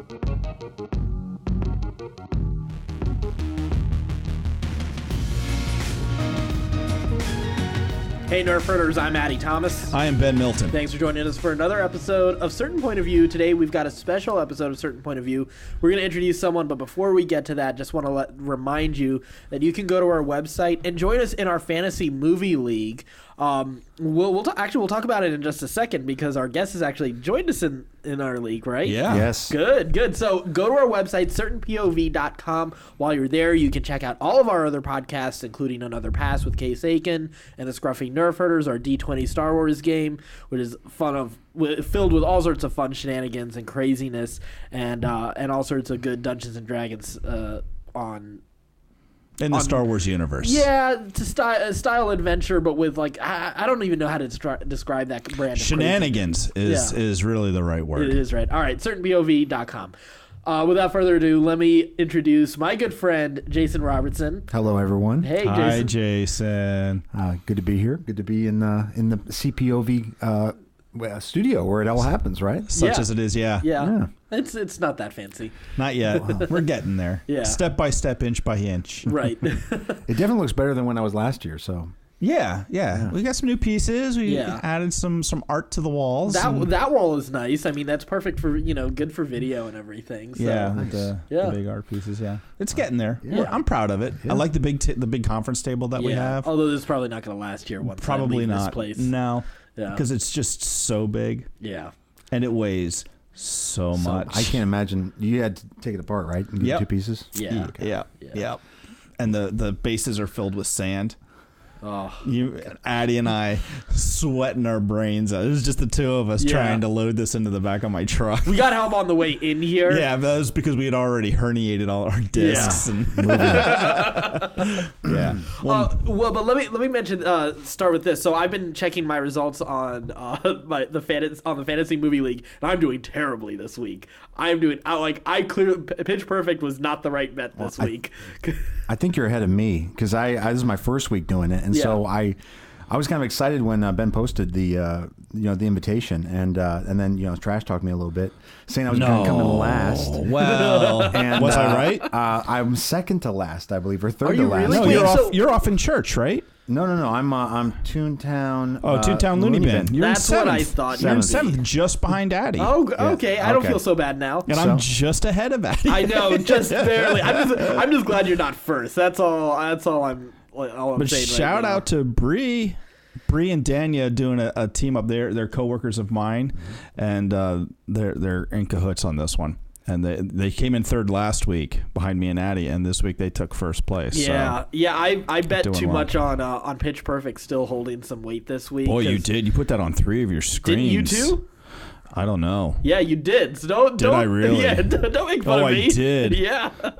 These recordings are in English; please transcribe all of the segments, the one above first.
Hey Nerf Herders, I'm Addy Thomas. I am Ben Milton. Thanks for joining us for another episode of Certain Point of View. Today we've got a special episode of Certain Point of View. We're going to introduce someone, but before we get to that, just want to remind you that you can go to our website and join us in our fantasy movie league. We'll talk about it in just a second because our guest has actually joined us in our league, right? Yeah. Yes. Good. So go to our website, certainpov.com. While you're there, you can check out all of our other podcasts, including Another Pass with Case Aiken and the Scruffy Nerf Herders, our D20 Star Wars game, which is filled with all sorts of fun shenanigans and craziness, and all sorts of good Dungeons and Dragons In the Star Wars universe. Yeah, to style adventure, but with I don't even know how to describe that brand of Shenanigans is really the right word. It is right. All right, certainpov.com. Without further ado, let me introduce my good friend, Jasenn Robertson. Hello, everyone. Hey, Jasenn. Hi, Jason. Good to be here. Good to be in the CPOV studio where it all happens, right? Such as it is, yeah. Yeah. It's not that fancy. Not yet. We're getting there. Yeah. Step by step, inch by inch. Right. It definitely looks better than when I was last year, so. Yeah. We got some new pieces. We added some art to the walls. That wall is nice. I mean, that's perfect for, good for video and everything. So. Yeah, Nice. the big art pieces, yeah. It's getting there. Yeah. I'm proud of it. Yeah. I like the big conference table that we have. Although this is probably not going to last here once Probably I leave not. this place. No. Yeah. Because it's just so big. Yeah. And it weighs so much. I can't imagine. You had to take it apart, right? And get two pieces? Yeah. Yeah. And the bases are filled with sand. Oh. Addy and I sweating our brains out. It was just the two of us trying to load this into the back of my truck. We got help on the way in here. Yeah, but that was because we had already herniated all our discs. Yeah. And But let me mention. Start with this. So I've been checking my results on the fantasy movie league, and I'm doing terribly this week. Pitch Perfect was not the right bet this week. I think you're ahead of me because this is my first week doing it, and so I was kind of excited when Ben posted the invitation, and then trash talked me a little bit, saying I was going to come in last. Well, and, was I right? I'm second to last, I believe, or third you to last. really? No, you're off in church, right? No. I'm Toontown. Toontown Looney Bin. You're That's in what I seventh. thought. You're in seventh, just behind Addy. Oh, okay. Yeah. I don't Okay. feel so bad now. And I'm just ahead of Addy. I know, just barely. I'm just glad you're not first. That's all I'm saying. But shout out to Bree and Danya doing a team up there. They're coworkers of mine, and they're in cahoots on this one. And they came in third last week behind me and Addy, and this week they took first place. Yeah, so I bet too well. much on Pitch Perfect still holding some weight this week. Boy, you did. You put that on 3 of your screens. Didn't you too? I don't know. Yeah, you did. So don't. I really? Yeah, don't make fun of me. I did. Yeah. I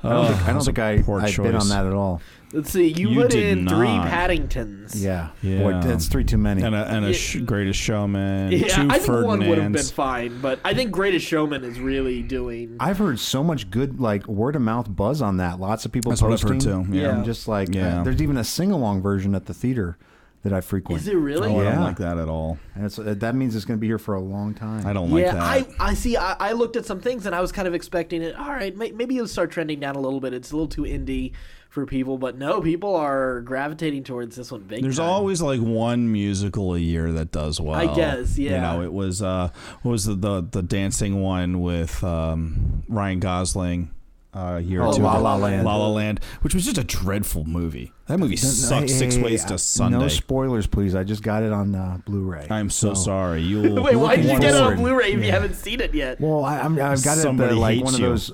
don't think I bid on that at all. Let's see. You put did in not. 3 Paddingtons. Yeah. Yeah. Boy, that's 3 too many. And a Greatest Showman. Yeah, 2 I think one would have been Ferdinands. fine, but I think Greatest Showman is really doing. I've heard so much good word of mouth buzz on that. Lots of people That's what I've posting. heard too. Yeah. And just there's even a sing along version at the theater that I frequent. Is it really? Oh, I Yeah. don't like that at all. And that means it's going to be here for a long time. I don't like that. I see. I looked at some things and I was kind of expecting it. All right, maybe it'll start trending down a little bit. It's a little too indie for people, but no, people are gravitating towards this one big. There's time. always one musical a year that does well. I guess, yeah. It was what was the dancing one with Ryan Gosling a year or two La ago. La Land. La La Land, which was just a dreadful movie. That movie sucked. Hey, 6 Ways to Sunday. No spoilers, please. I just got it on Blu-ray. I'm so sorry. Wait, why did you get it on forward. Blu-ray if you haven't seen it yet? Well, I've got it at Somebody one hates of you. those,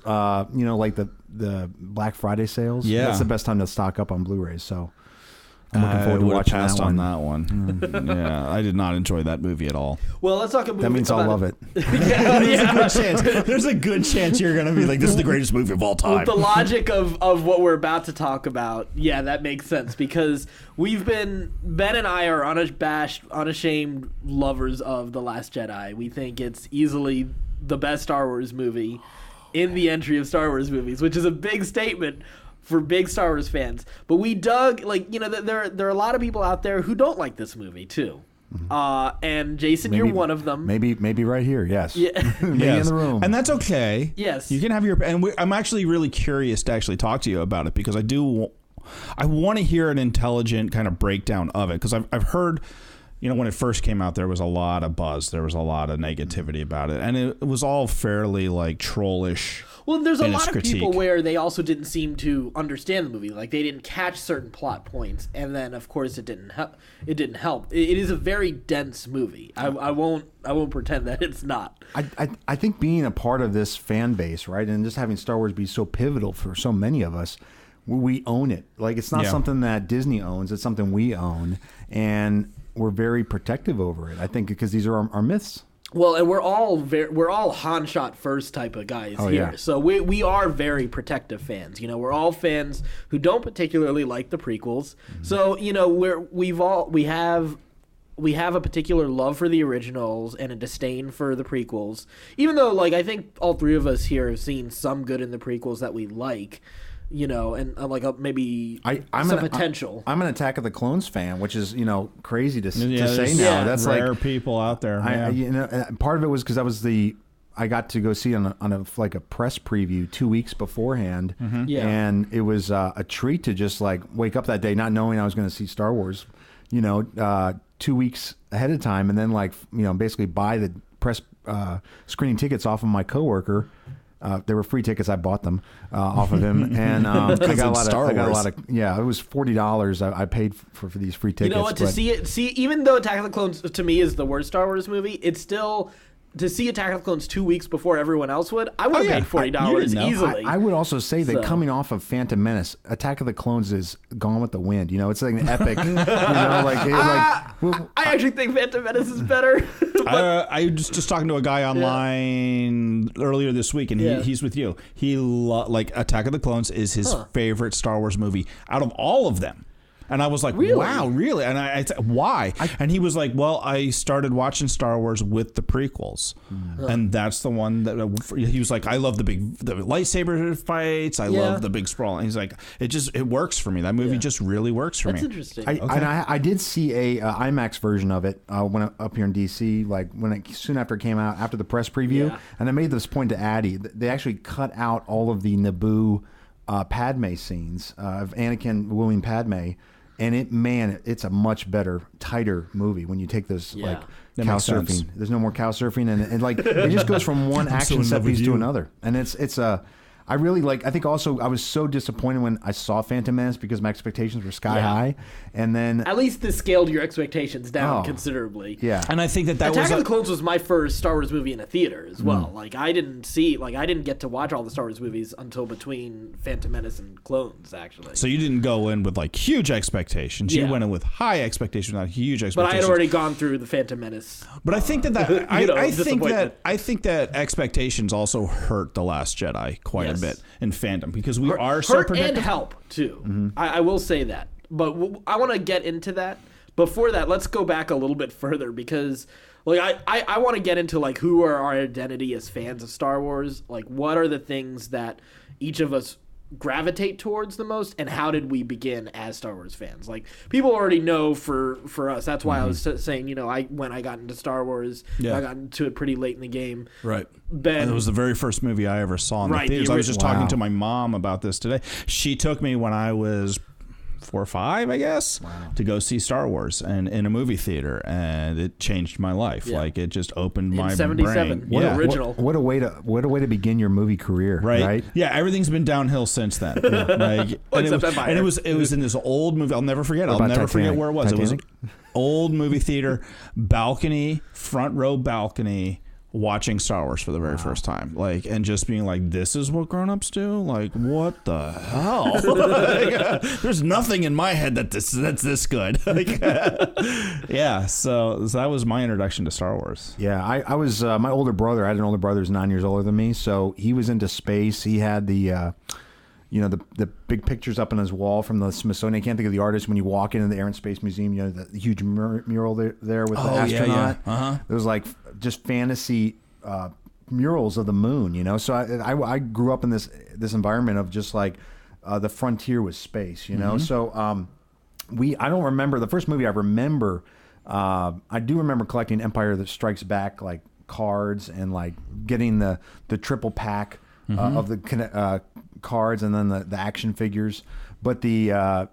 the Black Friday sales. Yeah. That's the best time to stock up on Bluerays. So I'm looking forward to would've watching passed that on one. that one. Yeah, I did not enjoy that movie at all. Well, let's talk about. That means I'll love it. There's a good chance you're gonna be like, this is the greatest movie of all time. With the logic of what we're about to talk about, yeah, that makes sense because Ben and I are unashamed lovers of The Last Jedi. We think it's easily the best Star Wars movie in the entry of Star Wars movies, which is a big statement for big Star Wars fans. But we dug, there are a lot of people out there who don't like this movie too. And Jason, you're one of them. Maybe right here. Yes. Yeah. Maybe in the room. And that's okay. Yes. You can have your. And I'm actually really curious to actually talk to you about it because I want to hear an intelligent kind of breakdown of it because I've heard. When it first came out, there was a lot of buzz. There was a lot of negativity about it. And it was all fairly, trollish. Well, there's a lot of people where they also didn't seem to understand the movie. Like, they didn't catch certain plot points. And then, of course, it didn't help. It is a very dense movie. I won't pretend that it's not. I think being a part of this fan base, right, and just having Star Wars be so pivotal for so many of us, we own it. Like, it's not something that Disney owns. It's something we own. And we're very protective over it, I think, because these are our myths. Well, and we're all Han shot first type of guys here. Yeah. So we are very protective fans. We're all fans who don't particularly like the prequels. Mm-hmm. So, we have a particular love for the originals and a disdain for the prequels. Even though, I think all three of us here have seen some good in the prequels that we like. And maybe some potential. I'm an Attack of the Clones fan, which is crazy to say now. Yeah, that's rare people out there. Part of it was because I got to go see on a press preview 2 weeks beforehand, and it was a treat to just wake up that day not knowing I was going to see Star Wars, 2 weeks ahead of time, and then basically buy the press screening tickets off of my coworker. They were free tickets. I bought them off of him, and I got a lot of. Yeah, it was $40. I paid for these free tickets. You know what? See, even though Attack of the Clones to me is the worst Star Wars movie, it's still. To see Attack of the Clones 2 weeks before everyone else would, I would have paid $40 easily. I would also say that coming off of Phantom Menace, Attack of the Clones is Gone with the Wind. It's like an epic. I actually think Phantom Menace is better. I was just talking to a guy online earlier this week, and he's with you. He Attack of the Clones is his favorite Star Wars movie out of all of them. And I was like, really? Wow, really? And I said, why? And he was like, well, I started watching Star Wars with the prequels. And that's the one that he was like, I love the lightsaber fights. I love the big sprawl. And he's like, it works for me. That movie just really works for me. That's interesting. I did see a IMAX version of it when up here in DC, soon after it came out, after the press preview. Yeah. And I made this point to Addy. They actually cut out all of the Naboo Padme scenes of Anakin wooing Padme. And it's a much better, tighter movie when you take those cow surfing. There's no more cow surfing, and it just goes from one action set piece to another. And it's I really I think also I was so disappointed when I saw Phantom Menace because my expectations were sky high, and then at least this scaled your expectations down considerably. Yeah, and I think that Attack of the Clones was my first Star Wars movie in a theater as well. I didn't get to watch all the Star Wars movies until between Phantom Menace and Clones, actually. So you didn't go in with huge expectations. You went in with high expectations, not huge expectations. But I had already gone through the Phantom Menace. But I think I think that expectations also hurt The Last Jedi quite a bit in fandom because we are so protective. And help too. Mm-hmm. I will say that, but I want to get into that. Before that, let's go back a little bit further because I want to get into who are our identity as fans of Star Wars. What are the things that each of us gravitate towards the most, and how did we begin as Star Wars fans? People already know for us. That's why I was saying, when I got into Star Wars, I got into it pretty late in the game. Right. And it was the very first movie I ever saw in the theaters. I was just talking to my mom about this today. She took me when I was 4 or 5, I guess, to go see Star Wars and in a movie theater, and it changed my life. It just opened my 77. brain. What original? What a way to begin your movie career, right? Yeah, everything's been downhill since then. And it was in this old movie. I'll never forget. I'll never forget where it was. Titanic? It was old movie theater, balcony, front row balcony. Watching Star Wars for the very first time, and just being this is what grown-ups do? What the hell? There's nothing in my head that's this good. So that was my introduction to Star Wars. Yeah, I was my older brother. I had an older brother who's 9 years older than me, so he was into space. He had the the big pictures up on his wall from the Smithsonian. I can't think of the artist. When you walk into the Air and Space Museum, the huge mural there with the astronaut. Yeah. It was just fantasy murals of the moon, So I grew up in this environment of just the frontier with space, So I don't remember the first movie I remember I do remember collecting Empire that Strikes Back like cards and like getting the triple pack of the cards and then the action figures. But the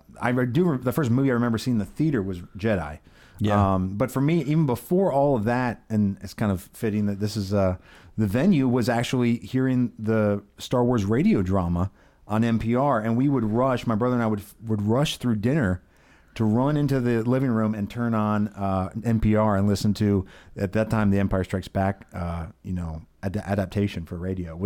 first movie I remember seeing in the theater was Jedi. Yeah. But for me, even before all of that, and it's kind of fitting that this is the venue was actually hearing the Star Wars radio drama on NPR, and we would rush. My brother and I would rush through dinner to run into the living room and turn on NPR and listen to, at that time, the Empire Strikes Back, adaptation for radio.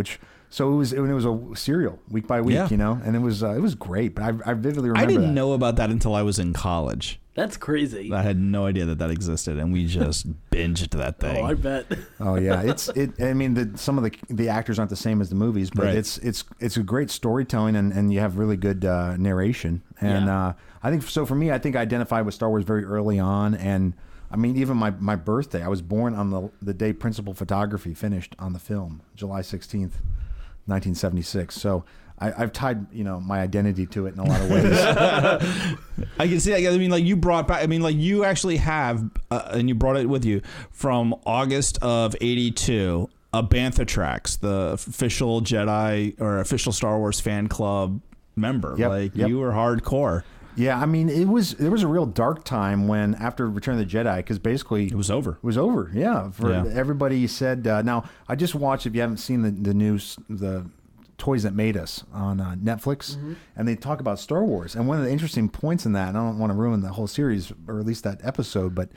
So it was a serial week by week, and it was great. But I vividly remember. I didn't know about that until I was in college. That's crazy. I had no idea that existed, and we just binged that thing. Oh, I bet. Oh yeah, I mean, some of the actors aren't the same as the movies, but right. it's a great storytelling, and you have really good narration. And I think so. For me, I think I identified with Star Wars very early on, and I mean, even my birthday. I was born on the day principal photography finished on the film, July 16th, 1976. So I've tied, my identity to it in a lot of ways. I can see. I mean, like you brought back. I mean, like you actually have, and you brought it with you from August of '82. A Bantha Tracks, the official Jedi or official Star Wars fan club member. Yep. You were hardcore. Yeah, I mean, there was a real dark time when after Return of the Jedi, because basically it was over. It was over. Yeah, everybody said. Now I just watched. If you haven't seen the news, the Toys That Made Us on Netflix, and they talk about Star Wars. And one of the interesting points in that, and I don't want to ruin the whole series or at least that episode, but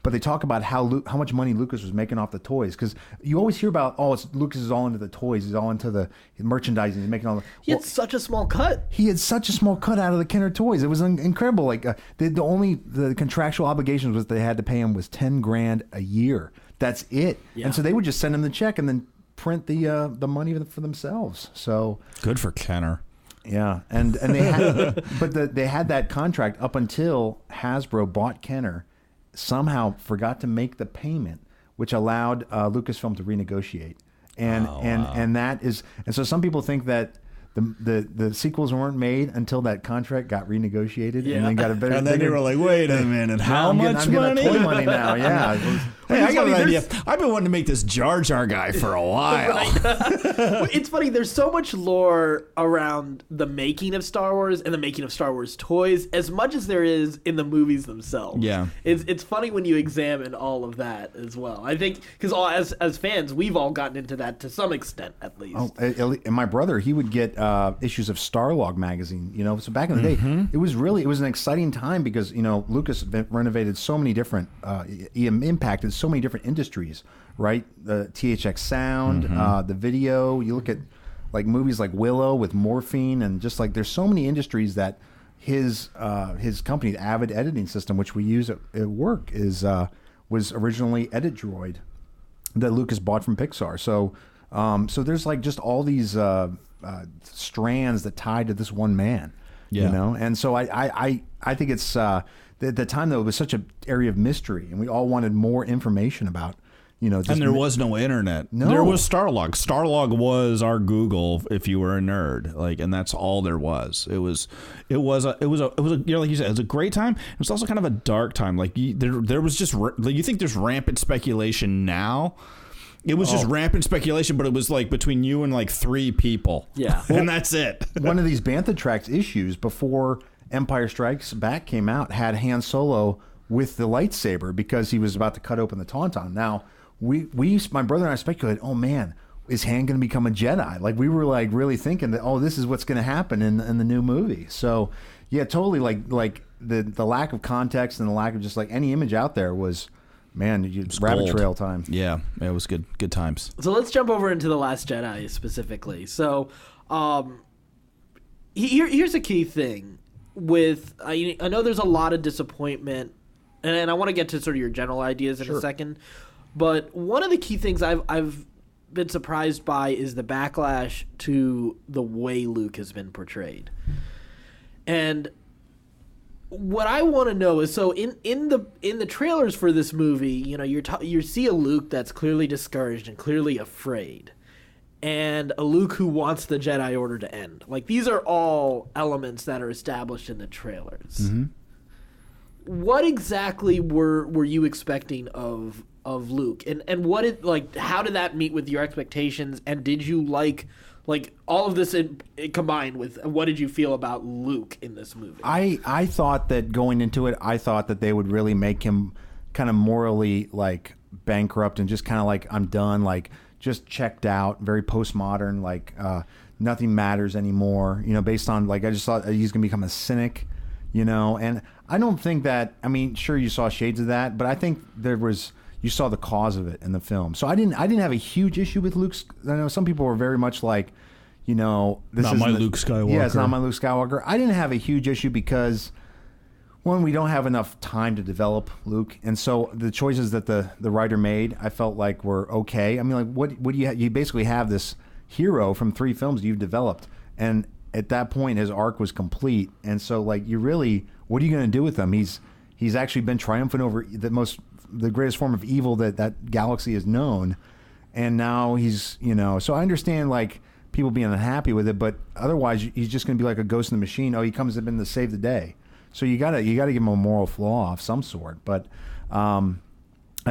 they talk about how much money Lucas was making off the toys, because you always hear about Lucas is all into the toys, he's all into the merchandising, he's making all the. He had such a small cut. He had such a small cut out of the Kenner toys. It was incredible. Like the contractual obligations was they had to pay him was $10,000 a year. That's it. Yeah. And so they would just send him the check and then print the money for themselves. So good for Kenner. Yeah, and they had, they had that contract up until Hasbro bought Kenner, somehow forgot to make the payment, which allowed Lucasfilm to renegotiate, and that is, and so some people think that the sequels weren't made until that contract got renegotiated, and then got a better. And then they were like, "Wait a minute, how much money? I'm getting toy money now." Yeah. Hey, I got an idea. I've been wanting to make this Jar Jar guy for a while. It's funny. There's so much lore around the making of Star Wars and the making of Star Wars toys, as much as there is in the movies themselves. Yeah, it's funny when you examine all of that as well. I think because as fans, we've all gotten into that to some extent, at least. Oh, and my brother, he would get issues of Starlog magazine. So back in the day, it was an exciting time because Lucas renovated so many different, he impacted so many different industries, right? The THX sound, the video. You look at like movies like Willow with morphine, and just like there's so many industries that his company, Avid Editing System, which we use at work, was originally Edit Droid that Lucas bought from Pixar. So there's like just all these strands that tie to this one man. Yeah. And so I think it's the time though, it was such an area of mystery, and we all wanted more information about. And there was no internet. No. There was Starlog. Starlog was our Google if you were a nerd, and that's all there was. It was like you said, it was a great time. It was also kind of a dark time. Like there was just you think there's rampant speculation now. It was just rampant speculation, but it was like between you and like 3 people. Yeah. And that's it. One of these Bantha Tracks issues before Empire Strikes Back came out had Han Solo with the lightsaber because he was about to cut open the Tauntaun. Now, my brother and I speculated, oh man, is Han going to become a Jedi? Like we were like really thinking that, this is what's going to happen in the new movie. So yeah, totally like the lack of context and the lack of just like any image out there was, man, rabbit trail time. Yeah, it was good times. So let's jump over into The Last Jedi specifically. So here's a key thing with I know there's a lot of disappointment, and I want to get to sort of your general ideas in a second. But one of the key things I've been surprised by is the backlash to the way Luke has been portrayed. And what I want to know is, so in the trailers for this movie, you see a Luke that's clearly discouraged and clearly afraid, and a Luke who wants the Jedi Order to end. Like, these are all elements that are established in the trailers. what exactly were you expecting of Luke, and what it like? How did that meet with your expectations? And did you like all of this combined with what did you feel about Luke in this movie? I thought that going into it, I thought that they would really make him kind of morally like bankrupt and just kind of like, I'm done, like just checked out, very postmodern, like nothing matters anymore, you know, based on like, I just thought he's gonna become a cynic, you know. And I don't think that, I mean, sure, you saw shades of that, but I think you saw the cause of it in the film. So I didn't have a huge issue with Luke's. I know some people were very much like, you know, this is not my Luke Skywalker. Yeah, it's not my Luke Skywalker. I didn't have a huge issue because, one, we don't have enough time to develop Luke, and so the choices that the writer made, I felt like were okay. I mean, like, what do you have? You basically have this hero from 3 films you've developed, and at that point his arc was complete, and so like, you really, what are you going to do with him? He's actually been triumphant over the greatest form of evil that galaxy has known, and now he's, you know, so I understand like people being unhappy with it, but otherwise he's just going to be like a ghost in the machine. Oh, he comes in to save the day. So you gotta give him a moral flaw of some sort. But I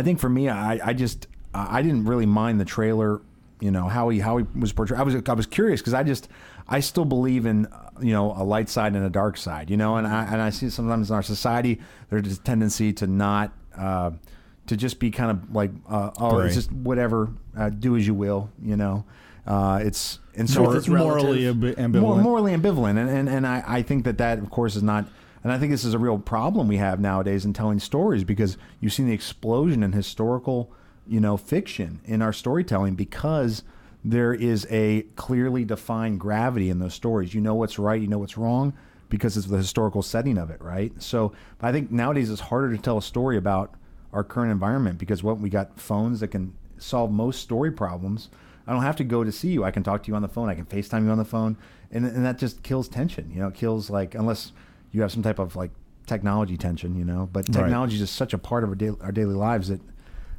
think for me, I didn't really mind the trailer, you know, how he was portrayed. I was curious because I still believe in, you know, a light side and a dark side, you know, and I see sometimes in our society there's a tendency to not to just be kind of like right. It's just whatever, do as you will, you know. It's morally ambivalent. Morally ambivalent, and I think that of course is not. And I think this is a real problem we have nowadays in telling stories, because you've seen the explosion in historical, you know, fiction in our storytelling, because there is a clearly defined gravity in those stories. You know what's right, you know what's wrong, because it's the historical setting of it, right? So I think nowadays it's harder to tell a story about our current environment, because we got phones that can solve most story problems. I don't have to go to see you. I can talk to you on the phone. I can FaceTime you on the phone, and that just kills tension. You know, it kills, like, unless you have some type of like technology tension, you know. But technology is just such a part of our daily lives that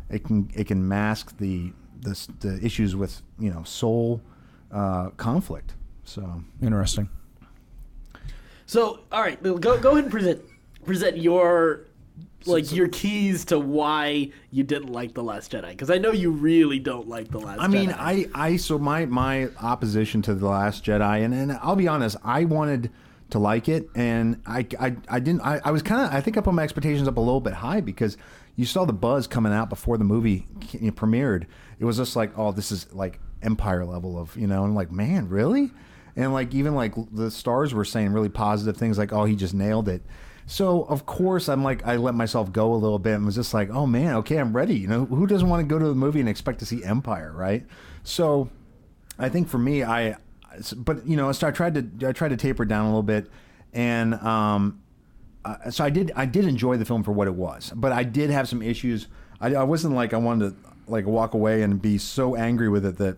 it can mask the issues with, you know, soul conflict. So interesting. So all right, go ahead and present your your keys to why you didn't like The Last Jedi, because I know you really don't like The Last Jedi. I mean, so my opposition to The Last Jedi, and I'll be honest, I wanted to like it, and I didn't. I was kind of, I think I put my expectations up a little bit high, because you saw the buzz coming out before the movie premiered. It was just like, oh, this is like Empire level of, you know, and like, man, really? And like, even like the stars were saying really positive things, like, oh, he just nailed it. So of course I'm like, I let myself go a little bit and was just like, oh man, okay, I'm ready. You know, who doesn't want to go to the movie and expect to see Empire, right? So I think for me, but you know, so I tried to taper down a little bit, and so I did enjoy the film for what it was, but I did have some issues. I wasn't like, I wanted to like walk away and be so angry with it that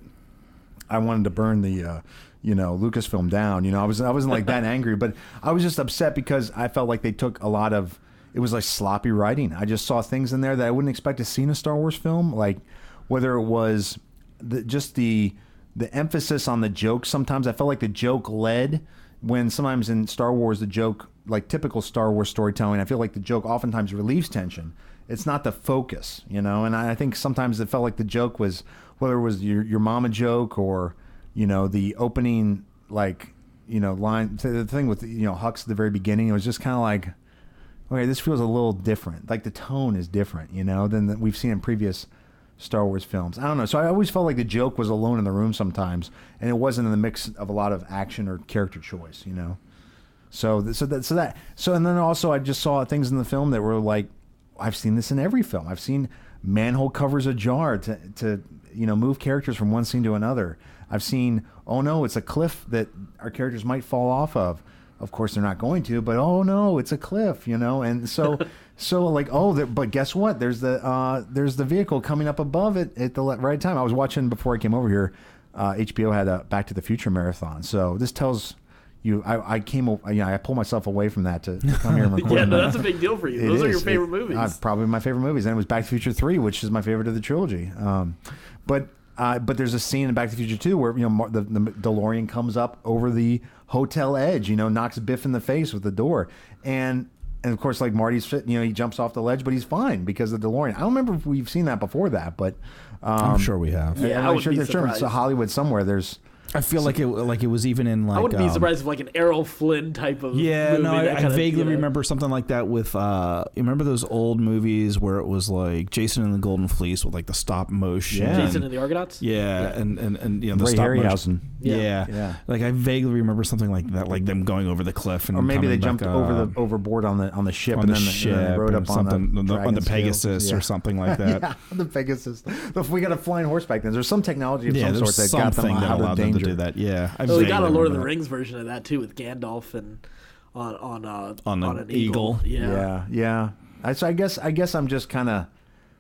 I wanted to burn the you know, Lucasfilm down. You know, I wasn't like that angry, but I was just upset because I felt like they took a lot of, it was like sloppy writing. I just saw things in there that I wouldn't expect to see in a Star Wars film, like whether it was the emphasis on the joke. Sometimes I felt like the joke led, when sometimes in Star Wars the joke, like typical Star Wars storytelling, I feel like the joke oftentimes relieves tension. It's not the focus, you know. And I think sometimes it felt like the joke was, whether it was your mama joke, or, you know, the opening, like, you know, line, the thing with, you know, Hux at the very beginning, it was just kind of like, okay, this feels a little different. Like the tone is different, you know, than we've seen in previous Star Wars films. I don't know. So I always felt like the joke was alone in the room sometimes, and it wasn't in the mix of a lot of action or character choice, you know. And then also I just saw things in the film that were like, I've seen this in every film. I've seen manhole covers ajar to you know, move characters from one scene to another. I've seen, oh no, it's a cliff that our characters might fall off of. Of course they're not going to, but oh no, it's a cliff, you know. And so like, oh, but guess what? There's the vehicle coming up above it at the right time. I was watching before I came over here. HBO had a Back to the Future marathon, so this tells you, I pulled myself away from that to come here and record. Yeah, no, that's a big deal for you. Those are your favorite movies. Probably my favorite movies, and it was Back to the Future 3, which is my favorite of the trilogy. But there's a scene in Back to the Future 2 where, you know, the DeLorean comes up over the hotel edge, you know, knocks Biff in the face with the door, and of course, like Marty's, he jumps off the ledge, but he's fine because of the DeLorean. I don't remember if we've seen that before that, but I'm sure we have. Yeah, I'm sure it's Hollywood somewhere. There's. I feel like it was even in like. I wouldn't be surprised if like an Errol Flynn type of. Yeah, movie, no, I vaguely remember something like that with. You remember those old movies where it was like Jason and the Golden Fleece with like the stop motion. Yeah. Jason and the Argonauts. Yeah, and the Ray stop Harryhausen. motion. Yeah. Like I vaguely remember something like that, like them going over the cliff and. Or maybe they coming jumped back, overboard on the ship on and the then rode up on the Pegasus or something like that. Yeah, the Pegasus. We got a flying horse back then. There's some technology of some there's sort that got them something that out allowed of them danger. to do that. Yeah. So we got a Lord of the Rings version of that too with Gandalf and on an eagle. Yeah. So I guess I'm just kind of.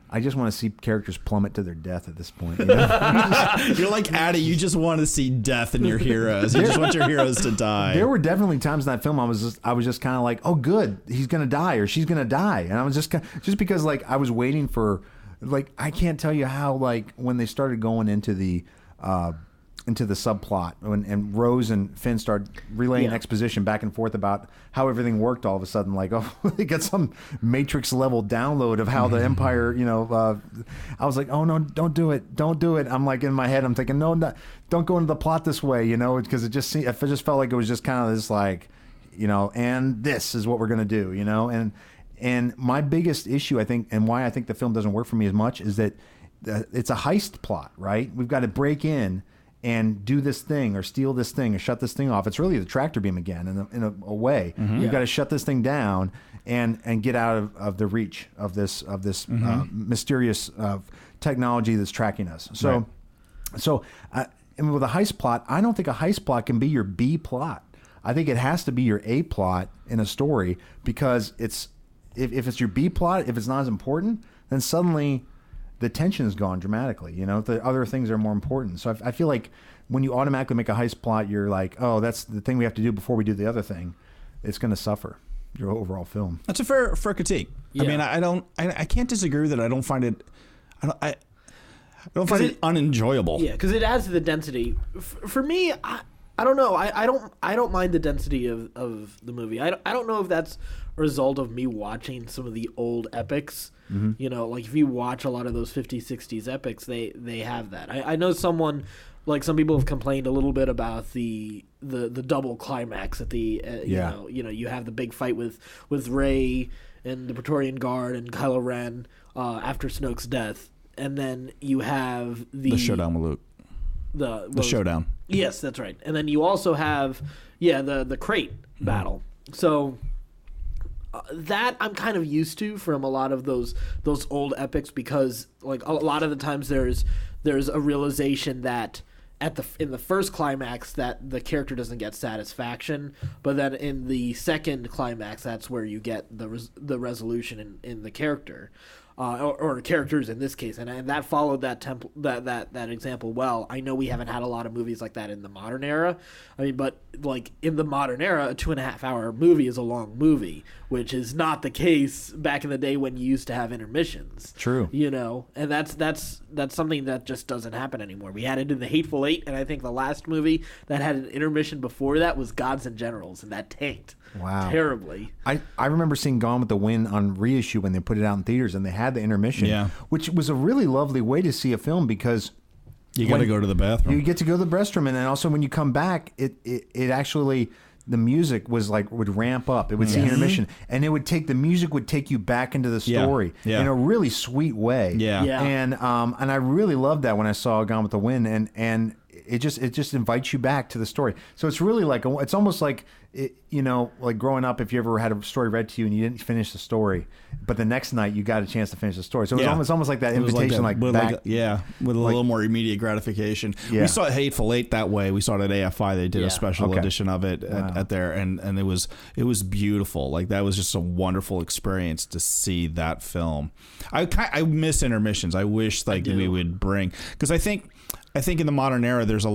I just want to see characters plummet to their death at this point. You know? You're like Addy. You just want to see death in your heroes. You just want your heroes to die. There were definitely times in that film I was just kind of like, oh, good, he's gonna die or she's gonna die, and I was just because like I was waiting for, like, I can't tell you how, like, when they started going into the subplot and Rose and Finn started relaying exposition back and forth about how everything worked. All of a sudden, like, oh, they got some Matrix level download of how the Empire, I was like, oh no, don't do it. I'm like, in my head, I'm thinking, no, don't go into the plot this way, because it just felt like it was just kind of this, like, and this is what we're gonna do, and my biggest issue, I think, and why I think the film doesn't work for me as much is that it's a heist plot, right? We've got to break in and do this thing or steal this thing or shut this thing off. It's really the tractor beam again in a way. Mm-hmm. You've got to shut this thing down and get out of the reach of this mysterious technology that's tracking us. So, and with a heist plot, I don't think a heist plot can be your B plot. I think it has to be your A plot in a story, because if it's your B plot, if it's not as important, then suddenly the tension is gone dramatically. The other things are more important. So I feel like when you automatically make a heist plot, you're like, oh, that's the thing we have to do before we do the other thing. It's going to suffer your overall film. That's a fair critique. Yeah. I mean, I can't disagree that I don't find it. I don't find it unenjoyable. Yeah, because it adds to the density. For me, I don't know. I don't mind the density of the movie. I don't know if that's a result of me watching some of the old epics. Mm-hmm. Like if you watch a lot of those 50s, 60s epics, they have that. I know some people have complained a little bit about the double climax at the you have the big fight with Rey and the Praetorian Guard and Kylo Ren after Snoke's death, and then you have the showdown with Luke. The showdown. Yes, that's right. And then you also have the crate battle. So that I'm kind of used to from a lot of those old epics, because like a lot of the times there's a realization that in the first climax that the character doesn't get satisfaction, but then in the second climax that's where you get the resolution in the character. Or characters in this case, and that followed that example well. I know we haven't had a lot of movies like that in the modern era. I mean, but like in the modern era, a 2.5 hour movie is a long movie, which is not the case back in the day when you used to have intermissions. True. And that's something that just doesn't happen anymore. We had it in The Hateful Eight, and I think the last movie that had an intermission before that was Gods and Generals, and that tanked. Wow. Terribly. I remember seeing Gone with the Wind on reissue when they put it out in theaters, and they had the intermission, which was a really lovely way to see a film, because you got to go to the bathroom. You get to go to the restroom, and then also when you come back, it actually, the music would ramp up. It would see intermission, and the music would take you back into the story in a really sweet way. Yeah. And I really loved that when I saw Gone with the Wind, and it just invites you back to the story. So it's really like it's almost like like growing up, if you ever had a story read to you and you didn't finish the story, but the next night you got a chance to finish the story. So it was almost like that invitation, with a little more immediate gratification. Yeah. We saw Hateful Eight that way. We saw it at AFI. They did a special edition of it at there, and it was beautiful. Like, that was just a wonderful experience to see that film. I miss intermissions. I wish we would bring, because I think in the modern era there's a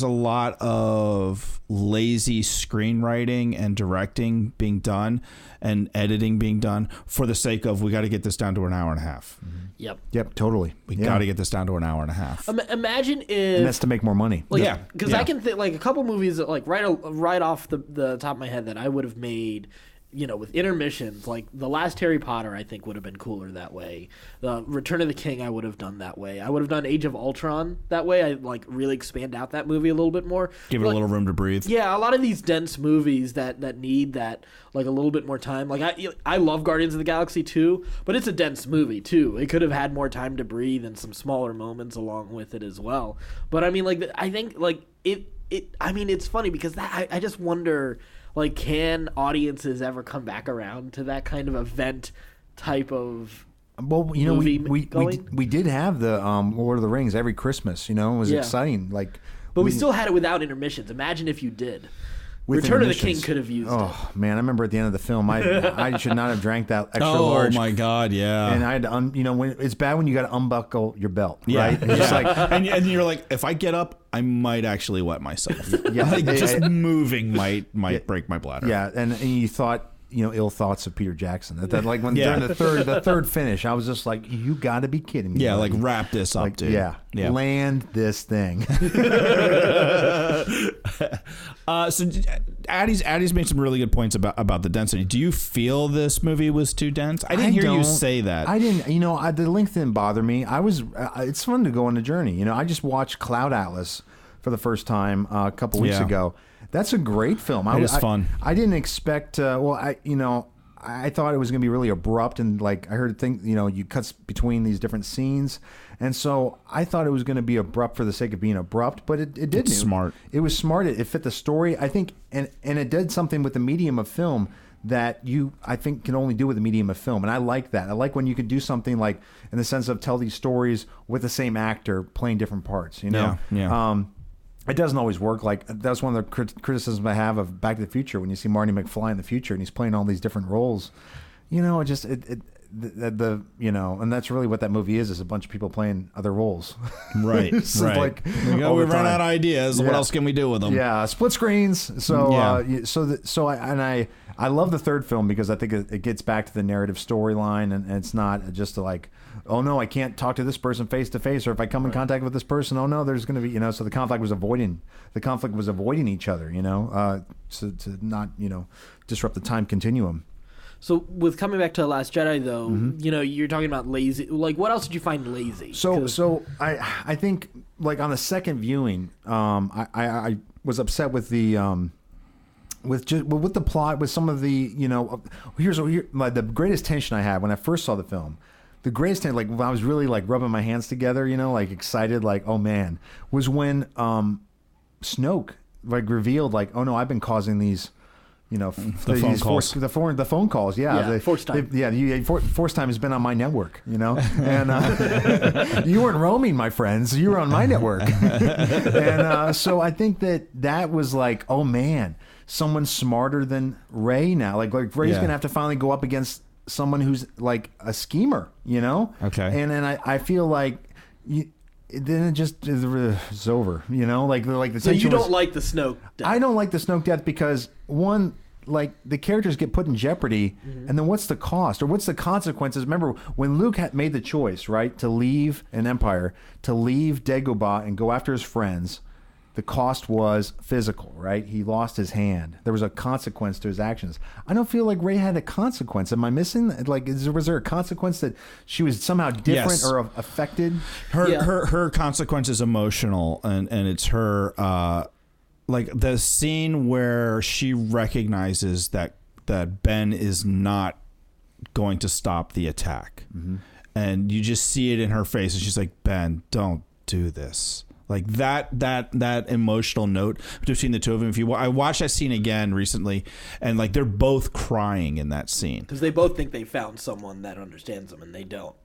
lot of lazy screenwriting and directing being done and editing being done for the sake of, we got to get this down to an hour and a half. Mm-hmm. Yep, totally. We got to get this down to an hour and a half. Imagine if... And that's to make more money. Because I can think, like, a couple movies that, like, right off the top of my head that I would have made with Intermissions, like the last Harry Potter, I think would have been cooler that way. The Return of the King, I would have done that way. I would have done Age of Ultron that way. I like really expand out that movie a little bit more. Give it a little room to breathe. Yeah, a lot of these dense movies that need that like a little bit more time. Like I love Guardians of the Galaxy 2, but it's a dense movie too. It could have had more time to breathe and some smaller moments along with it as well. But I mean, like I think like it. I mean, it's funny because I just wonder, like, can audiences ever come back around to that kind of event type of movie we did have the Lord of the Rings every Christmas. It was exciting. Like, but we still had it without intermissions. Imagine if you did. Return of the King could have used it. Oh man, I remember at the end of the film, I should not have drank that extra large. Oh my god, yeah. And I had to, when it's bad when you got to unbuckle your belt, right? It's just like, and you're like, if I get up, I might actually wet myself. Yeah, like just moving might break my bladder. Yeah, and you thought. Ill thoughts of Peter Jackson. That like when during the third finish, I was just like, you got to be kidding me. Yeah, buddy. like wrap this up, dude. Yeah, land this thing. So Addy's made some really good points about the density. Do you feel this movie was too dense? I didn't hear you say that. I didn't. The length didn't bother me. It's fun to go on a journey. I just watched Cloud Atlas for the first time a couple weeks ago. That's a great film. It is fun. I didn't expect. I thought it was going to be really abrupt, and like I heard you cuts between these different scenes, and so I thought it was going to be abrupt for the sake of being abrupt, but it didn't. It's smart. It was smart. It fit the story, I think, and it did something with the medium of film that I think can only do with the medium of film, and I like that. I like when you can do something like in the sense of tell these stories with the same actor playing different parts. Yeah. It doesn't always work. Like that's one of the criticisms I have of Back to the Future when you see Marty McFly in the future and he's playing all these different roles. And that's really what that movie is a bunch of people playing other roles. Right. Right. Like, we run out of ideas. Yeah. What else can we do with them? Yeah, split screens. So I love the third film because I think it gets back to the narrative storyline and it's not just like, oh no, I can't talk to this person face to face, or if I come in contact with this person, oh no, there's going to be, so the conflict was avoiding each other, to not, disrupt the time continuum. So with coming back to Last Jedi though, you're talking about lazy. Like, what else did you find lazy? So I think like on the second viewing, I was upset with the with the plot, with some of the the greatest tension I had when I first saw the film. The greatest tension, like when I was really like rubbing my hands together, like excited, like oh man, was when Snoke like revealed like oh no, I've been causing these. The phone calls. The phone calls, Force time. Force time has been on my network, and you weren't roaming, my friends. You were on my network, and so I think that was like, oh man, someone smarter than Rey now. Like Rey's gonna have to finally go up against someone who's like a schemer, Okay, and then I feel like. Then it just is over, like the. So you don't like the Snoke death? I don't like the Snoke death because one, like the characters get put in jeopardy, and then what's the cost or what's the consequences? Remember when Luke had made the choice, right, to leave an empire, to leave Dagobah and go after his friends. The cost was physical, right? He lost his hand. There was a consequence to his actions. I don't feel like Rey had a consequence. Am I missing? Like, was there a consequence that she was somehow different or affected? Her consequence is emotional, and it's her, like the scene where she recognizes that Ben is not going to stop the attack, and you just see it in her face, and she's like, Ben, don't do this. Like that emotional note between the two of them. I watched that scene again recently, and like they're both crying in that scene because they both think they found someone that understands them, and they don't.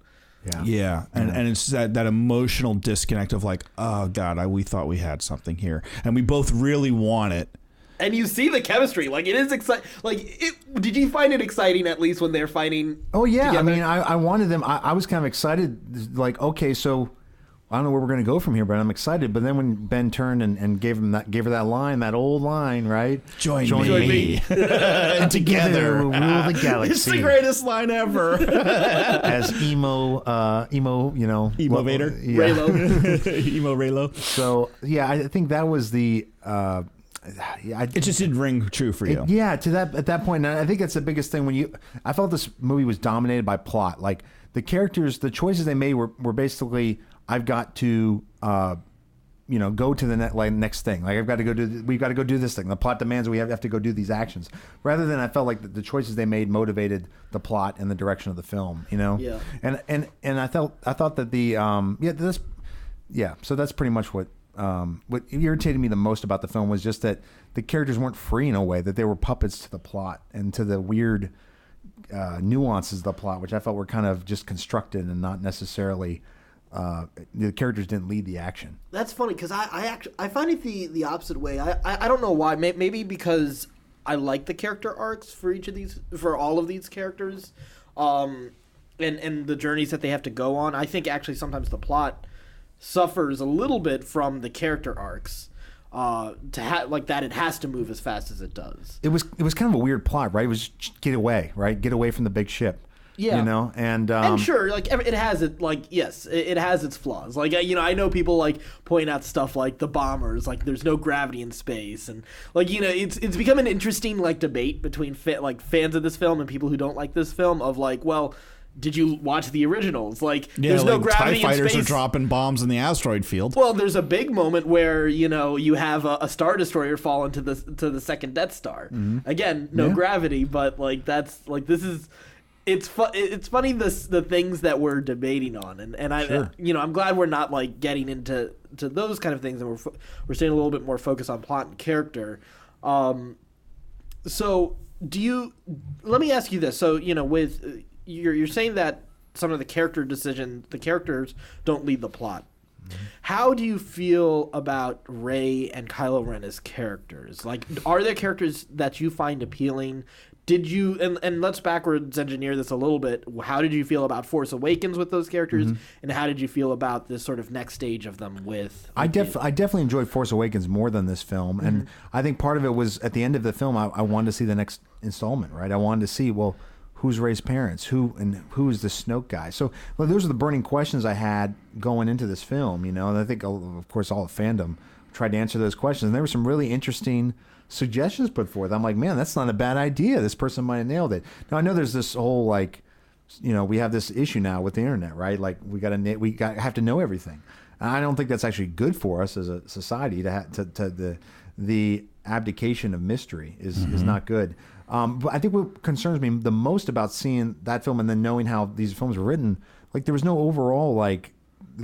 Yeah. And it's that emotional disconnect of like, oh God, we thought we had something here, and we both really want it. And you see the chemistry. Like, it is exciting. Like, did you find it exciting at least when they're fighting? Oh yeah, together? I mean, I wanted them. I was kind of excited. Like, okay, so. I don't know where we're going to go from here, but I'm excited. But then when Ben turned and gave her that line, that old line, right? Join me. And together we'll rule the galaxy. It's the greatest line ever. As emo Vader, Reylo. emo Reylo. So yeah, I think that was the it just didn't ring true for you. At that point, and I think that's the biggest thing. I felt this movie was dominated by plot. Like the characters, the choices they made were basically, I've got to, go to the next thing. Like we've got to go do this thing. The plot demands we have to go do these actions. Rather than, I felt like the choices they made motivated the plot and the direction of the film. Yeah. And I thought that so that's pretty much what irritated me the most about the film was just that the characters weren't free in a way, that they were puppets to the plot and to the weird nuances of the plot, which I felt were kind of just constructed and not necessarily the characters didn't lead the action. That's funny because I find it the opposite way. I don't know why. Maybe because I like the character arcs for all of these characters, and the journeys that they have to go on. I think actually sometimes the plot suffers a little bit from the character arcs. That it has to move as fast as it does. It was kind of a weird plot, right? It was get away from the big ship. Yeah, and sure, it has it has its flaws. I know people point out stuff like the bombers, there's no gravity in space, and it's become an interesting debate between fans of this film and people who don't like this film of well, did you watch the originals? There's no gravity TIE in space. Fighters are dropping bombs in the asteroid field. Well, there's a big moment where you have a Star Destroyer fall into the second Death Star. Mm-hmm. Again, no gravity, but it's funny the things that we're debating on, and I'm glad we're not getting into those kind of things, and we're staying a little bit more focused on plot and character. So let me ask you this. So with you're saying that some of the characters don't lead the plot. Mm-hmm. How do you feel about Rey and Kylo Ren as characters? Are there characters that you find appealing? Did you and let's backwards engineer this a little bit. How did you feel about Force Awakens with those characters, mm-hmm. and how did you feel about this sort of next stage of them with? I definitely enjoyed Force Awakens more than this film, mm-hmm. and I think part of it was at the end of the film. I wanted to see the next installment, right? I wanted to see who's Rey's parents, who is the Snoke guy. So those are the burning questions I had going into this film, and I think of course all the fandom tried to answer those questions, and there were some really interesting suggestions put forth. I'm like, man, that's not a bad idea. This person might have nailed it. Now I know there's this whole we have this issue now with the internet, right? We have to know everything. And I don't think that's actually good for us as a society the abdication of mystery is not good. But I think what concerns me the most about seeing that film and then knowing how these films were written, there was no overall I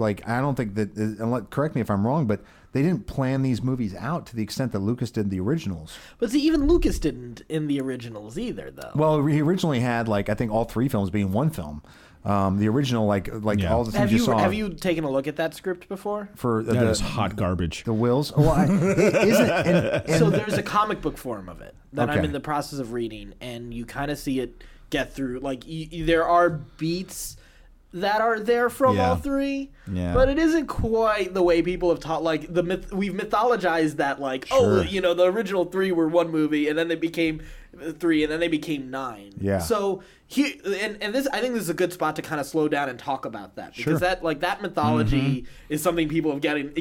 don't think that, and correct me if I'm wrong, but they didn't plan these movies out to the extent that Lucas did the originals. But see, even Lucas didn't in the originals either, though. Well, he originally had I think all three films being one film. The original, all the things you saw. Have you taken a look at that script before? That is hot garbage. The Wills. Well, so there's a comic book form of it that I'm in the process of reading, and you kind of see it get through. There are beats that are there from all three, but it isn't quite the way people have taught. We've mythologized that, the original three were one movie, and then they became three, and then they became 9. Yeah. So this, I think this is a good spot to kind of slow down and talk about that, because that mythology mm-hmm. is something people have gotten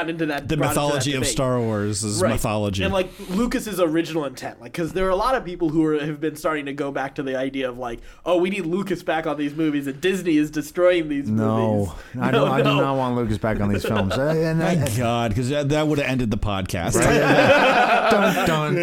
into that. The mythology of Star Wars is mythology, and Lucas's original intent, because there are a lot of people who have been starting to go back to the idea of we need Lucas back on these movies, and Disney is destroying these movies. I do not want Lucas back on these films. Thank God, because that would have ended the podcast. Right? Dun.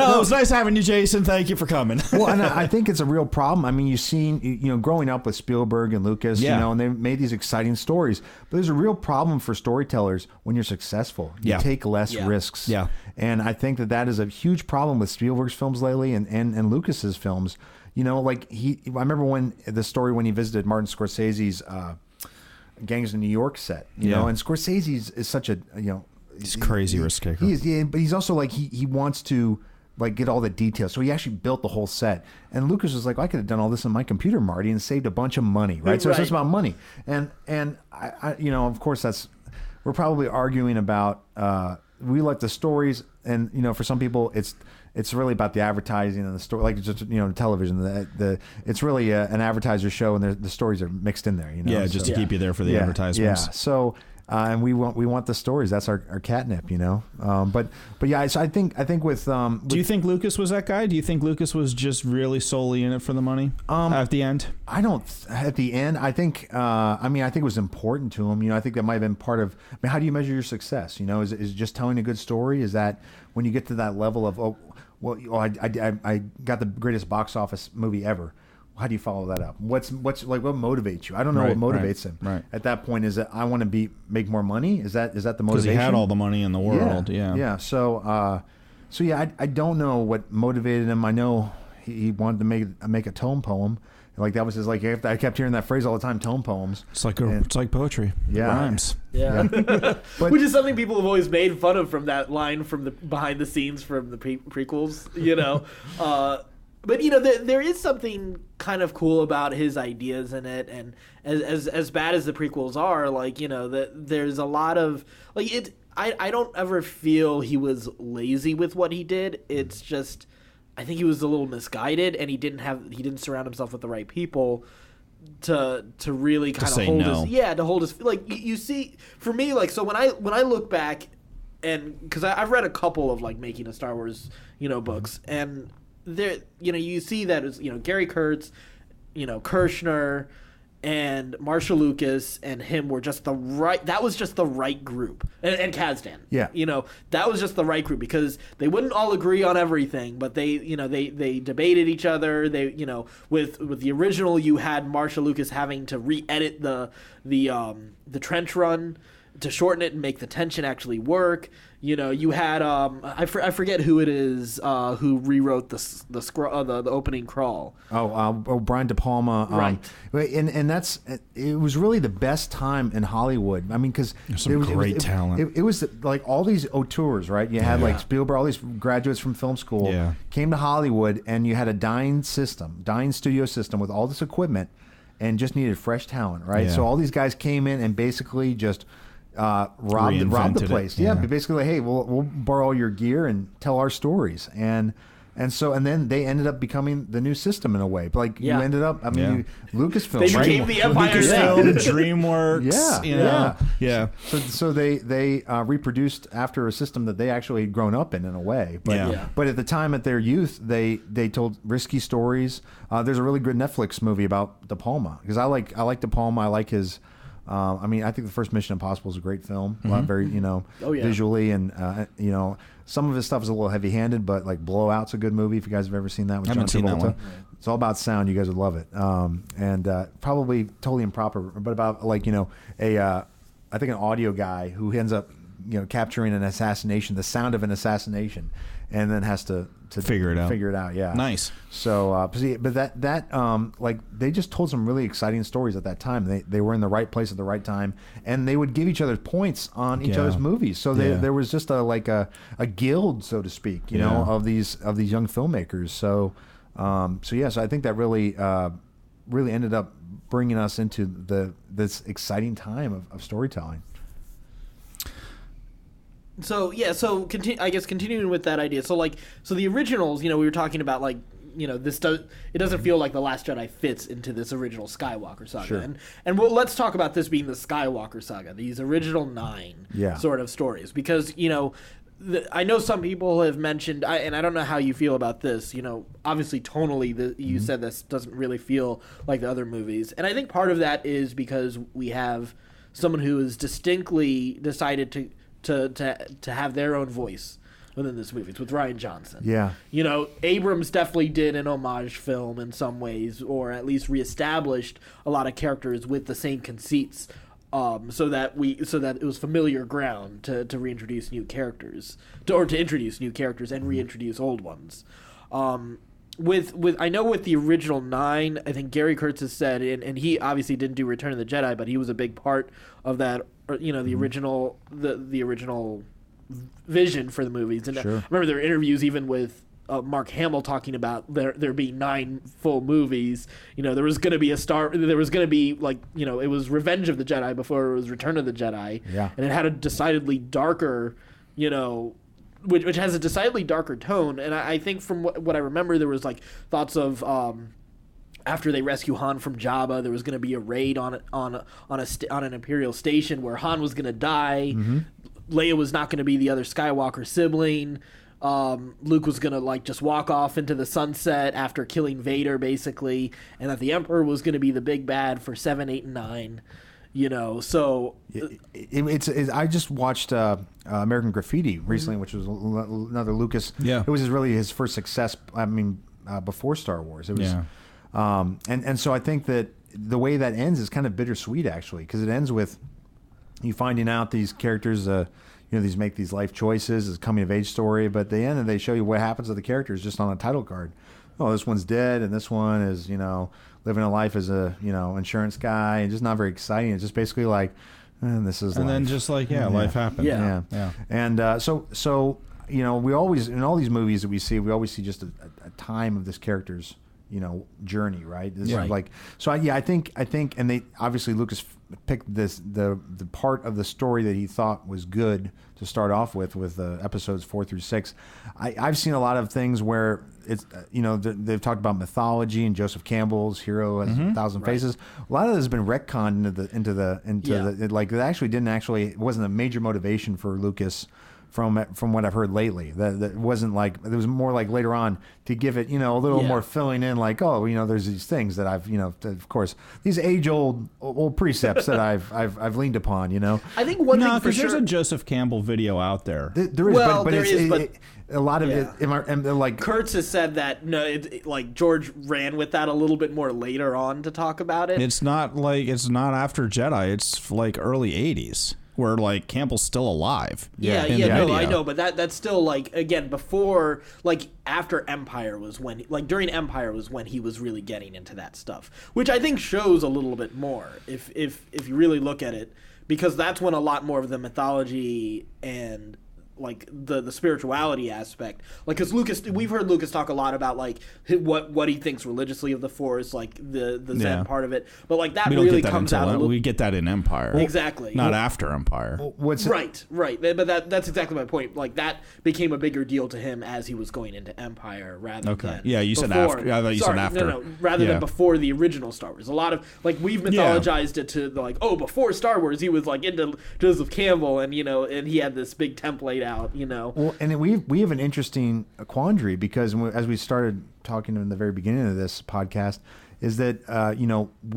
Well, it was nice having you, Jason. Thank you for coming. Well, and I think it's a real problem. I mean, you've seen, growing up with Spielberg and Lucas, and they made these exciting stories. But there's a real problem for storytellers when you're successful. You take less risks. Yeah. And I think that is a huge problem with Spielberg's films lately and Lucas's films. I remember when he visited Martin Scorsese's Gangs of New York set, know, and Scorsese is such a, he's crazy risk taker. But he's also he wants to get all the details. So he actually built the whole set. And Lucas was like, I could have done all this on my computer, Marty, and saved a bunch of money, right? So it's just about money. And I of course we're probably arguing about we like the stories, and for some people it's really about the advertising and the story, television. It's really an advertiser show, and the stories are mixed in there. Just to keep you there for the advertisements. Yeah. So and we want the stories. That's our catnip, you know. But yeah, so I think with do you think Lucas was that guy? Do you think Lucas was just really solely in it for the money at the end? I don't. At the end, I think. I think it was important to him. You know, I think that might have been part of. I mean, how do you measure your success? You know, is it just telling a good story? Is that when you get to that level of I got the greatest box office movie ever? How do you follow that up? What's like what motivates you? I don't know what motivates him. Right. At that point, is it I want to make more money? Is that the motivation? Because he had all the money in the world. Yeah. So yeah, I don't know what motivated him. I know he wanted to make a tome poem. Like that was his I kept hearing that phrase all the time. Tome poems. It's like poetry. Yeah. It rhymes. Yeah. Which is something people have always made fun of from that line from the behind the scenes from the prequels. You know. But you know, there is something kind of cool about his ideas in it, and as bad as the prequels are, like, you know, there's a lot of like it. I don't ever feel he was lazy with what he did. It's just I think he was a little misguided, and he didn't surround himself with the right people to really kind of hold his like you see for me, like, so when I look back, and because I've read a couple of like making a Star Wars, you know, books, and there, you know, you see that it's, you know, Gary Kurtz, you know, Kirshner, and Marshall Lucas and him were just that was just the right group, and Kasdan. Yeah, you know, that was just the right group because they wouldn't all agree on everything, but they debated each other. They, you know, with the original, you had Marshall Lucas having to re-edit the trench run to shorten it and make the tension actually work. You know, you had I forget who it is who rewrote the opening crawl. Brian De Palma. Right. And it was really the best time in Hollywood. I mean, because there was great talent. It was like all these auteurs, right? You had like Spielberg, all these graduates from film school came to Hollywood, and you had a dying studio system with all this equipment, and just needed fresh talent, right? So all these guys came in and basically just robbed the place. Yeah, but basically, like, hey, we'll borrow your gear and tell our stories, and then they ended up becoming the new system in a way. But like you ended up, I mean, Lucasfilm, they became the Empire. Lucasfilm, DreamWorks, yeah. So they reproduced after a system that they actually had grown up in a way. But at the time, at their youth, they told risky stories. There's a really good Netflix movie about De Palma, because I like De Palma. I like his. I mean, I think the first Mission Impossible is a great film, very, you know, visually, and you know, some of his stuff is a little heavy-handed, but like Blowout's a good movie if you guys have ever seen that with John Travolta. It's all about sound. You guys would love it, and probably totally improper, but about like, you know, I think an audio guy who ends up, you know, capturing an assassination, the sound of an assassination, and then has to figure it out. Yeah, nice. So, but that like they just told some really exciting stories at that time. They were in the right place at the right time, and they would give each other points on each other's movies. So there was just a guild, so to speak, you know, of these young filmmakers. So I think that really ended up bringing us into this exciting time of storytelling. So I guess continuing with that idea. So the originals, you know, we were talking about, like, you know, it doesn't feel like The Last Jedi fits into this original Skywalker Saga. Sure. And let's talk about this being the Skywalker Saga, these original 9 sort of stories, because, you know, I know some people have mentioned, and I don't know how you feel about this, you know, obviously tonally, you said this doesn't really feel like the other movies, and I think part of that is because we have someone who has distinctly decided to have their own voice within this movie. It's with Rian Johnson. Yeah. You know, Abrams definitely did an homage film in some ways, or at least reestablished a lot of characters with the same conceits, so that it was familiar ground to reintroduce new characters, to introduce new characters and reintroduce old ones. With I know with the original 9, I think Gary Kurtz has said, and he obviously didn't do Return of the Jedi, but he was a big part of that. You know, the original vision for the movies, and I remember there were interviews even with Mark Hamill talking about there being 9 full movies. You know, there was going to be like, you know, it was Revenge of the Jedi before it was Return of the Jedi, and it had a decidedly darker, you know, which has a decidedly darker tone. And I think from what I remember, there was like thoughts of after they rescue Han from Jabba, there was going to be a raid on an Imperial station where Han was going to die. Mm-hmm. Leia was not going to be the other Skywalker sibling. Luke was going to like just walk off into the sunset after killing Vader, basically, and that the Emperor was going to be the big bad for 7, 8, and 9. You know, so it's I just watched American Graffiti recently, which was another Lucas. Yeah, it was really his first success. I mean, before Star Wars, it was. Yeah. And so I think that the way that ends is kind of bittersweet, actually, because it ends with you finding out these characters, these make these life choices, it's a coming of age story, but at the end, they show you what happens to the characters just on a title card. Oh, this one's dead, and this one is, living a life as a, insurance guy, and just not very exciting. It's just basically like, this is. And life. Then just like, life happened. Yeah. And so we always in all these movies that we always see just a time of this character's journey, right? This is like, so I think, and they obviously Lucas picked the part of the story that he thought was good to start off with episodes 4 through 6. I've seen a lot of things where it's they've talked about mythology and Joseph Campbell's hero has 1,000 faces. A lot of this has been retconned into the like it wasn't a major motivation for Lucas. From what I've heard lately, that wasn't like, it was more like later on to give it, a little more filling in, like, there's these things that I've, of course, these age-old precepts that I've leaned upon, I think one thing for because sure, there's a Joseph Campbell video out there. There is, well, but there is, but a lot of it, like Kurtz has said that like George ran with that a little bit more later on to talk about it. It's not after Jedi. It's like early 80s. Where like Campbell's still alive. I know, but that's still like, again, before, like after Empire was when, like during Empire was when he was really getting into that stuff, which I think shows a little bit more if you really look at it, because that's when a lot more of the mythology and like the spirituality aspect, like, because we've heard Lucas talk a lot about like what he thinks religiously of the Force, like the Zen part of it, but like that really comes out a little. We get that in Empire, exactly, not after Empire. Right, but that's exactly my point. Like that became a bigger deal to him as he was going into Empire rather than you said before. after. I thought you said after. No, rather than before the original Star Wars. A lot of like we've mythologized it to like, before Star Wars he was like into Joseph Campbell and and he had this big template out, Well, and we have an interesting quandary because as we started talking in the very beginning of this podcast, is that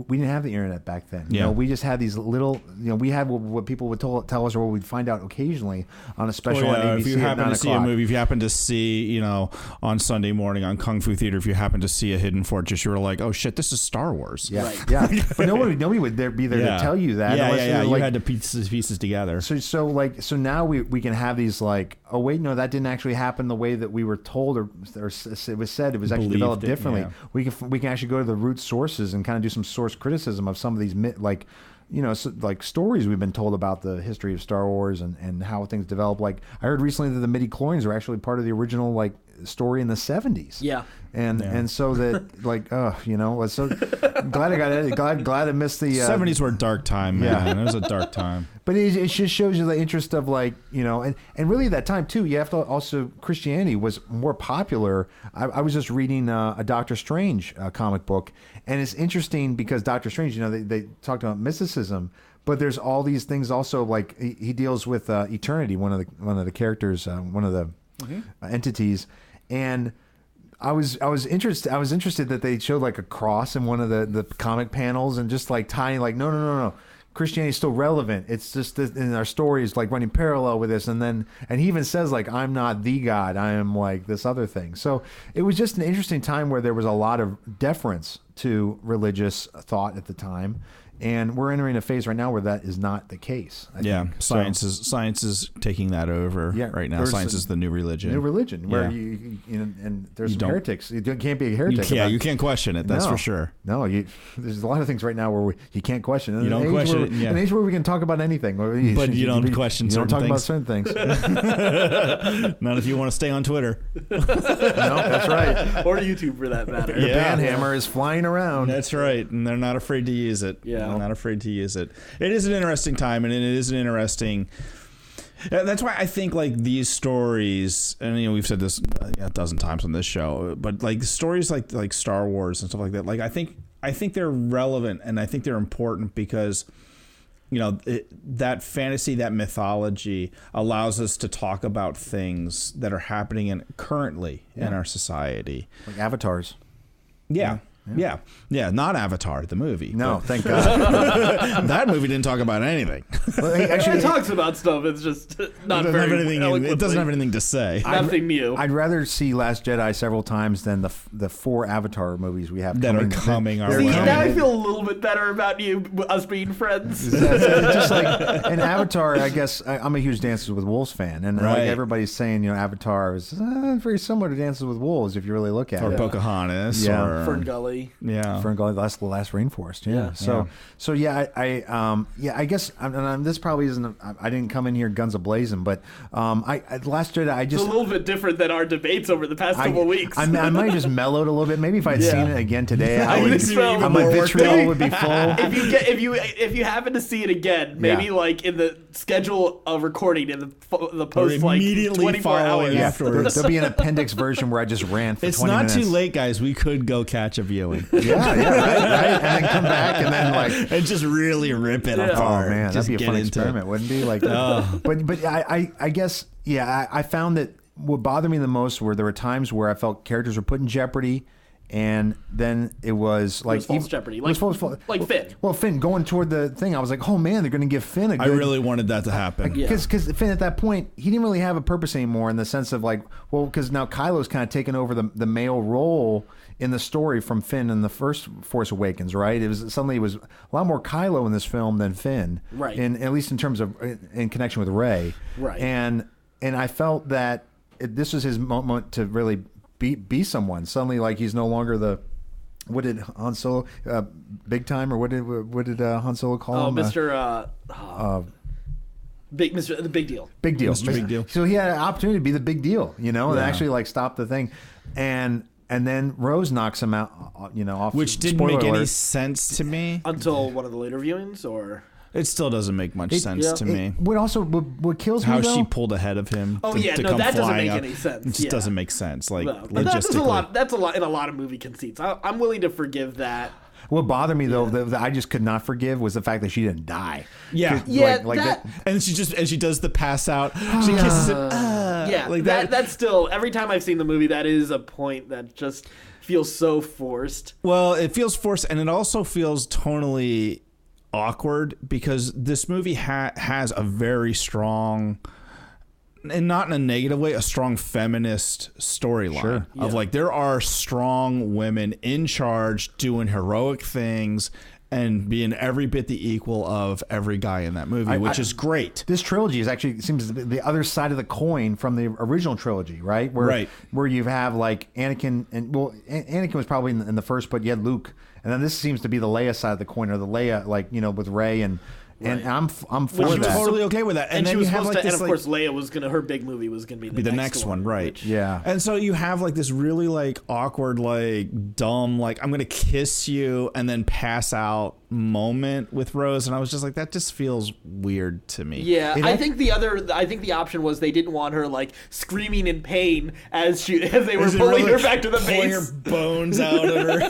we didn't have the internet back then. We just had these little, we had what people would tell us, or what we'd find out occasionally on a special on ABC if you happen at 9 to see a movie, if you happen to see, on Sunday morning on Kung Fu Theater, if you happen to see a Hidden Fortress, you were like, oh shit, this is Star Wars. Yeah, but nobody would be there to tell you that. You had to piece pieces together. So now we can have these like, oh wait, no, that didn't actually happen the way that we were told, or it was said. It was actually developed differently. We can actually go to the root sources and kind of do some source criticism of some of these like stories we've been told about the history of Star Wars and how things develop. Like I heard recently that the midi-chlorians were actually part of the original like story in the 70s. And so that like so glad I got it. Glad I missed the 70s were a dark time, man. It was a dark time. But it just shows you the interest of like, and really at that time too, you have to also, Christianity was more popular. I was just reading a Doctor Strange comic book, and it's interesting because Doctor Strange, they talked about mysticism, but there's all these things also, like he deals with eternity, one of the characters, one of the entities, and I was interested that they showed like a cross in one of the comic panels, and just like tying like no. Christianity is still relevant. It's just that in our story is like running parallel with this, and he even says like, I'm not the God, I am like this other thing. So it was just an interesting time where there was a lot of deference to religious thought at the time. And we're entering a phase right now where that is not the case. I think. Science is taking that over right now. Science is the new religion. Where and there's some heretics. You can't be a heretic. You can't question it. That's for sure. No, there's a lot of things right now where you can't question it. You don't question it. An age where we can talk about anything, but you don't question certain things. You don't talk about certain things. Not if you want to stay on Twitter. No, that's right. Or YouTube for that matter. The banhammer is flying around. That's right, and they're not afraid to use it. I'm not afraid to use it. It is an interesting time, and it is an interesting That's why I think like these stories, and we've said this a dozen times on this show, but like stories like Star Wars and stuff like that, like I think they're relevant and I think they're important because that fantasy, that mythology allows us to talk about things that are happening currently in our society, like avatars. Yeah. Not Avatar, the movie. No, thank God. That movie didn't talk about anything. Well, actually, it talks about stuff. It's just not very eloquently. It doesn't have anything to say. Nothing new. I'd rather see Last Jedi several times than the 4 Avatar movies we have that are coming our way. Now I feel a little bit better about us being friends. It's just like in Avatar, I guess I'm a huge Dances with Wolves fan, and like everybody's saying, Avatar is very similar to Dances with Wolves if you really look at it. Or Pocahontas, or Ferngully. Yeah, Ferngully, that's the last rainforest. I guess this probably isn't. I didn't come in here guns a blazing, but Last Jedi, it's a little bit different than our debates over the past couple of weeks. I might have just mellowed a little bit. Maybe if I'd seen it again today, my vitriol would be full. If you happen to see it again, maybe like in the schedule of recording in the post like 24 hours afterwards, there'll be an appendix version where I just ran for 20 minutes. It's not too late, guys. We could go catch a viewing. Right, and then come back and then and just really rip it apart. Oh man, that'd be a fun experiment, wouldn't it? Like, but I guess I found that what bothered me the most were there were times where I felt characters were put in jeopardy. And then it was like false jeopardy, like Finn. Well, Finn going toward the thing, I was like, oh man, they're going to give Finn a good... I really wanted that to happen because Finn at that point he didn't really have a purpose anymore in the sense of like, well, because now Kylo's kind of taken over the male role in the story from Finn in the first Force Awakens, right? It was a lot more Kylo in this film than Finn, right? At least in terms of in connection with Rey, right? And I felt that this was his moment to really be someone. Suddenly, like he's no longer what did Han Solo big time, or what did Han Solo call him? The big deal. Big deal. Mr. Big Deal. So he had an opportunity to be the big deal, and actually like stop the thing, and then Rose knocks him out, off. Which didn't make any sense to me until one of the later viewings, or. It still doesn't make much sense to me. What kills me, how though? she pulled ahead of him. That doesn't make any sense. It just doesn't make sense. Like logistically. That's a lot in a lot of movie conceits. I'm willing to forgive that. What bothered me though, that I just could not forgive, was the fact that she didn't die. Yeah, and she does the pass out. She kisses him. Like that. That's still, every time I've seen the movie, that is a point that just feels so forced. Well, it feels forced, and it also feels tonally awkward because this movie has a very strong, and not in a negative way, a strong feminist storyline of like there are strong women in charge doing heroic things and being every bit the equal of every guy in that movie, which is great. This trilogy seems to be the other side of the coin from the original trilogy, right? Where you have like Anakin, and Anakin was probably in the first, but you had Luke. And then this seems to be the Leia side of the coin, or the Leia, like, with Rey, and I'm for that. Totally okay with that. And then she was supposed to, and of course Leia was her big movie was gonna be the next one, right? Yeah. And so you have like this really like awkward, like dumb, like I'm gonna kiss you and then pass out moment with Rose, and I was just like, that just feels weird to me. Yeah, I think the option was they didn't want her like screaming in pain as they were pulling her back to the base, her bones out of her.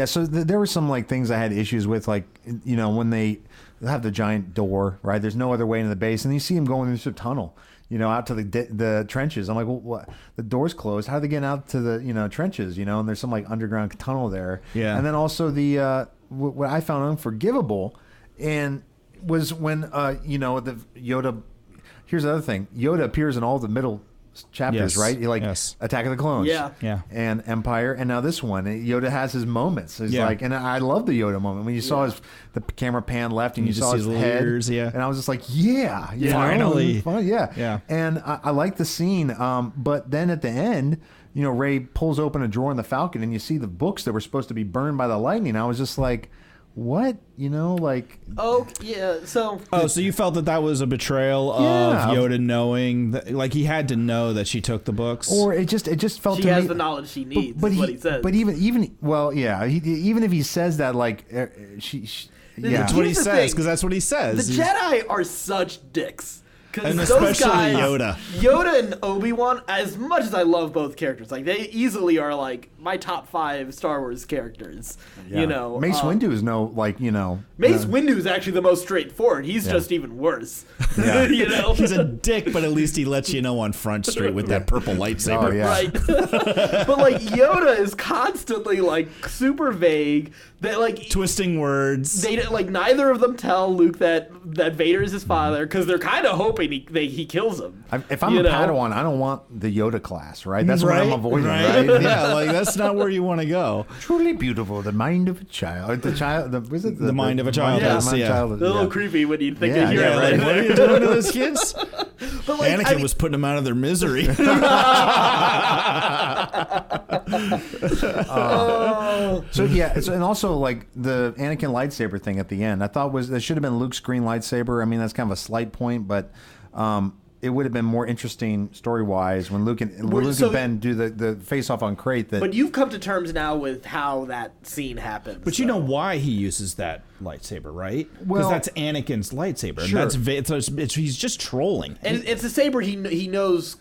So there were some like things I had issues with, like when they have the giant door, right? There's no other way into the base, and you see him going into a tunnel, out to the trenches. I'm like, well, what? The door's closed. How are they getting out to the trenches? And there's some like underground tunnel there. Yeah. And then also the what I found unforgivable, and was when the Yoda. Here's the other thing. Yoda appears in all the middle chapters, right? Attack of the Clones, and Empire, and now this one. Yoda has his moments. He's like, and I love the Yoda moment when you saw the camera pan left and you saw his head, ears, and I was just like, finally, And I like the scene, but then at the end, Rey pulls open a drawer in the Falcon, and you see the books that were supposed to be burned by the lightning. I was just like, what? So you felt that was a betrayal of Yoda knowing that, like, he had to know that she took the books, or it just felt she has the knowledge she needs. But what he says. But even if he says that, like, she That's what he says, because that's what he says. The Jedi are such dicks. And those especially guys, Yoda and Obi-Wan, as much as I love both characters, like they easily are like my top 5 Star Wars characters. Yeah. You know, Mace Windu is Mace Windu is actually the most straightforward. He's just even worse. Yeah. You know, he's a dick, but at least he lets you know on Front Street with that purple lightsaber. Oh, yeah. Right. But like Yoda is constantly like super vague. That like Twisting words. They like neither of them tell Luke that Vader is his father because they're kind of hoping he kills him. If I'm a Padawan, I don't want the Yoda class, right? That's what I'm avoiding, right? right? Yeah, like that's not where you want to go. Truly beautiful, the mind of a child. The mind of a child. Yeah. Is, yeah. A little creepy when you think Yeah, of yeah, Yoda. Like, what are you doing to those kids? But like, Anakin was putting them out of their misery. So and also like the Anakin lightsaber thing at the end, I thought that should have been Luke's green lightsaber. I mean, that's kind of a slight point, but it would have been more interesting story wise when Luke and Ben do the face off on Crate. But you've come to terms now with how that scene happens. But you know why he uses that lightsaber, right? Because Well, that's Anakin's lightsaber. sure. And he's just trolling. And it's a saber he knows.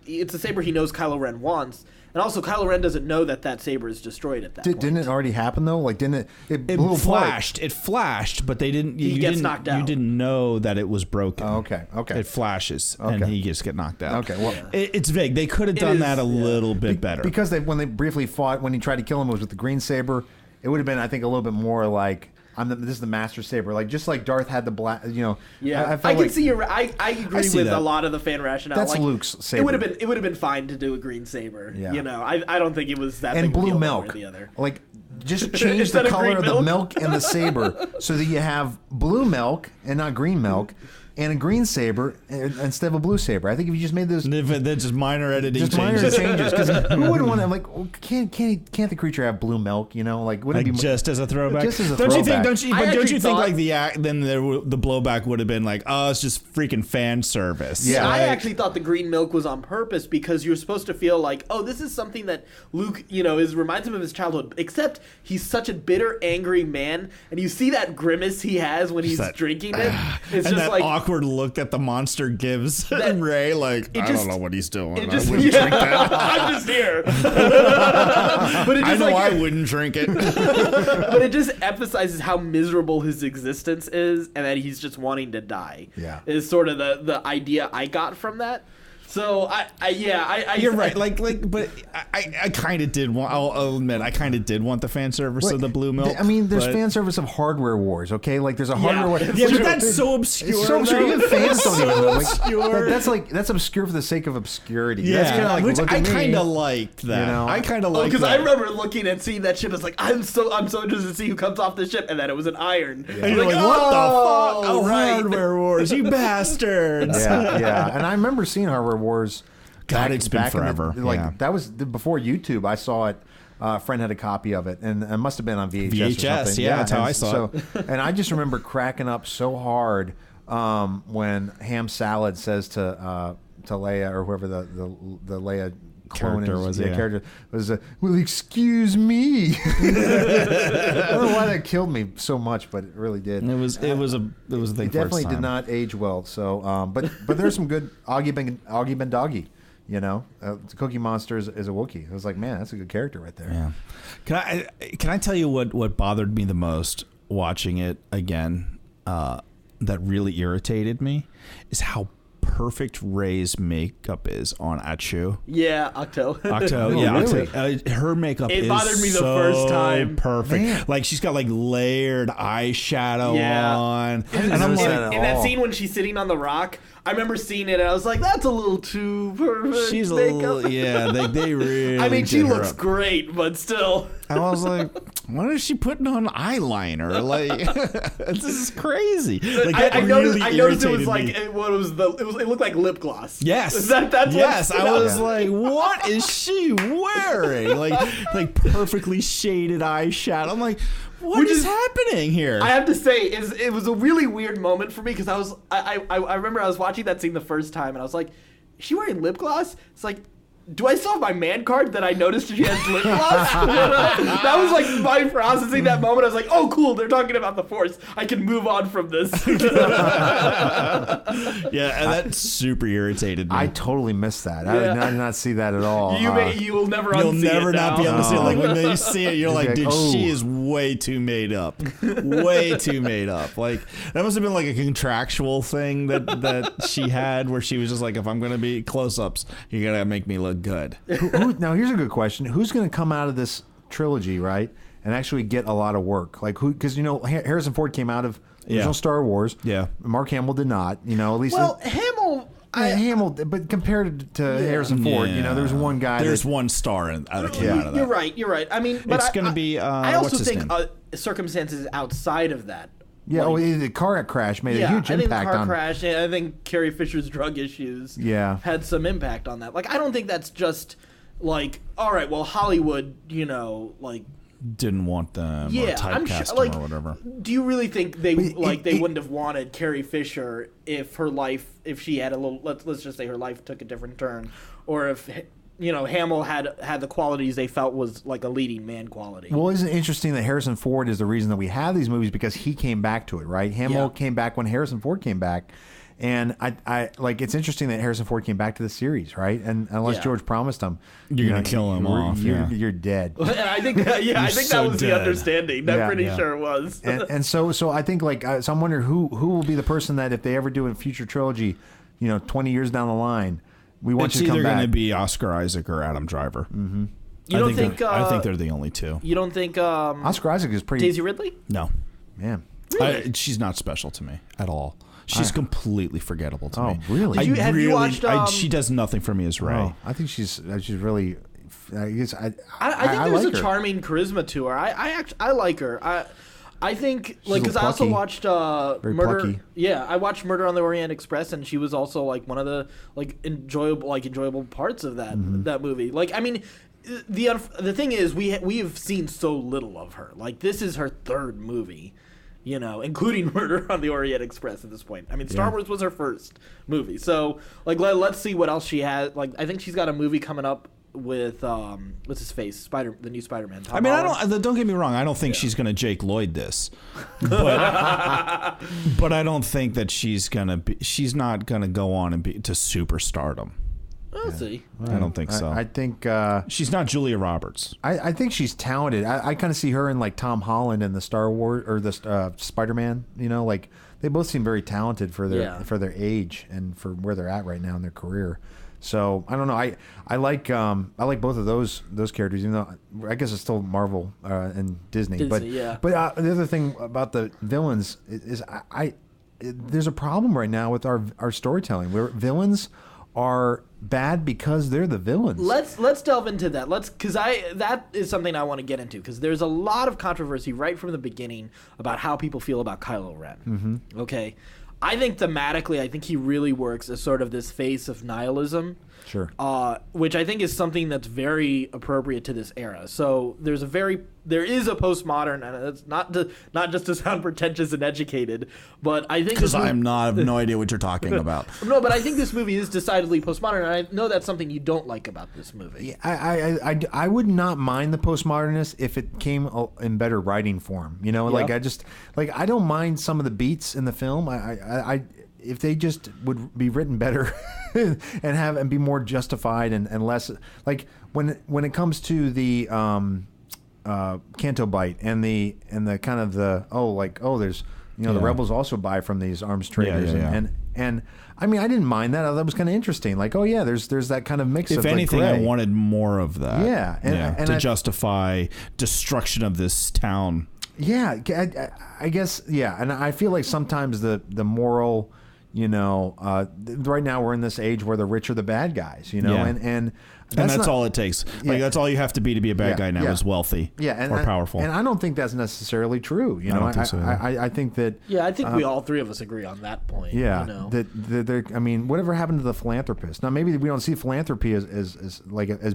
It's a saber he knows Kylo Ren wants. And also, Kylo Ren doesn't know that saber is destroyed at that point. Didn't it already happen though? Like, didn't it? It blew flashed. apart. It flashed, but they didn't. He gets knocked out. You didn't know that it was broken. Oh, okay. It flashes, and he just get knocked out. Okay, well, it's vague. They could have done that a little bit better because when they briefly fought, when he tried to kill him, it was with the green saber. It would have been, I think, a little bit more like. This is the Master Saber, like just like Darth had the black, Yeah, I can like, see your. I agree with that. a lot of the fan rationale. That's like, Luke's saber. It would have been fine to do a green saber. Yeah. You know, I don't think it was that. And big of a blue deal milk, one way or the other. like just change Instead the of color green of the milk? milk in the saber so that you have blue milk and not green milk. And a green saber instead of a blue saber. I think if you just made those, then just minor editing, changes, because who would want to like? Can't the creature have blue milk? You know, like wouldn't it be just as a throwback? Just as a don't throwback. you think? Don't you think thought- like then the blowback would have been like, oh, it's just freaking fan service. Yeah. I actually thought the green milk was on purpose because you're supposed to feel like, oh, this is something that Luke, reminds him of his childhood. Except he's such a bitter, angry man, and you see that grimace he has when he's drinking it. It's and just that like awkward look that the monster gives Ray, like I don't know what he's doing. I wouldn't drink that. I'm just here. But it just I wouldn't drink it. But it just emphasizes how miserable his existence is, and that he's just wanting to die. Yeah, is sort of the idea I got from that. So You're right. But I kind of did want. I'll admit, I kind of did want the fan service of the blue milk. I mean, there's fan service of Hardware Wars. Okay, like there's a Hardware War. Yeah, but that's so obscure. It's so obscure. Even fans don't even know. Obscure. That's obscure for the sake of obscurity. Yeah, that's kind of like, which look I at me. kind of liked that. I kind of liked because that. I remember looking and seeing that ship. It's like I'm so interested to see who comes off the ship, and then it was an iron. Yeah. And you're like, what the fuck? Oh, right. Hardware Wars, you bastards! Yeah. And I remember seeing Hardware Wars. God, it's been forever. That was before YouTube. I saw it. A friend had a copy of it, and it must have been on VHS. Or something. Yeah, that's how I saw it. And I just remember cracking up so hard when Ham Salad says to Leia or whoever the Leia clone character is, was. Character was. Well, excuse me. I don't know why that killed me so much, but it really did. It was a thing. It definitely did not age well. So, but there's some good Augie Ben Doggy. Cookie Monster is a Wookiee. I was like, man, that's a good character right there. Yeah. Can I tell you what bothered me the most watching it again? That really irritated me is how perfect Rey's makeup is on Achu. Yeah, Octo. Really? Octo. Her makeup It is bothered me the so first time. Perfect. Man. Like she's got like layered eyeshadow on. And I'm notice like, that in that scene when she's sitting on the rock, I remember seeing it and I was like, that's a little too perfect. she's a makeup. little, they really. I mean, she did her looks up. great, but still. I was like, what is she putting on eyeliner? Like, this is crazy. Like, that I noticed it was irritated like me. it looked like lip gloss. Yes. That's yes. what I was like, what is she wearing? Like perfectly shaded eyeshadow. I'm like, what is happening here? I have to say, it was a really weird moment for me because I remember I was watching that scene the first time and I was like, is she wearing lip gloss? It's like, do I still have my man card that I noticed she has lip gloss? That was like my processing that moment. I was like, oh, cool, they're talking about the Force. I can move on from this. Yeah, and that super irritated me. I totally missed that. I did not see that at all. You will never You'll unsee never it now. not be able to see it. Like when you see it, you're like, dude, oh. she is way too made up. Way too made up. Like that must have been like a contractual thing that she had where she was just like, if I'm going to be close-ups, you got to make me look good. Now, here's a good question. Who's going to come out of this trilogy, right, and actually get a lot of work? Like who? Because, Harrison Ford came out of original Star Wars. Yeah. Mark Hamill did not, at least. Well, Hamill... but compared to Harrison Ford, there's one guy. There's one star that came out of that. You're right. I mean, but it's going to be. I also what's his think name? Circumstances outside of that. Yeah, the car crash made a huge impact on. I think the car crash. I think Carrie Fisher's drug issues. Had some impact on that. Like, I don't think that's just like, all right, well, Hollywood, didn't want them. Or typecast them or whatever. Do you really think they wouldn't have wanted Carrie Fisher if she had a little, let's just say her life took a different turn, or if Hamill had the qualities they felt was like a leading man quality. Well, isn't it interesting that Harrison Ford is the reason that we have these movies, because he came back to it, right? Hamill came back when Harrison Ford came back. And I like, it's interesting that Harrison Ford came back to the series, right? And unless George promised him, you're going to kill him off. You're dead. And I think, I think that was the understanding. I'm pretty sure it was. And so I think so I'm wondering who will be the person that if they ever do a future trilogy, 20 years down the line, we want you to come back. It's either going to be Oscar Isaac or Adam Driver. Mm-hmm. I think they're the only two. You don't think Oscar Isaac is pretty. Daisy Ridley? No, man, really? She's not special to me at all. She's completely forgettable to me. Oh, really? Have you watched? She does nothing for me as Rey. Oh, I think she's really. I think there's a charming charisma to her. I like her. I think because I also watched Murder. Plucky. Yeah, I watched Murder on the Orient Express, and she was also like one of the enjoyable parts of that movie. Like, I mean, the thing is we have seen so little of her. Like, this is her third movie. Including Murder on the Orient Express at this point. I mean, Star Wars was her first movie. So, let's see what else she has. Like, I think she's got a movie coming up with, what's his face? the new Spider-Man. Tom Holland. Don't get me wrong. I don't think she's going to Jake Lloyd this. But I don't think that she's not going to go on and be to superstardom. We'll see. I don't think so. I think she's not Julia Roberts. I think she's talented. I kind of see her in like Tom Holland in the Star Wars or the Spider-Man. They both seem very talented for their age and for where they're at right now in their career. So I don't know. I like both of those characters, even though I guess it's still Marvel and Disney. But the other thing about the villains is there's a problem right now with our storytelling where villains are bad because they're the villains. Let's delve into that. Because that is something I want to get into, because there's a lot of controversy right from the beginning about how people feel about Kylo Ren. Mm-hmm. Okay, I think thematically, I think he really works as sort of this face of nihilism. Sure. Which I think is something that's very appropriate to this era. So there is a postmodern, and it's not just to sound pretentious and educated, but I think because I have no idea what you're talking about. No, but I think this movie is decidedly postmodern, and I know that's something you don't like about this movie. I would not mind the postmodernist if it came in better writing form. I don't mind some of the beats in the film. If they just would be written better and be more justified and less like when it comes to the Canto Bite and the kind of there's the rebels also buy from these arms traders and I mean I didn't mind that. That was kind of interesting. Like, oh yeah, there's that kind of mix. If anything, I wanted more of that. Yeah, and to justify destruction of this town. Yeah, I guess and I feel like sometimes the moral. Right now we're in this age where the rich are the bad guys, and that's all it takes. Like that's all you have to be a bad guy now is wealthy or powerful. And I don't think that's necessarily true. I don't think so. I think that. Yeah, I think we all three of us agree on that point. Yeah, that I mean, whatever happened to the philanthropist? Now maybe we don't see philanthropy as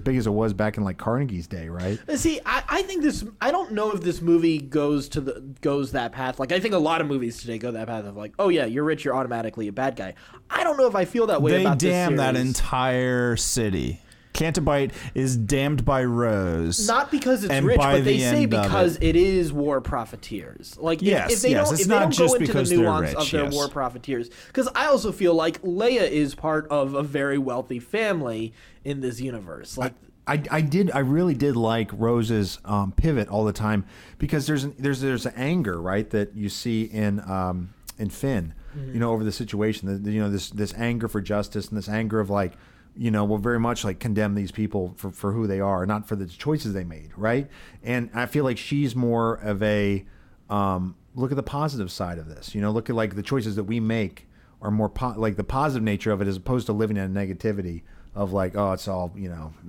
big as it was back in like Carnegie's day, right? See, I think this. I don't know if this movie goes that path. Like I think a lot of movies today go that path of like, oh yeah, you're rich, you're automatically a bad guy. I don't know if I feel that way about this series. They damn that entire city. Cantabite is damned by Rose. Not because it's rich, but they say because it is war profiteers. Like, if they don't, if they don't go into the nuance of their war profiteers. Because I also feel like Leia is part of a very wealthy family in this universe. Like, I really did like Rose's pivot all the time, because there's an anger, right, that you see in Finn, over the situation, this anger for justice, and this anger of like, will very much like condemn these people for who they are, not for the choices they made, right? And I feel like she's more of a look at the positive side of this, look at like the choices that we make are more like the positive nature of it, as opposed to living in a negativity of like, oh, it's all,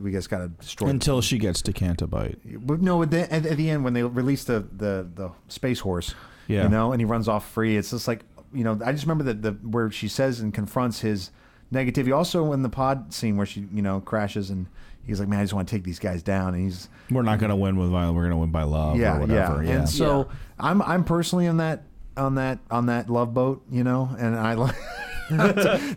we just got to destroy until she gets to Cantabite. But no, at the end when they release the space horse, and he runs off free, it's just like, I just remember that where she says and confronts his negativity. Also in the pod scene where she, crashes, and he's like, man, I just want to take these guys down, and we're not going to win with violence, we're going to win by love, or whatever. Yeah. And so I'm personally on that love boat, and I like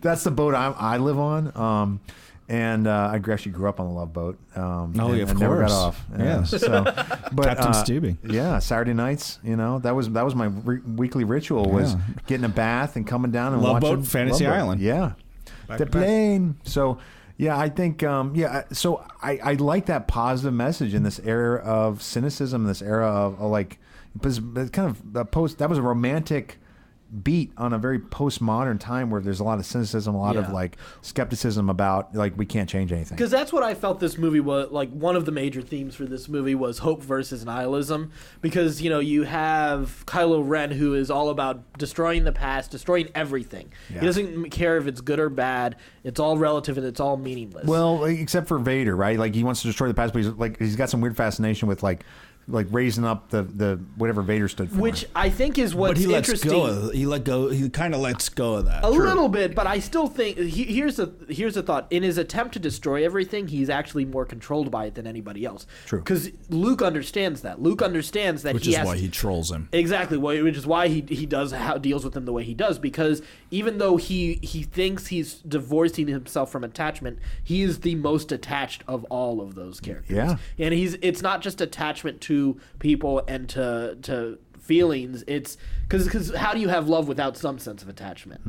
that's the boat I live on. And I actually grew up on the Love Boat. Of course. Never got off. Yes. So, but, Captain Stubing. Yeah, Saturday nights. That was my weekly ritual, was getting a bath and coming down and Love watching Boat, Fantasy Love Boat. Island. Yeah, the plane. So yeah, I think So I like that positive message in this era of cynicism, this era of like, because kind of that was a romantic beat on a very postmodern time where there's a lot of cynicism, a lot of like skepticism about like we can't change anything. Because that's what I felt this movie was like. One of the major themes for this movie was hope versus nihilism. Because you have Kylo Ren, who is all about destroying the past, destroying everything. Yeah. He doesn't care if it's good or bad. It's all relative and it's all meaningless. Well, except for Vader, right? Like he wants to destroy the past, but he's got some weird fascination with like raising up the whatever Vader stood for, which I think is what's interesting. He kind of lets go of that a little bit, but I still think here's a thought. In his attempt to destroy everything, he's actually more controlled by it than anybody else. True, because Luke understands that. Which is why he trolls him. Exactly, which is why he deals with him the way he does. Because even though he thinks he's divorcing himself from attachment, he is the most attached of all of those characters. Yeah, and it's not just attachment to people and to feelings. It's because how do you have love without some sense of attachment?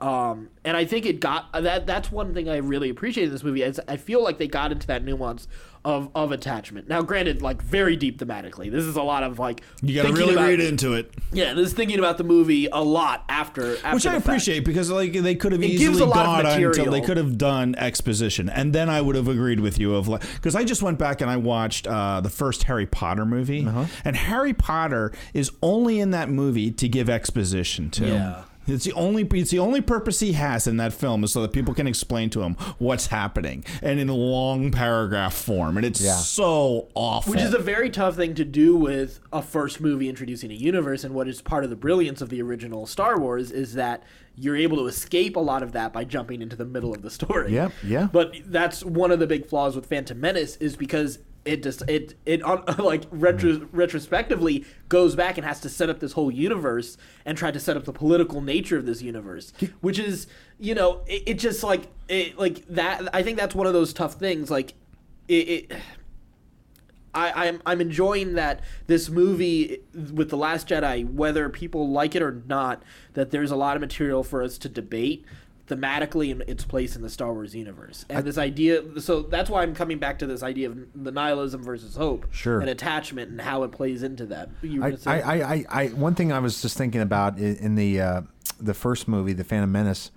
And I think it got that's one thing I really appreciate in this movie, is I feel like they got into that nuance of attachment. Now granted, like very deep thematically, this is a lot of like, you gotta really read into it. Yeah, this is thinking about the movie a lot after which I appreciate, because like they could have easily gone until they could have done exposition, and then I would have agreed with you of like, because I just went back and I watched the first Harry Potter movie, and Harry Potter is only in that movie to give exposition to. Yeah. It's the only purpose he has in that film, is so that people can explain to him what's happening, and in a long paragraph form, and it's so awful. Which is a very tough thing to do with a first movie introducing a universe, and what is part of the brilliance of the original Star Wars is that you're able to escape a lot of that by jumping into the middle of the story. Yeah. But that's one of the big flaws with Phantom Menace, is because retrospectively goes back and has to set up this whole universe and try to set up the political nature of this universe, which is, it just like that. I think that's one of those tough things. Like I'm enjoying that this movie with The Last Jedi, whether people like it or not, that there's a lot of material for us to debate thematically in its place in the Star Wars universe. And this idea, so that's why I'm coming back to this idea of the nihilism versus hope, and attachment, and how it plays into that. One thing I was just thinking about in the first movie, The Phantom Menace,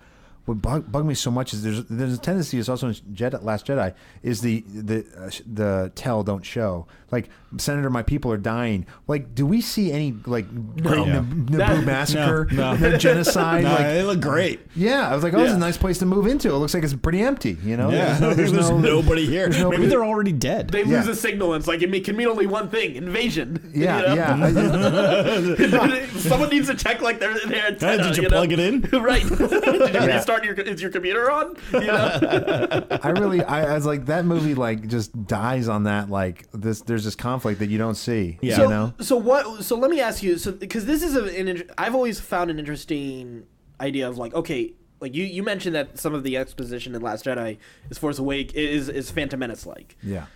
what bugged me so much is there's a tendency, is also in Last Jedi, is the tell don't show. Like, Senator, my people are dying. Like, do we see any like Naboo massacre, no genocide? No, like, they look great. Yeah, I was like, oh, this is a nice place to move into. It looks like it's pretty empty. Yeah, there's nobody here. Maybe they're already dead. They lose a signal, and it's like it can mean only one thing: invasion. Yeah. Someone needs to check like their antenna. Did you plug it in? Right. Did you restart is your computer on? I was like, that movie like just dies on that, like there's this conflict that you don't see. Yeah. So let me ask you, because this is I've always found an interesting idea of like, okay, like you mentioned that some of the exposition in Last Jedi is Force Awakens is Phantom Menace like. Yeah.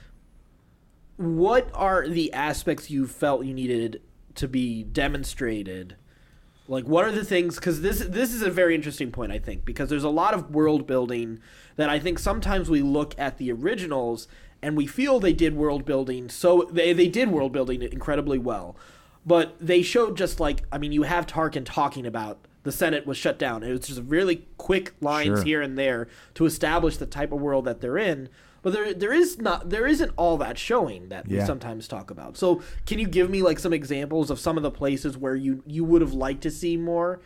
What are the aspects you felt you needed to be demonstrated? Like, what are the things? Because this is a very interesting point, I think, because there's a lot of world building that I think sometimes we look at the originals and we feel they did world building, so they did world building incredibly well, but they showed just like, I mean, you have Tarkin talking about the Senate was shut down. It was just really quick lines here and there to establish the type of world that they're in. But there isn't all that showing that we sometimes talk about. So can you give me like some examples of some of the places where you would have liked to see more?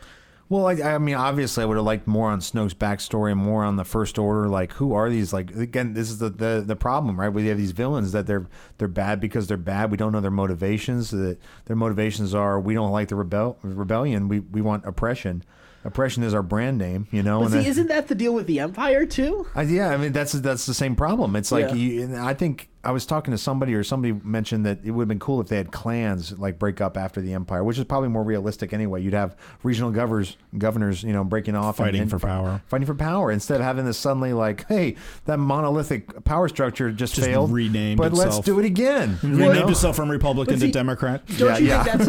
Well, I mean, obviously, I would have liked more on Snoke's backstory and more on the First Order. Like, who are these? Like, again, this is the problem, right? We have these villains that they're bad because they're bad. We don't know their motivations. That their motivations are we don't like the rebellion. We want oppression. Oppression is our brand name, you know. But see, isn't that the deal with the Empire too? Yeah, I mean that's the same problem. It's like I think I was talking to somebody, or somebody mentioned that it would have been cool if they had clans like break up after the Empire, which is probably more realistic anyway. You'd have regional governors, you know, breaking off, fighting for power, instead of having this suddenly like, hey, that monolithic power structure just failed, renamed but itself. Let's do it again. Renamed itself from Republican to Democrat. Don't you think that's?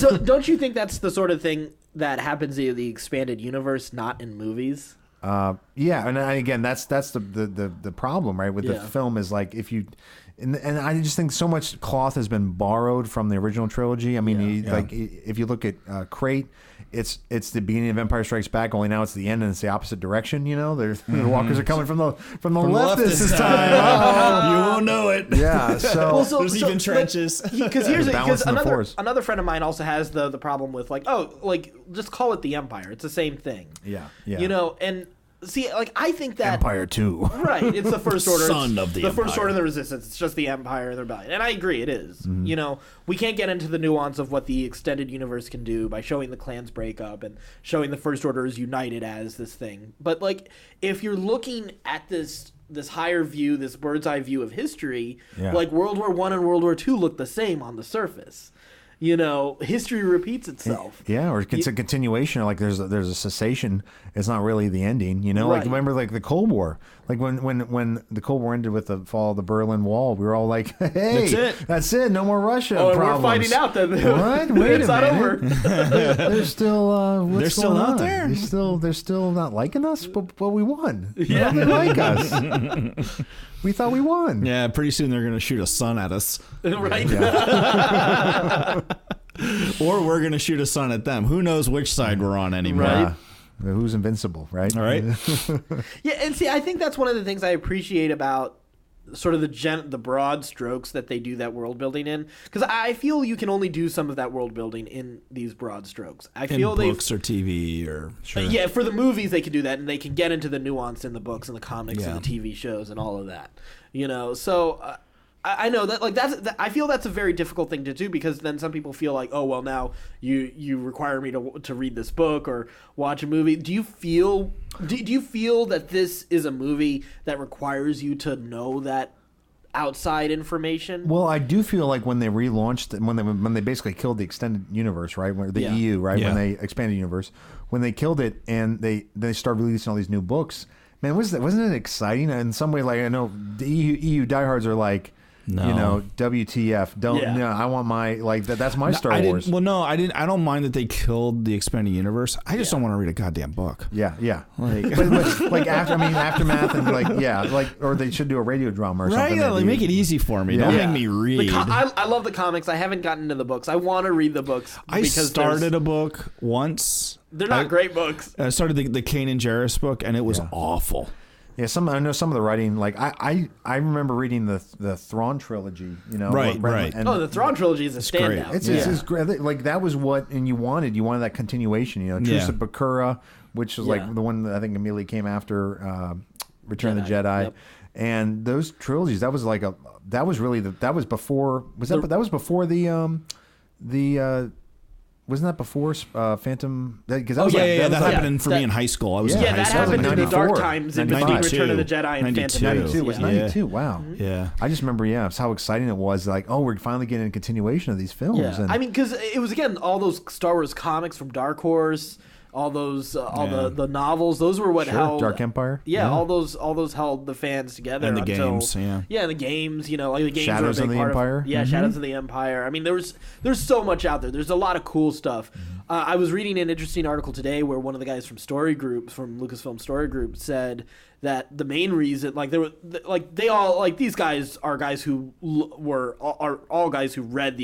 So don't you think that's the sort of thing that happens in the expanded universe, not in movies? Yeah, and again, that's the problem, right? With the film is like if you, and I just think so much cloth has been borrowed from the original trilogy. I mean, like if you look at Crate, it's the beginning of Empire Strikes Back. Only now it's the end, and it's the opposite direction. You know, the walkers are coming from the left this time. You won't know it. Yeah, so there's even trenches. Because another friend of mine also has the problem with like just call it the Empire. It's the same thing. Yeah. You know, and see, like I think that Empire 2. Right, it's the First Order, Son of the First Order and the Resistance. It's just the Empire and the Rebellion, and I agree, it is. Mm-hmm. You know, we can't get into the nuance of what the extended universe can do by showing the clans break up and showing the First Order is united as this thing. But like, if you're looking at this higher view, this bird's eye view of history, like World War I and World War II look the same on the surface. You know, history repeats itself. Yeah, or it's a continuation. Like there's a cessation. It's not really the ending. You know, like remember like the Cold War. Like when the Cold War ended with the fall of the Berlin Wall, we were all like, "Hey, that's it. No more Russia problems." We're finding out that what? Wait it's a not minute. Over. They're still they're still out there. They're still not liking us, but we won. Yeah, they like us. We thought we won. Yeah, pretty soon they're going to shoot a sun at us. Right. Yeah. Or we're going to shoot a sun at them. Who knows which side we're on anymore. Right. Who's invincible, right? All right. Yeah, and see, I think that's one of the things I appreciate about sort of the broad strokes that they do that world building in, because I feel you can only do some of that world building in these broad strokes. I feel in books or TV or yeah, for the movies they can do that, and they can get into the nuance in the books and the comics and the TV shows and all of that. You know, so I know that like I feel that's a very difficult thing to do, because then some people feel like, oh well, now you require me to read this book or watch a movie. Do you feel that this is a movie that requires you to know that outside information? Well, I do feel like when they relaunched, when they basically killed the extended universe, right? Where the EU, right? Yeah. When they expanded the universe, when they killed it and they started releasing all these new books. Man, wasn't it exciting? In some way, like I know the EU diehards are like, no. You know, WTF? Don't. Yeah. No, I want my like that. That's my Star Wars. Well, no, I didn't. I don't mind that they killed the expanded universe. I just don't want to read a goddamn book. Yeah. but like aftermath and like or they should do a radio drama or something. Right? Like make it easy for me. Don't make me read. I love the comics. I haven't gotten into the books. I want to read the books. I started a book once. They're not great books. I started the Kanan Jarrus book, and it was awful. Yeah, I know some of the writing. Like I remember reading the Thrawn trilogy. You know, right. And the Thrawn trilogy is a standout. It's great. Like that was what, and you wanted that continuation. You know, Truce of Bakura, which was like the one that I think immediately came after Return of the Jedi, and those trilogies. That was like that was before. That was before the. Wasn't that before Phantom? That happened for me in high school. I was in high that school. happened in the dark 94, times in between Return of the Jedi and Phantom Menace. It was 92. Wow. Yeah. I just remember, how exciting it was. Like, oh, we're finally getting a continuation of these films. Yeah. And I mean, because it was, again, all those Star Wars comics from Dark Horse, all those the novels. Those were what held Dark Empire. Yeah, all those held the fans together. And the until, games, and the games. Like the games Shadows were a of big the part Empire. Of, Shadows of the Empire. I mean, there's so much out there. There's a lot of cool stuff. I was reading an interesting article today where one of the guys from Lucasfilm Story Group said that the main reason, these guys are guys who are all guys who read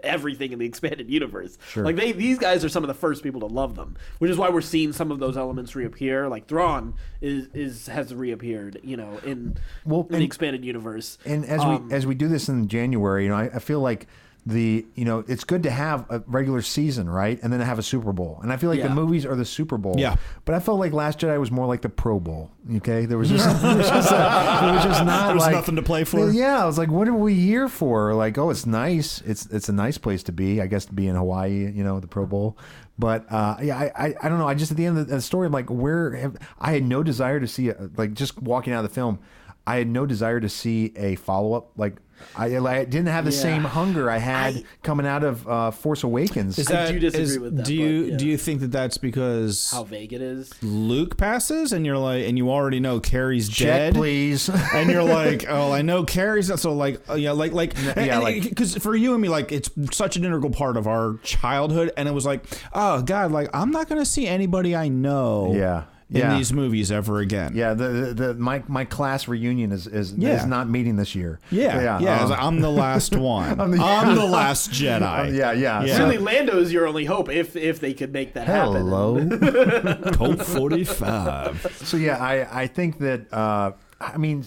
everything in the expanded universe. Sure. These guys are some of the first people to love them, which is why we're seeing some of those elements reappear. Like Thrawn has reappeared, in the expanded universe. And as we do this in January, I feel like it's good to have a regular season, right? And then have a Super Bowl. And I feel like the movies are the Super Bowl. Yeah. But I felt like Last Jedi was more like the Pro Bowl. Okay. There was just not there was nothing to play for. Yeah. I was like, what are we here for? Like, oh, it's nice. It's a nice place to be, I guess, to be in Hawaii, the Pro Bowl. But I don't know. I just at the end of the story, I'm like, I had no desire to see just walking out of the film, I had no desire to see a follow up. I didn't have the same hunger I had coming out of Force Awakens. I do disagree with that. Do you think that that's because how vague it is? Luke passes, and you're like, and you already know Carrie's Check, dead, please. And you're like, oh, I know Carrie's not. So because for you and me, it's such an integral part of our childhood, and it was like, oh God, I'm not going to see anybody I know. Yeah. In these movies ever again. Yeah, my class reunion is not meeting this year. Yeah. I'm the last one. I'm the last Jedi. Yeah. Certainly, Lando is your only hope if they could make that happen. Hello, Colt 45. So I think that.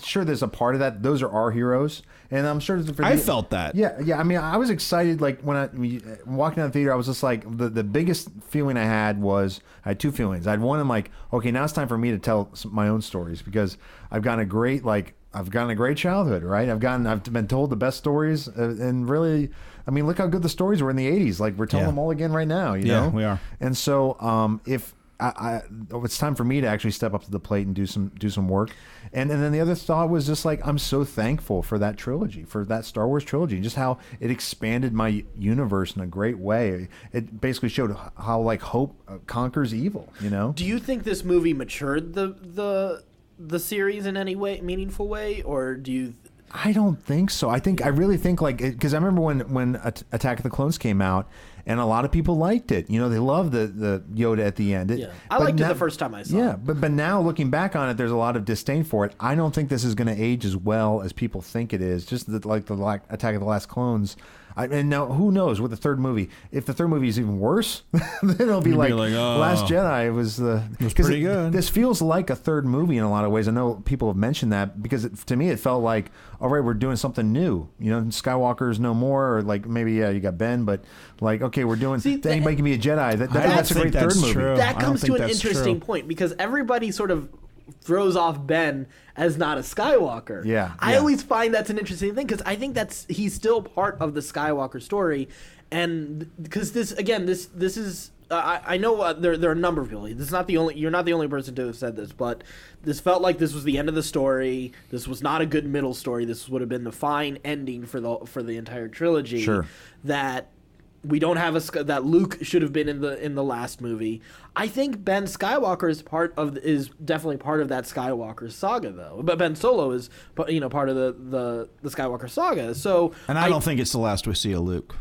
Sure, there's a part of that. Those are our heroes, and I'm sure. I felt that. Yeah. I was excited. When I walking out of the theater, I was just like, the biggest feeling I had two feelings. I had one, I'm like, okay, now it's time for me to tell my own stories because I've gotten a great childhood, right? I've been told the best stories, and really, look how good the stories were in the '80s. We're telling them all again right now. You know, we are. And so, if it's time for me to actually step up to the plate and do some work. And then the other thought was just I'm so thankful for that trilogy, for that Star Wars trilogy, just how it expanded my universe in a great way. It basically showed how hope conquers evil, Do you think this movie matured the series in any way, meaningful way, or do you? I don't think so. I really think because I remember when Attack of the Clones came out, and a lot of people liked it. They loved the Yoda at the end. I liked it the first time I saw it. Yeah, but now looking back on it, there's a lot of disdain for it. I don't think this is going to age as well as people think it is. Just the Attack of the Last Clones. And now, who knows with the third movie? If the third movie is even worse, then it'll be like Last Jedi was pretty good. This feels like a third movie in a lot of ways. I know people have mentioned that because to me it felt like, all right, we're doing something new. Skywalker's no more, or maybe you got Ben, but okay, we're doing. Anybody can be a Jedi. That's a great third movie. True. That comes to an interesting point because everybody sort of throws off Ben as not a Skywalker. I always find that's an interesting thing because I think he's still part of the Skywalker story, and because this is I know there are a number of people. This is not the only. You're not the only person to have said this, but this felt like this was the end of the story. This was not a good middle story. This would have been the fine ending for the entire trilogy. Sure. That we don't have that Luke should have been in the last movie. I think Ben Skywalker is definitely part of that Skywalker saga, though. But Ben Solo is part of the Skywalker saga. So, and I don't think it's the last we see of Luke.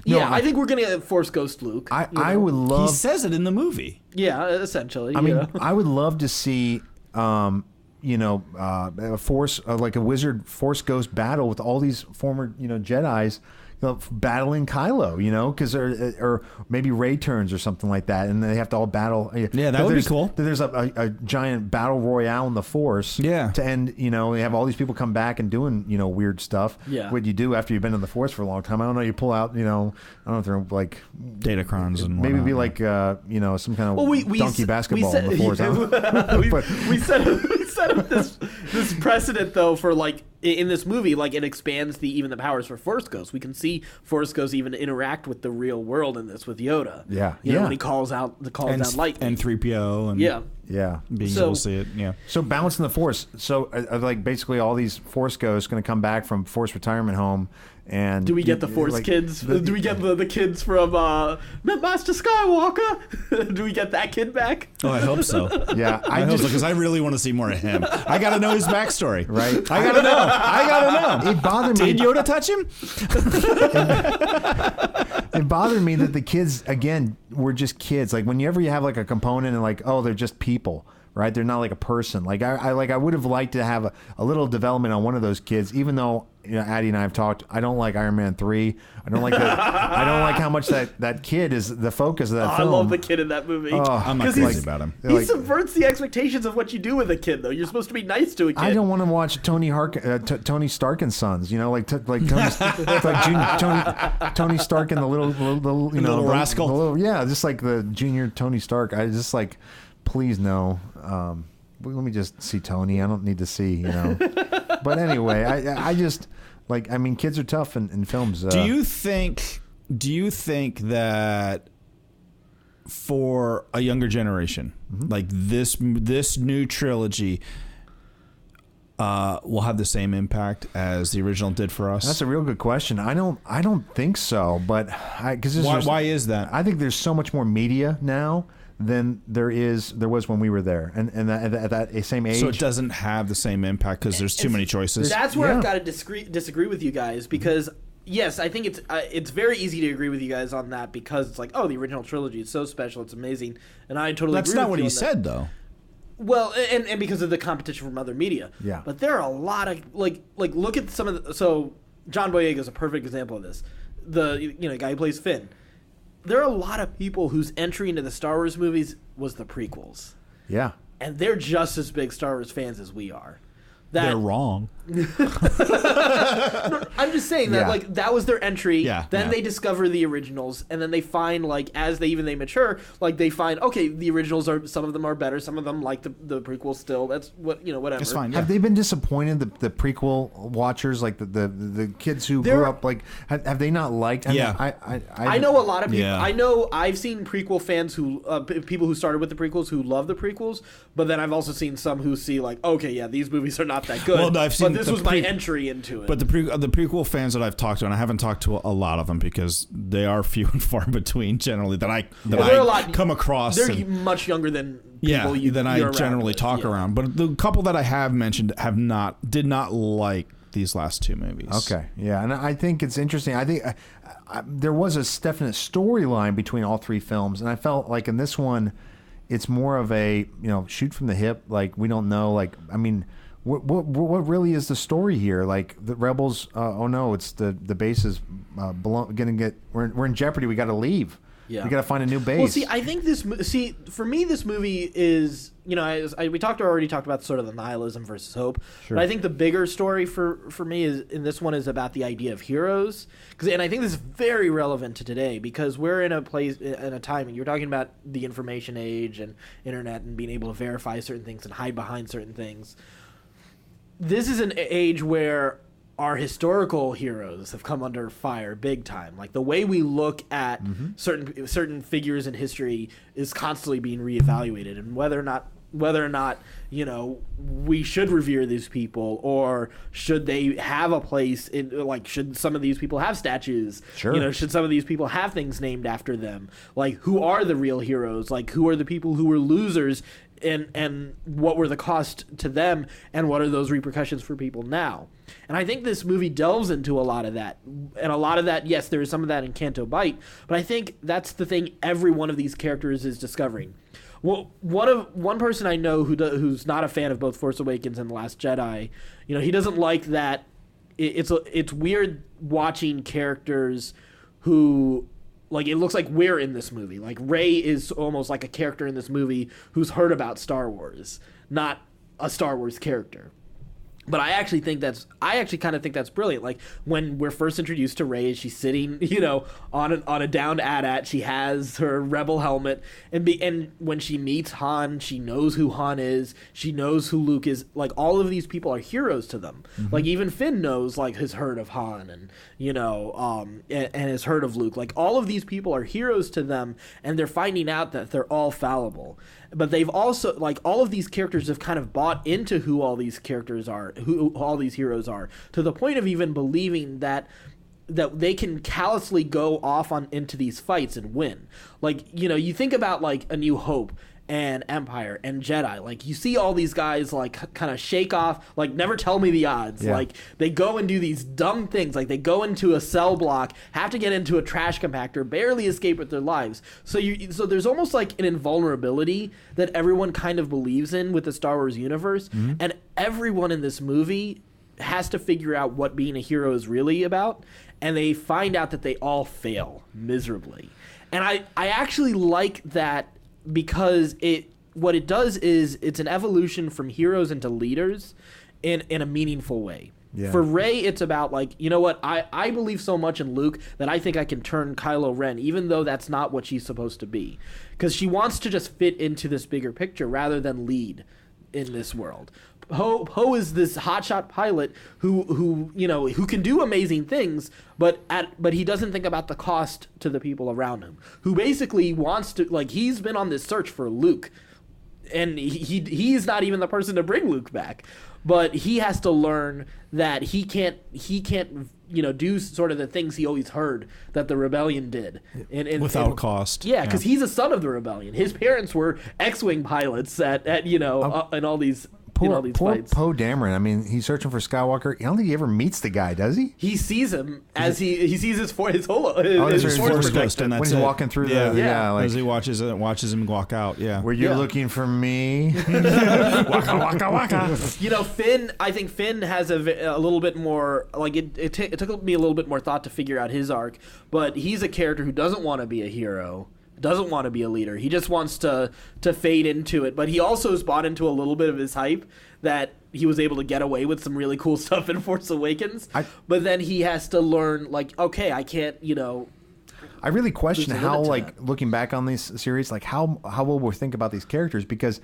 No, I think we're gonna get Force Ghost Luke. I would love. He says it in the movie. Yeah, essentially. I would love to see. A force like a wizard Force Ghost battle with all these former Jedis. Battling Kylo, because or maybe Rey turns or something like that, and they have to all battle. Yeah, that would be cool. There's a giant battle royale in the Force. Yeah. To end, they have all these people come back and doing, weird stuff. Yeah. What you do after you've been in the Force for a long time? I don't know. You pull out, I don't know if they're like Datacrons and maybe whatnot. be like, some kind of donkey basketball in the Force. We set up this precedent though for in this movie, like, it expands even the powers for Force Ghosts. We can see Force Ghosts even interact with the real world in this with Yoda. Yeah, you know, when he calls down light and 3PO and being able to see it. Yeah. So balancing the Force. So like basically all these Force Ghosts going to come back from Force retirement home. And do we get the Force kids? Do we get the kids from Master Skywalker? Do we get that kid back? Oh, I hope so. Yeah, I hope so, because I really want to see more of him. I got to know his backstory. Right. I gotta know. It bothered me. Did Yoda touch him? It bothered me that the kids, again, were just kids. Like whenever you have like a component and like, oh, they're just people. Right, they're not like a person. Like I would have liked to have a little development on one of those kids. Even though Addy and I have talked, I don't like Iron Man 3. I don't like that. I don't like how much that kid is the focus of that film. I love the kid in that movie. I'm not crazy about him. He subverts the expectations of what you do with a kid, though. You're supposed to be nice to a kid. I don't want to watch Tony Stark and Sons. You know, like Tony Stark and the little rascal. Just like the junior Tony Stark. I just like. Please no. Let me just see Tony. I don't need to see, But anyway, I just like. I mean, kids are tough in films. Do you think that for a younger generation, like this new trilogy, will have the same impact as the original did for us? That's a real good question. I don't think so. But why is that? I think there's so much more media now than there was when we were there, and at that same age. So it doesn't have the same impact because there's too many choices. That's where I've got to disagree with you guys, because yes, I think it's very easy to agree with you guys on that, because it's like, oh, the original trilogy is so special, it's amazing, and I totally. That's agree not with what you he on said, that. though. Well, and because of the competition from other media. Yeah. But there are a lot of like look at some of the, so John Boyega is a perfect example of this. The guy who plays Finn. There are a lot of people whose entry into the Star Wars movies was the prequels. Yeah. And they're just as big Star Wars fans as we are. They're wrong. No, I'm just saying that like that was their entry. Then they discover the originals, and then they find like as they mature, like they find okay, the originals are, some of them are better, some of them like the prequels still. That's what whatever. It's fine. Have they been disappointed, the prequel watchers, like the kids who grew up, like have they not liked? I know a lot of people. Yeah. I know I've seen prequel fans who people who started with the prequels who love the prequels, but then I've also seen some who see like, okay, yeah, these movies are not that good. Well, no, I've seen but this was my entry into it. But the prequel fans that I've talked to, and I haven't talked to a lot of them because they are few and far between generally that I come across. They're much younger than people than I generally talk around. But the couple that I have mentioned did not like these last two movies. Okay, yeah, and I think it's interesting. I think there was a definite storyline between all three films, and I felt like in this one, it's more of a shoot from the hip. Like we don't know. Like I mean. What really is the story here? Like the rebels? Oh no, it's the base is we're in jeopardy. We got to leave. Yeah, we got to find a new base. Well, see, I think for me, this movie is we already talked about sort of the nihilism versus hope. Sure. But I think the bigger story for me is in this one is about the idea of heroes, and I think this is very relevant to today because we're in a time, and you're talking about the information age and internet and being able to verify certain things and hide behind certain things. This is an age where our historical heroes have come under fire big time. Like the way we look at certain figures in history is constantly being reevaluated, and whether or not we should revere these people, or should they have a place in, like, should some of these people have statues? Sure. Should some of these people have things named after them? Like, who are the real heroes? Like, who are the people who were losers? And what were the cost to them, and what are those repercussions for people now? And I think this movie delves into a lot of that. And a lot of that, yes, there is some of that in Canto Bight, but I think that's the thing every one of these characters is discovering. Well, one person I know who's not a fan of both Force Awakens and The Last Jedi, he doesn't like that. It's weird watching characters who... Like, it looks like we're in this movie. Like, Rey is almost like a character in this movie who's heard about Star Wars, not a Star Wars character. But I actually kind of think that's brilliant. Like when we're first introduced to Rey, she's sitting, on a downed AT-AT. She has her rebel helmet, and when she meets Han, she knows who Han is. She knows who Luke is. Like all of these people are heroes to them. Mm-hmm. Like even Finn knows, like, has heard of Han, and and has heard of Luke. Like all of these people are heroes to them, and they're finding out that they're all fallible. But they've also, like, all of these characters have kind of bought into who all these characters are, who all these heroes are, to the point of even believing that they can callously go off into these fights and win. Like, you think about, like, A New Hope and Empire and Jedi. Like, you see all these guys, like, kind of shake off, like, never tell me the odds. Yeah. Like, they go and do these dumb things. Like, they go into a cell block, have to get into a trash compactor, barely escape with their lives. So there's almost like an invulnerability that everyone kind of believes in with the Star Wars universe. Mm-hmm. And everyone in this movie has to figure out what being a hero is really about. And they find out that they all fail miserably. And I actually like that, because what it does is it's an evolution from heroes into leaders in a meaningful way. Yeah. For Rey, it's about, like, you know what, I believe so much in Luke that I think I can turn Kylo Ren, even though that's not what she's supposed to be. Because she wants to just fit into this bigger picture rather than lead in this world. Poe is this hotshot pilot who can do amazing things, but he doesn't think about the cost to the people around him. Who basically wants to, like, he's been on this search for Luke, and he's not even the person to bring Luke back. But he has to learn that he can't do sort of the things he always heard that the rebellion did, without cost. Yeah, because he's a son of the rebellion. His parents were X-wing pilots in all these. Poor Poe Dameron. I mean, he's searching for Skywalker. I don't think he ever meets the guy, does he? He sees him as he sees his force ghost, and when he's walking through as he watches him walk out. Yeah. Were you looking for me? Waka waka waka. Finn. I think Finn has a little bit more. Like it took me a little bit more thought to figure out his arc, but he's a character who doesn't want to be a hero. Doesn't want to be a leader. He just wants to fade into it. But he also has bought into a little bit of his hype that he was able to get away with some really cool stuff in Force Awakens. But then he has to learn, like, okay, I can't, I really question how, like, looking back on this series, like, how will we think about these characters? Because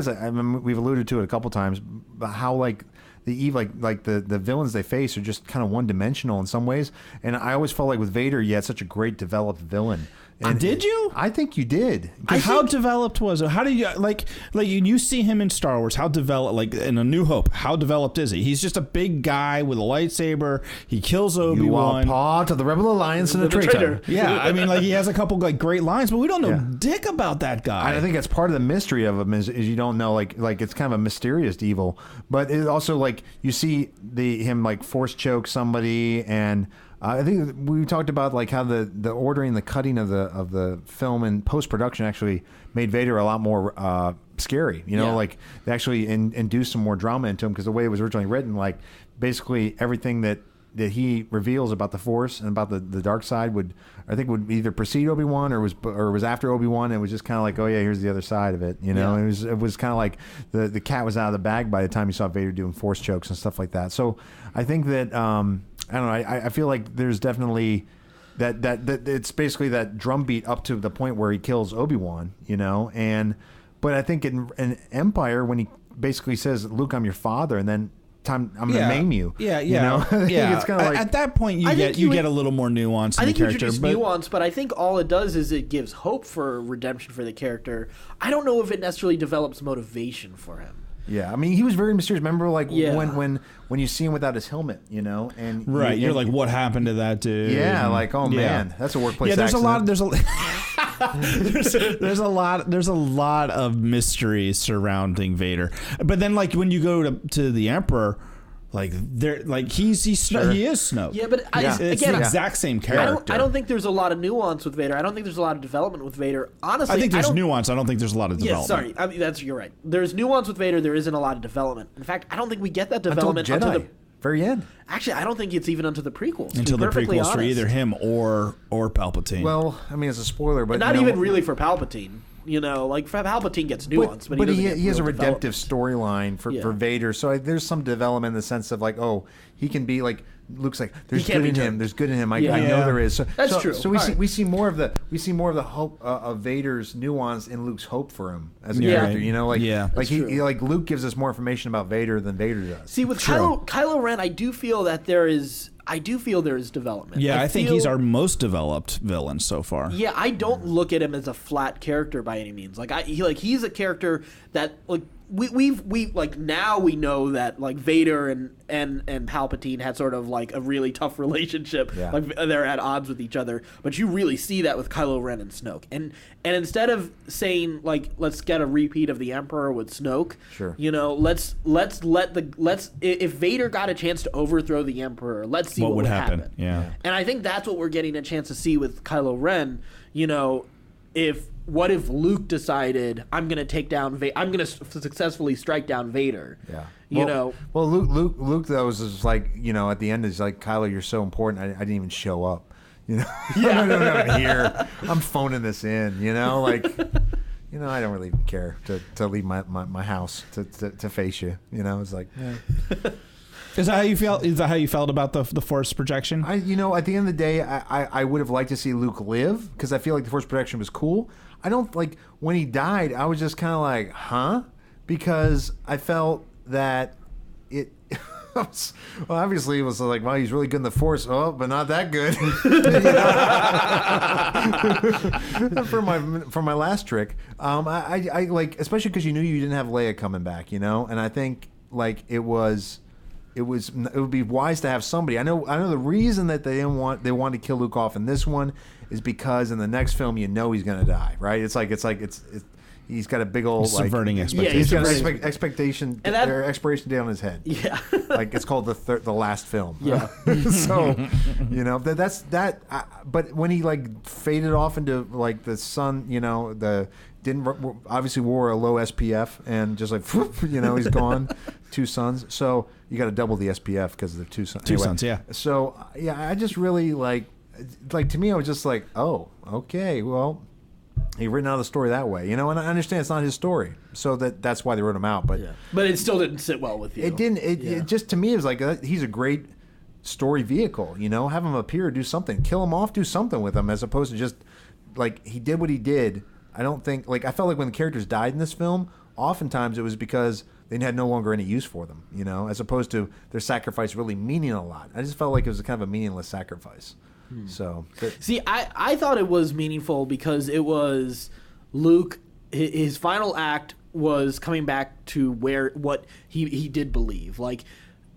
I mean, we've alluded to it a couple times, how, like, the evil, like the villains they face are just kind of one-dimensional in some ways. And I always felt like with Vader, you had such a great developed villain. And did you? I think you did. How developed was it? How do you like you see him in Star Wars? How developed? Like in A New Hope, how developed is he? He's just a big guy with a lightsaber. He kills Obi-Wan. You are part of the Rebel Alliance and a traitor. Yeah, I mean, like he has a couple like great lines, but we don't know dick about that guy. I think that's part of the mystery of him is you don't know like it's kind of a mysterious evil, but it also like you see him like force choke somebody and. I think we talked about like how the ordering, the cutting of the film and post production actually made Vader a lot more scary. Like they actually induced some more drama into him because the way it was originally written, like basically everything that he reveals about the Force and about the dark side would either precede Obi-Wan or was after Obi-Wan. It was just kind of like, oh yeah, here's the other side of it. It was kind of like the cat was out of the bag by the time you saw Vader doing Force chokes and stuff like that. So I think that. I don't know. I feel like there's definitely that it's basically that drumbeat up to the point where he kills Obi-Wan, but I think in Empire when he basically says, "Luke, I'm your father," and then I'm gonna maim you. Yeah. It's kind of like at that point you get a little more nuance in the character. I think you introduce nuance, but I think all it does is it gives hope for redemption for the character. I don't know if it necessarily develops motivation for him. Yeah, I mean, he was very mysterious. Remember, like when you see him without his helmet, and you're like, what happened to that dude? Yeah, like, oh man, that's a workplace. Yeah, there's accident. there's a lot of mystery surrounding Vader. But then, like when you go to the Emperor. Like he is Snoke. Yeah, but it's the exact same character. I don't think there's a lot of nuance with Vader. I don't think there's a lot of development with Vader. Honestly, I think there's nuance. I don't think there's a lot of development. Yeah, sorry. I mean, you're right. There's nuance with Vader. There isn't a lot of development. In fact, I don't think we get that development until the very end. Actually, I don't think it's even until the prequels. Until the prequels for either him or Palpatine. Well, I mean, it's a spoiler, but not even really for Palpatine. You know, like Palpatine gets nuance, but he has a redemptive storyline for Vader. So there's some development in the sense of like, oh, he can be like. Luke's like, there's good in him. There's good in him. I know there is. So, That's true. So we see more of the hope of Vader's nuance in Luke's hope for him as a character. You know, like like Luke gives us more information about Vader than Vader does. See, with Kylo Ren, I do feel that there is development. Yeah, I think he's our most developed villain so far. Yeah, I don't look at him as a flat character by any means. Like he's a character that like. We like now we know that like Vader and Palpatine had sort of like a really tough relationship. Yeah. Like they're at odds with each other. But you really see that with Kylo Ren and Snoke. And instead of saying like let's get a repeat of the Emperor with Snoke, sure. You know, let's if Vader got a chance to overthrow the Emperor, let's see what would happen. Yeah. And I think that's what we're getting a chance to see with Kylo Ren. You know, what if Luke decided I'm going to take down I'm going to successfully strike down Vader? Yeah. You know. Well, Luke though was just like, you know, at the end is like, Kylo, you're so important. I didn't even show up. You know. Yeah. I'm here. I'm phoning this in. You know, like, you know, I don't really care to leave my house to face you. You know, it's like. Yeah. Is that how you felt? Is that how you felt about the Force projection? You know, at the end of the day, I would have liked to see Luke live because I feel like the Force projection was cool. I don't like when he died. I was just kind of like, huh? Because I felt that it. Well, obviously, it was like, wow, he's really good in the Force. Oh, but not that good. for my last trick, I like, especially because you knew you didn't have Leia coming back, you know, and I think like it would be wise to have somebody. I know the reason that they wanted to kill Luke off in this one is because in the next film you know he's going to die, right? It's he's got a big old subverting expectation. Yeah, he's got an expectation or expiration date on his head. Yeah, like it's called the last film. Yeah, so you know that's that. But when he like faded off into like the sun, you know, obviously wore a low SPF and just like you know he's gone. 2 suns, so you got to double the SPF because of the 2 suns. Two suns, yeah. So yeah, I just really like to me, I was just like, oh, okay, well, he written out the story that way, you know, and I understand it's not his story, so that's why they wrote him out. But it still didn't sit well with you. It didn't. It just to me it was like he's a great story vehicle, you know. Have him appear, do something, kill him off, do something with him, as opposed to just like he did what he did. I don't think like I felt like when the characters died in this film, oftentimes it was because they had no longer any use for them, you know, as opposed to their sacrifice really meaning a lot. I just felt like it was kind of a meaningless sacrifice. So, see, I thought it was meaningful because it was Luke. His final act was coming back to what he did believe. Like,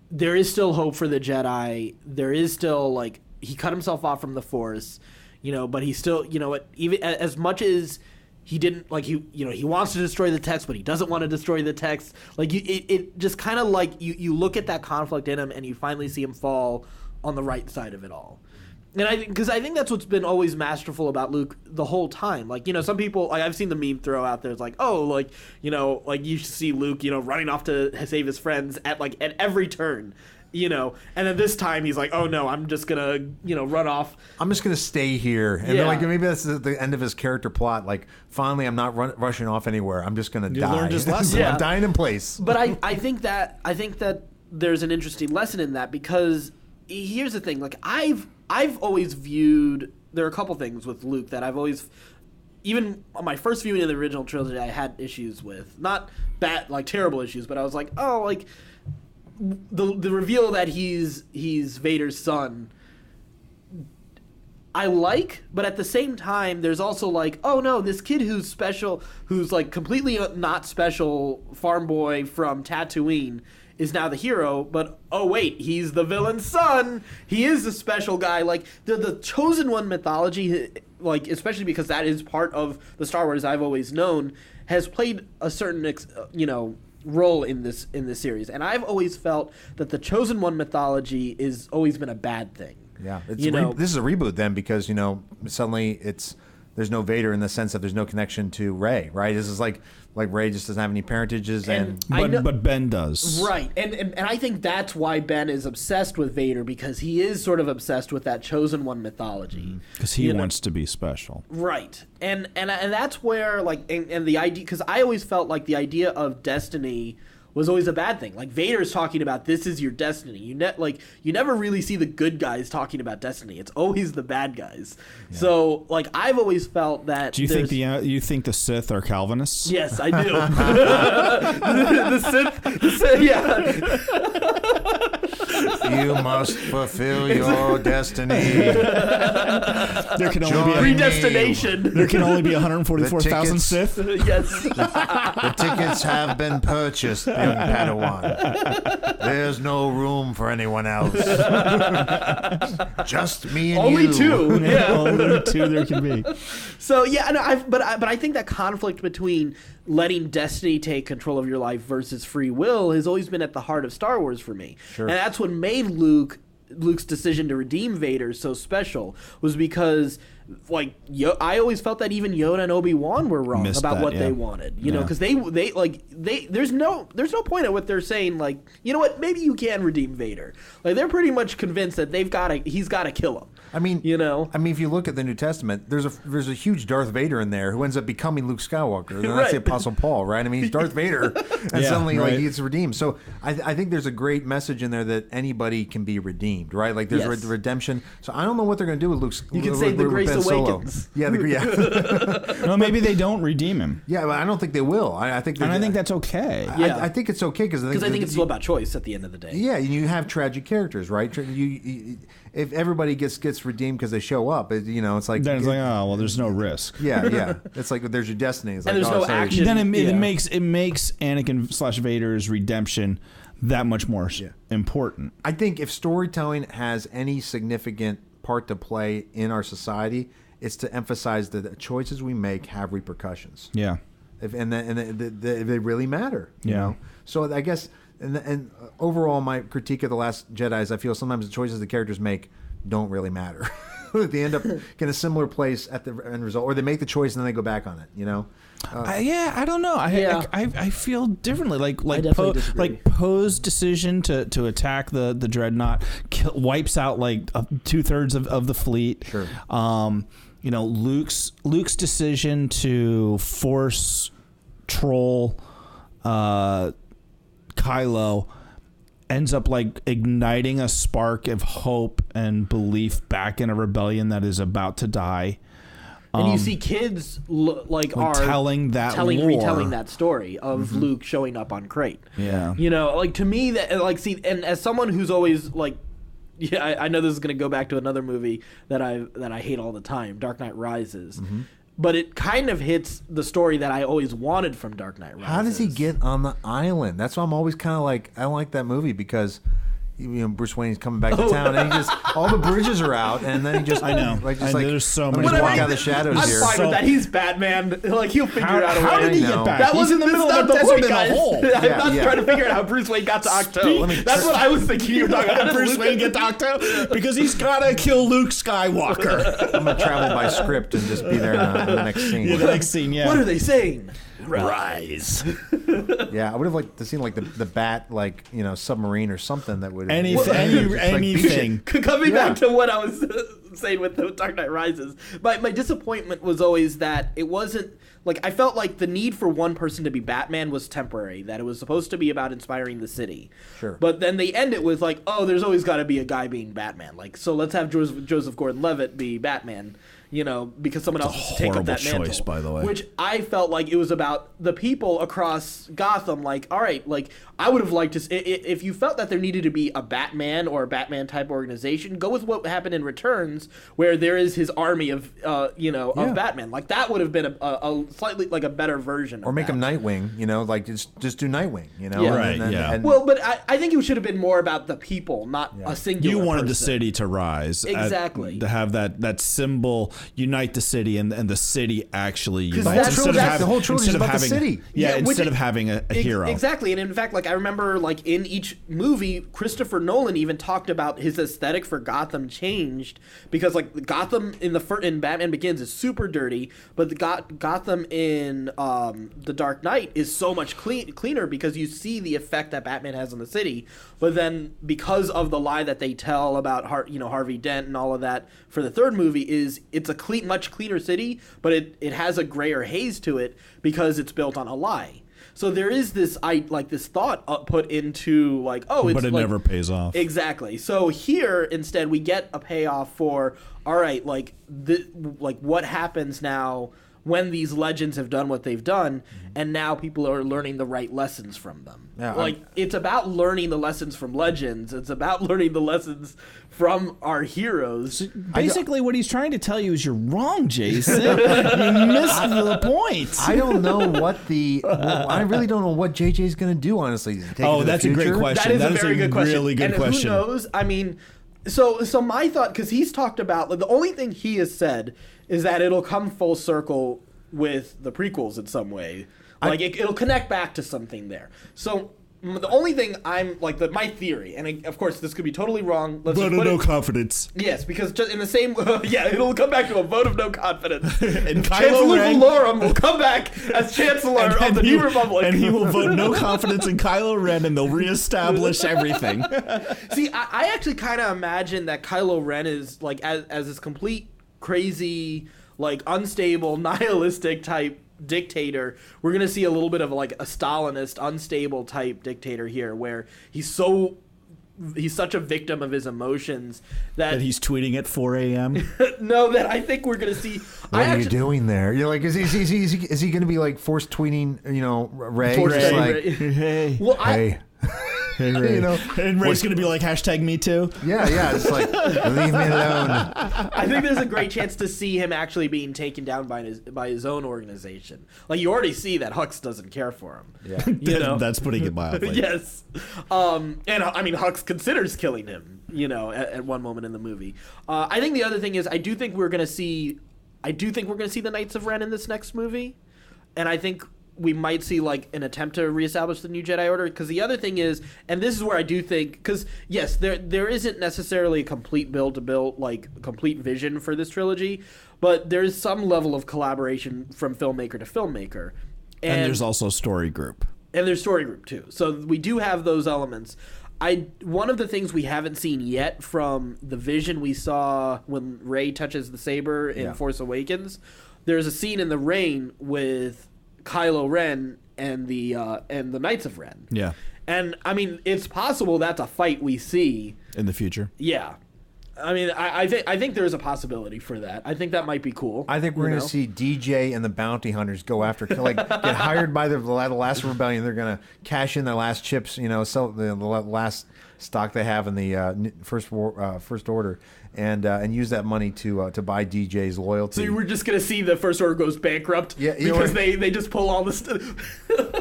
there is still hope for the Jedi. There is still like he cut himself off from the Force, you know, but he still, you know, even as much as. He didn't like he wants to destroy the text, but he doesn't want to destroy the text. Like it just kind of like you look at that conflict in him, and you finally see him fall on the right side of it all. And I think that's what's been always masterful about Luke the whole time. Like, you know, some people, like I've seen the meme throw out there. It's like, oh, like, you know, like you see Luke, you know, running off to save his friends at every turn. You know, and then this time he's like, "Oh no, I'm just gonna, you know, run off. I'm just gonna stay here." And then, like maybe that's the end of his character plot. Like, finally, I'm not rushing off anywhere. I'm just gonna die. Learned his lesson. I'm dying in place. But I think that there's an interesting lesson in that because here's the thing. Like I've always viewed there are a couple things with Luke that I've always. Even on my first viewing of the original trilogy, I had issues with not bad, like terrible issues, but I was like, oh, like. The reveal that he's Vader's son I like, but at the same time there's also like, oh no, this kid who's special, who's like completely not special farm boy from Tatooine is now the hero, but oh wait, he's the villain's son. He is the special guy. Like the chosen one mythology, like especially because that is part of the Star Wars I've always known, has played a certain role in this series, and I've always felt that the chosen one mythology is always been a bad thing. Yeah, this is a reboot then, because suddenly it's Vader in the sense that there's no connection to Rey, right? This is like Rey just doesn't have any parentages, but Ben does, right? And I think that's why Ben is obsessed with Vader, because he is sort of obsessed with that chosen one mythology, because he wants to be special, right? And that's where and the idea, because I always felt like the idea of destiny was always a bad thing. Like Vader's talking about this is your destiny. You never really see the good guys talking about destiny. It's always the bad guys. Yeah. So I've always felt that. Do you think the Sith are Calvinists? Yes, I do. the Sith, yeah. You must fulfill your destiny. There can only be predestination. There can only be 144,000 Sith. Yes. The tickets have been purchased, young Padawan. There's no room for anyone else. Just me and only you. Two. Yeah. Only two there can be. So yeah, but I think that conflict between letting destiny take control of your life versus free will has always been at the heart of Star Wars for me. Sure. And that's what made Luke's decision to redeem Vader so special, was because I always felt that even Yoda and Obi-Wan were wrong about what they wanted, you know, because they there's no point at what they're saying, you know what, maybe you can redeem Vader. They're pretty much convinced that he's got to kill him. I mean, you know, if you look at the New Testament, there's a huge Darth Vader in there who ends up becoming Luke Skywalker. And that's the Apostle Paul, right? I mean, he's Darth Vader, and suddenly he gets redeemed. So I think there's a great message in there that anybody can be redeemed, right? There's redemption. So I don't know what they're going to do with Luke. You can say the Grace Awakens. Yeah, No, maybe they don't redeem him. Yeah, but I don't think they will. I think that's okay. I think it's okay because I think it's all about choice at the end of the day. Yeah, you have tragic characters, right? If everybody gets redeemed because they show up, it's like then it's oh well, there's no risk. Yeah. It's like there's your destiny. It's and there's no action. Then it makes Anakin / Vader's redemption that much more important. I think if storytelling has any significant part to play in our society, it's to emphasize that the choices we make have repercussions. Yeah, if they really matter. You know? So I guess. And overall, my critique of The Last Jedi is I feel sometimes the choices the characters make don't really matter. They end up in a similar place at the end result, or they make the choice and then they go back on it. You know? I don't know. I feel differently. Like Poe's decision to attack the dreadnought wipes out 2/3 of the fleet. Sure. Luke's decision to force troll Kylo ends up igniting a spark of hope and belief back in a rebellion that is about to die. And you see kids are retelling that story of Luke showing up on Crate. Yeah, to me that and as someone who's always I know this is going to go back to another movie that I hate all the time, Dark Knight Rises. Mm-hmm. But it kind of hits the story that I always wanted from Dark Knight Rises. How does he get on the island? That's why I'm always kind of I don't like that movie because Bruce Wayne's coming back to town and he just all the bridges are out and then he just there's so many walk out of the shadows I'm here. fine with that. He's Batman. He'll figure out a way. How did he get back? That was in the middle of the desert, guys. I'm not trying to figure out how Bruce Wayne got to Octo. That's what I was thinking you were talking about. Bruce Wayne get to Octo? Because he's gotta kill Luke Skywalker. I'm gonna travel by script and just be there in the next scene. The next scene, What are they saying? Rise. Yeah, I would have liked to see the bat submarine or something that would anything. Coming back to what I was saying with the Dark Knight Rises, my disappointment was always that it wasn't I felt like the need for one person to be Batman was temporary, that it was supposed to be about inspiring the city. Sure. But then they end it with there's always got to be a guy being Batman. So let's have Joseph Gordon-Levitt be Batman. Because someone else has to take up that mantle. Choice, by the way. Which I felt like it was about the people across Gotham. All right, I would have liked to. If you felt that there needed to be a Batman or a Batman type organization, go with what happened in Returns, where there is his army of Batman. That would have been a slightly a better version. Or make him Nightwing. Just do Nightwing. Right. Well, but I think it should have been more about the people, not a singular. You wanted person. the city to rise. Exactly. To have that symbol. unite the city, and the city actually unites. The whole trilogy is about the city. Yeah, instead of having a hero. Exactly, and in fact, like I remember, like in each movie, Christopher Nolan even talked about his aesthetic for Gotham changed because like Gotham in Batman Begins is super dirty, but the Gotham in The Dark Knight is so much cleaner because you see the effect that Batman has on the city. But then because of the lie that they tell about Harvey Dent and all of that for the third movie it's a much cleaner city, but it has a grayer haze to it because it's built on a lie. So there is this this thought put into like, oh, it's but it never pays off. Exactly. So here instead we get a payoff for, all right, like what happens now when these legends have done what they've done, and now people are learning the right lessons from them. Yeah, it's about learning the lessons from legends. It's about learning the lessons from our heroes. So basically, what he's trying to tell you is you're wrong, Jason. You missed the point. I don't know I really don't know what JJ's going to do, honestly. That's a great question. That is a very good question. Really good question. Who knows? I mean, so my thought, because he's talked about, like, the only thing he has said is that it'll come full circle with the prequels in some way. Like, it'll connect back to something there. So the only thing I'm, like, my theory, and of course this could be totally wrong. Vote of no confidence. Yes, because just in the same, it'll come back to a vote of no confidence. And Chancellor Valorum will come back as Chancellor of the New Republic. And he will vote no confidence in Kylo Ren, and they'll reestablish everything. See, I actually kind of imagine that Kylo Ren is, like, as this complete crazy, like, unstable, nihilistic type dictator. We're gonna see a little bit of like a Stalinist, unstable type dictator here, where he's such a victim of his emotions that he's tweeting at 4 a.m. No, that I think we're gonna see. What are you doing there? You're like, is he gonna be like force tweeting? Ray. Hey. Well, hey. And Ray's going to be like, #me too. Yeah. It's like, leave me alone. I think there's a great chance to see him actually being taken down by his own organization. Like, you already see that Hux doesn't care for him. Yeah. That's putting it mildly. Yes. And I mean, Hux considers killing him, at one moment in the movie. I think the other thing is, I do think we're going to see the Knights of Ren in this next movie. And I think we might see like an attempt to reestablish the new Jedi Order, because the other thing is, and this is where I do think, because yes, there isn't necessarily a complete complete vision for this trilogy, but there's some level of collaboration from filmmaker to filmmaker, and there's also story group, and there's story group too. So we do have those elements. One of the things we haven't seen yet from the vision we saw when Rey touches the saber in Force Awakens, there's a scene in the rain with Kylo Ren and the Knights of Ren. Yeah. And I mean, it's possible that's a fight we see in the future. Yeah. I mean, I think there's a possibility for that. I think that might be cool. I think we're going to see DJ and the bounty hunters go after, like, get hired by the last rebellion. They're going to cash in their last chips, sell the last stock they have in the first order, and use that money to buy DJ's loyalty. So we're just gonna see the First Order goes bankrupt because they just pull all the stuff.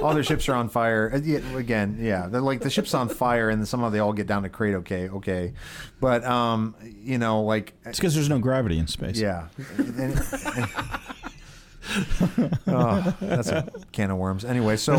All their ships are on fire again. Yeah, they're like, the ship's on fire, and somehow they all get down to crate. Okay, but like, it's because there's no gravity in space. Yeah. That's a can of worms. Anyway, so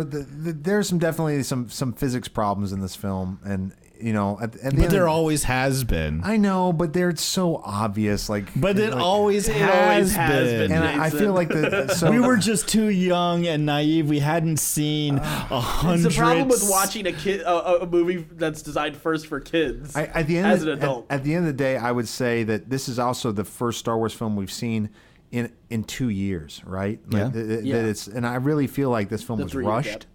there's definitely some physics problems in this film, and there always has been. I know, but they're so obvious. It always has been. And I feel like we were just too young and naive. We hadn't seen 100. It's the problem with watching a movie that's designed first for kids. As an adult, at the end of the day, I would say that this is also the first Star Wars film we've seen in 2 years, right? And I really feel like this film was rushed.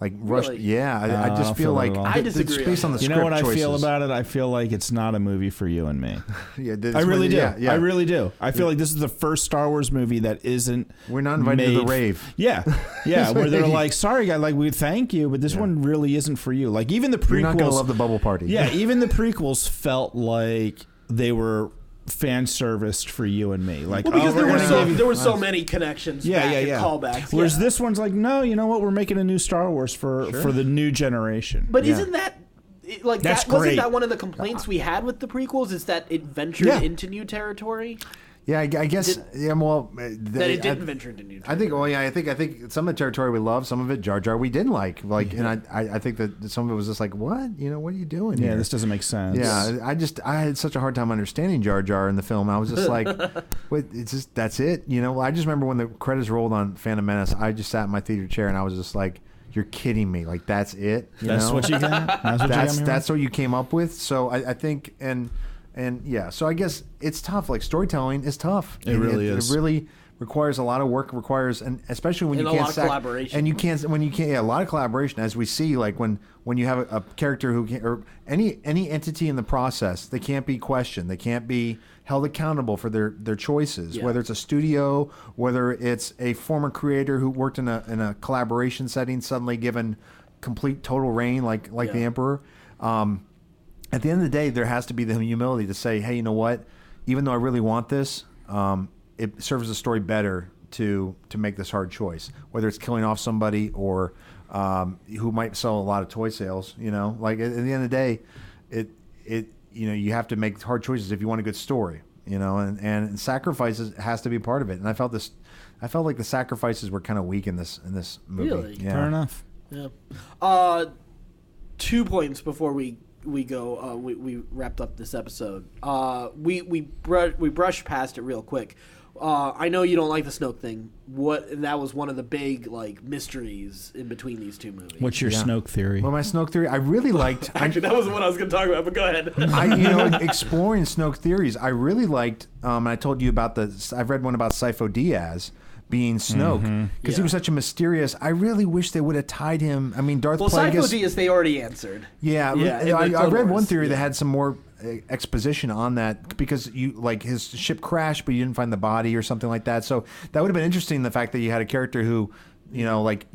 Rushed. Really? Yeah, I just feel like I disagree. It's based on the script what choices. I feel about it? I feel like it's not a movie for you and me. I really do. Yeah. I really do. I feel like this is the first Star Wars movie that isn't. We're not invited to the rave. Yeah, where they're like, sorry, guy, we thank you, but this one really isn't for you. Like, even the prequels. You're not gonna love the bubble party. Yeah, even the prequels felt like they were fan serviced for you and me, like, because there were so many connections, and callbacks. Whereas this one's like, no, you know what? We're making a new Star Wars for the new generation. But isn't that like That's that wasn't great. that one of the complaints we had with the prequels is that it ventured into new territory. Yeah, I guess. Well, That it didn't venture into new territory. I think. Well, yeah, I think some of the territory we love, some of it Jar Jar we didn't like. And I think that some of it was just like, what? What are you doing? Yeah, here? this doesn't make sense. Yeah, I had such a hard time understanding Jar Jar in the film. I was just like, wait, it's just that's it. I just remember when the credits rolled on Phantom Menace, I just sat in my theater chair and I was just like, you're kidding me. Like, that's it? That's what you got? That's what you came up with? So I think, and yeah, so I guess it's tough. Like, storytelling is tough. It really is. It really requires a lot of work, and especially when you can't... a lot of collaboration. And you can't, a lot of collaboration, as we see, like when you have a character who can, or any entity in the process, they can't be questioned. They can't be held accountable for their choices, whether it's a studio, whether it's a former creator who worked in a collaboration setting, suddenly given complete total reign, like the Emperor. At the end of the day, there has to be the humility to say, hey, you know what? Even though I really want this, it serves the story better to make this hard choice, whether it's killing off somebody or who might sell a lot of toy sales. Like at the end of the day, you have to make hard choices if you want a good story. And sacrifices has to be part of it. And I felt like the sacrifices were kind of weak in this movie. Really? Yeah. Fair enough. Yeah. 2 points before we go. We wrapped up this episode. We brushed past it real quick. I know you don't like the Snoke thing. That was one of the big mysteries in between these two movies. What's your Snoke theory? Well, my Snoke theory, I really liked. Actually, that was what I was going to talk about. But go ahead. Exploring Snoke theories, I really liked. I told you about I've read one about Sifo Dyas being Snoke because he was such a mysterious. I really wish they would have tied him. I mean, Darth Plagueis. Sifo Dyas, they already answered. Yeah, I read one theory that had some more exposition on that because his ship crashed, but you didn't find the body or something like that. So that would have been interesting. The fact that you had a character who, you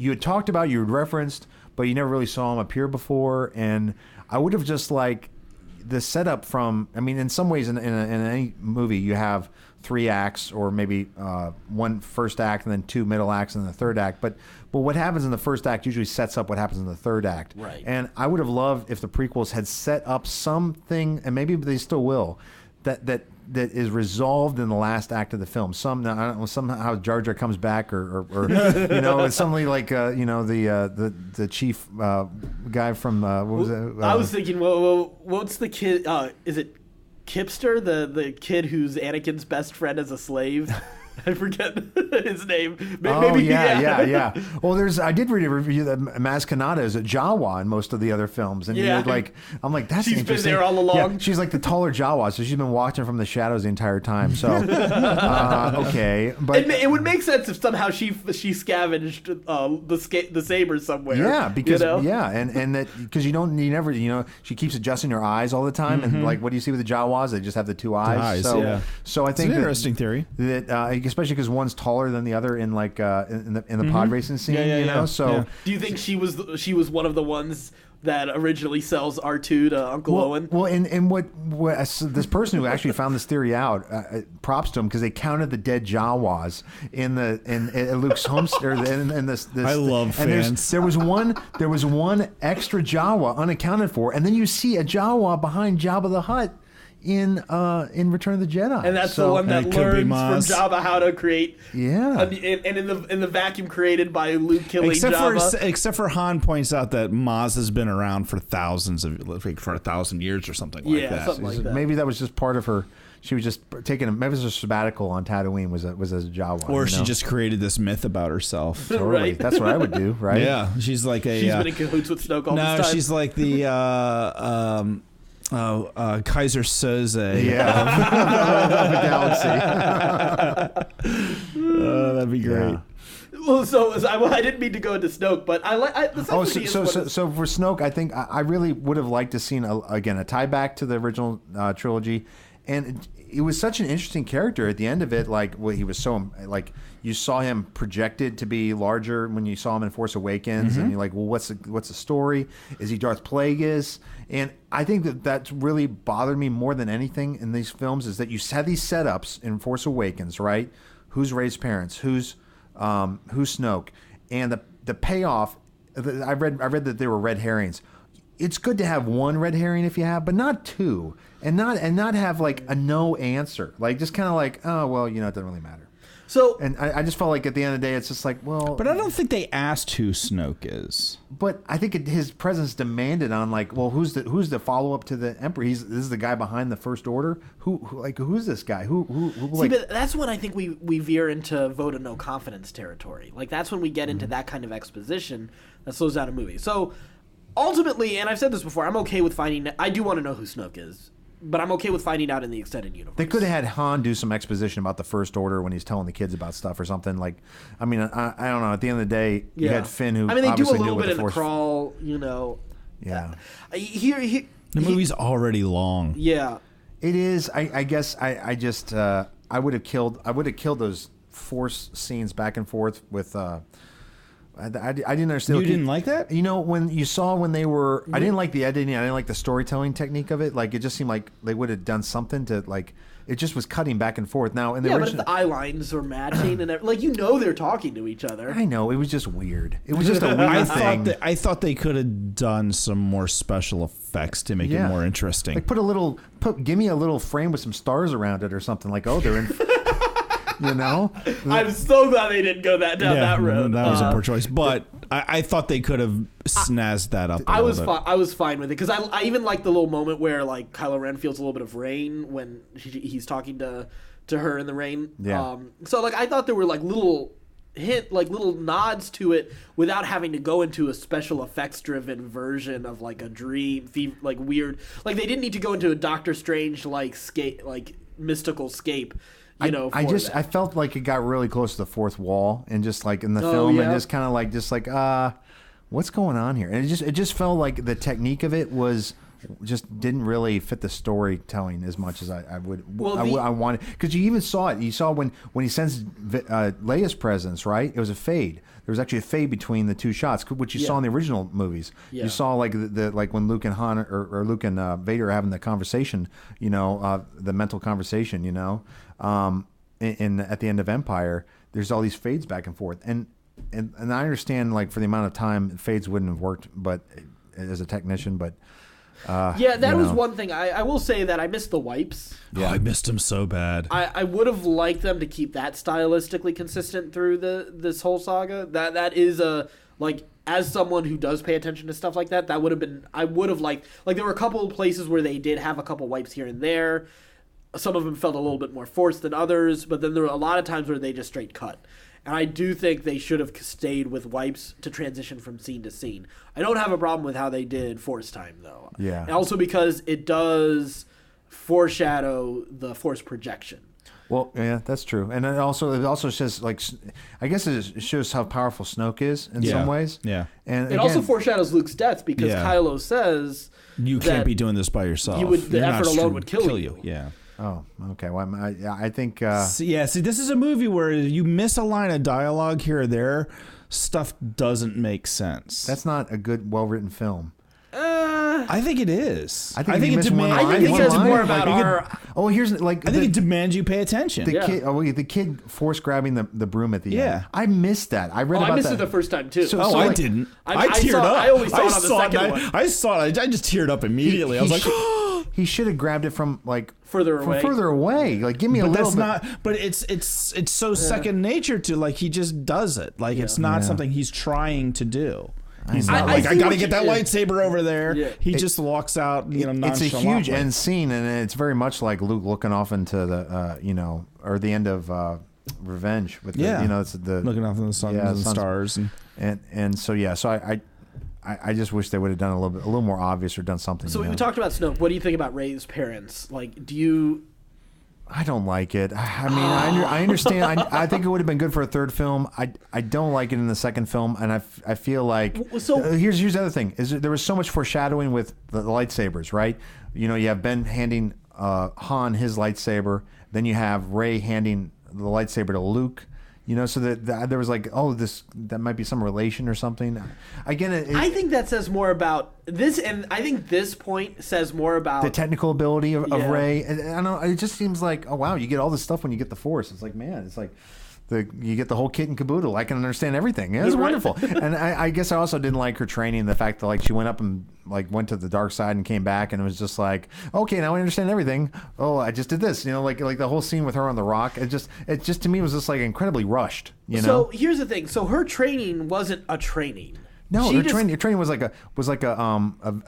had talked about, you had referenced, but you never really saw him appear before. And I would have just the setup from. I mean, in some ways, in any movie, you have 3 acts or maybe one first act and then 2 middle acts and the third act. But what happens in the first act usually sets up what happens in the third act. Right. And I would have loved if the prequels had set up something, and maybe they still will, that is resolved in the last act of the film. I don't know, somehow Jar Jar comes back, or it's something like the chief guy from what was it? I was thinking, well, what's the kid? Is it Kipster, the kid who's Anakin's best friend as a slave? I forget his name. Yeah. Well, I did read a review that Maz Kanata is a Jawa in most of the other films, and I'm like, that's she's interesting. Been there all along. Yeah, she's like the taller Jawa, so she's been watching from the shadows the entire time. So okay, but it would make sense if somehow she scavenged the saber somewhere. Yeah, because and that because you never she keeps adjusting her eyes all the time, and what do you see with the Jawas? They just have the 2 eyes. So I think it's an interesting theory that. Especially because one's taller than the other in the pod racing scene, So do you think she was one of the ones that originally sells R2 to Uncle Owen? Well, and what this person who actually found this theory out, props to him because they counted the dead Jawas in Luke's homestead. I love fans. There was one extra Jawa unaccounted for, and then you see a Jawa behind Jabba the Hutt in Return of the Jedi, and that's the one that learns from Jabba how to create. Yeah, and in the vacuum created by Luke killing Jabba. Except for Han points out that Maz has been around for for 1,000 years or something like that. Something like that. Maybe that was just part of her. She was just maybe it was a sabbatical on Tatooine was as a Jawa, or she just created this myth about herself. Totally. Right. That's what I would do, right? Yeah, she's like she's been in cahoots with Snoke all this time. No, she's like the Kaiser Soze of the galaxy. That'd be great. Yeah. Well, so I didn't mean to go into Snoke, but so for Snoke, I think I really would have liked to seen a tie back to the original trilogy, and it was such an interesting character at the end of it. He was so you saw him projected to be larger when you saw him in Force Awakens, and you're like, well, what's the story? Is he Darth Plagueis? And I think that's really bothered me more than anything in these films is that you had these setups in Force Awakens, right? Who's Rey's parents? Who's Snoke? And the payoff. I read that they were red herrings. it's good to have one red herring if you have, but not two, and not have like a no answer, like just kind of like, oh well, it doesn't really matter. So, and I just felt like at the end of the day, it's just like, well. But I don't think they asked who Snoke is. But I think his presence demanded on like, well, who's the follow up to the Emperor? This is the guy behind the First Order. Who's this guy? Who See, but that's when I think we veer into vote of no confidence territory. Like that's when we get into that kind of exposition that slows down a movie. So ultimately, and I've said this before, I'm okay with finding. I do want to know who Snoke is. But I'm okay with finding out in the extended universe. They could have had Han do some exposition about the First Order when he's telling the kids about stuff or something. Like, I mean, I don't know. At the end of the day, you had Finn who they do a obviously little knew bit in the the Force. crawl, Yeah. The movie's already long. Yeah. It is. I guess I just I would have killed those Force scenes back and forth with. I didn't understand. You didn't like that? When they were, I didn't like the editing. I didn't like the storytelling technique of it. Like it just seemed like they would have done something to like. It just was cutting back and forth. Now in the but original, if the eye lines are matching and they're talking to each other. I know it was just weird. It was just a weird thing. I thought they could have done some more special effects to make it more interesting. Like give me a little frame with some stars around it or something. Like they're in. I'm so glad they didn't go down that road. That was a poor choice, but I thought they could have snazzed that up. I was fine with it because I even like the little moment where like Kylo Ren feels a little bit of rain when he's talking to her in the rain. Yeah. So like I thought there were like little nods to it without having to go into a special effects driven version of like a dream, like weird. Like they didn't need to go into a Doctor Strange like mystical scape. I felt like it got really close to the fourth wall and just like in the film and just kind of like what's going on here? And it just felt like the technique of it was just didn't really fit the storytelling as much as I wanted. Because you even saw it. You saw when he sensed Leia's presence, right? It was a fade. There was actually a fade between the two shots, which you saw in the original movies. Yeah. You saw like like when Luke and Han or Luke and Vader are having the conversation, the mental conversation, at the end of Empire, there's all these fades back and forth, and I understand like for the amount of time fades wouldn't have worked, but as a technician, but that was one thing. I will say that I missed the wipes. Yeah, I missed them so bad. I would have liked them to keep that stylistically consistent through this whole saga. That is as someone who does pay attention to stuff like that, that would have been. I would have liked there were a couple of places where they did have a couple wipes here and there. Some of them felt a little bit more forced than others, but then there were a lot of times where they just straight cut. And I do think they should have stayed with wipes to transition from scene to scene. I don't have a problem with how they did Force time, though. Yeah. And also because it does foreshadow the Force projection. Well, yeah, that's true. And it also says, like, I guess it shows how powerful Snoke is in some ways. Yeah. And it also foreshadows Luke's death because Kylo says you can't be doing this by yourself. The effort alone would kill you. Yeah. Oh, okay. Well, I think... See, this is a movie where you miss a line of dialogue here or there, stuff doesn't make sense. That's not a good, well-written film. I think it is. I think it says more about here's like... I think it demands you pay attention. The kid force grabbing the broom at the end. I missed that. I read about that. I missed it the first time, too. I didn't. I teared up. I only saw it on the second one. I saw it. I just teared up immediately. I was like... He should have grabbed it from like further away. Like give me a little bit. But it's so second nature to like he just does it. Like it's not something he's trying to do. He's not like I gotta get that lightsaber over there. Yeah. He just walks out. It's a huge end scene, and it's very much like Luke looking off into the or the end of Revenge with it's the looking off into the sun and stars and so I just wish they would have done a little more obvious or done something. So we talked about Snoke. What do you think about Rey's parents? Like, do you? I don't like it. I mean, I understand. I think it would have been good for a third film. I don't like it in the second film, and I feel like here's the other thing: is there was so much foreshadowing with the lightsabers, right? You have Ben handing Han his lightsaber, then you have Rey handing the lightsaber to Luke. So that there was like, that might be some relation or something. Again, I think that says more about this, and I think this point says more about the technical ability of Rey. And I don't know, it just seems like, oh wow, you get all this stuff when you get the Force. It's like, man, it's like you get the whole kit and caboodle. I can understand everything. It was wonderful. And I guess I also didn't like her training. The fact that like she went up and like went to the dark side and came back, and it was just like, okay, now I understand everything. Oh, I just did this. Like the whole scene with her on the rock. It just to me was just like incredibly rushed. So here's the thing. So her training wasn't a training. No, her training was like a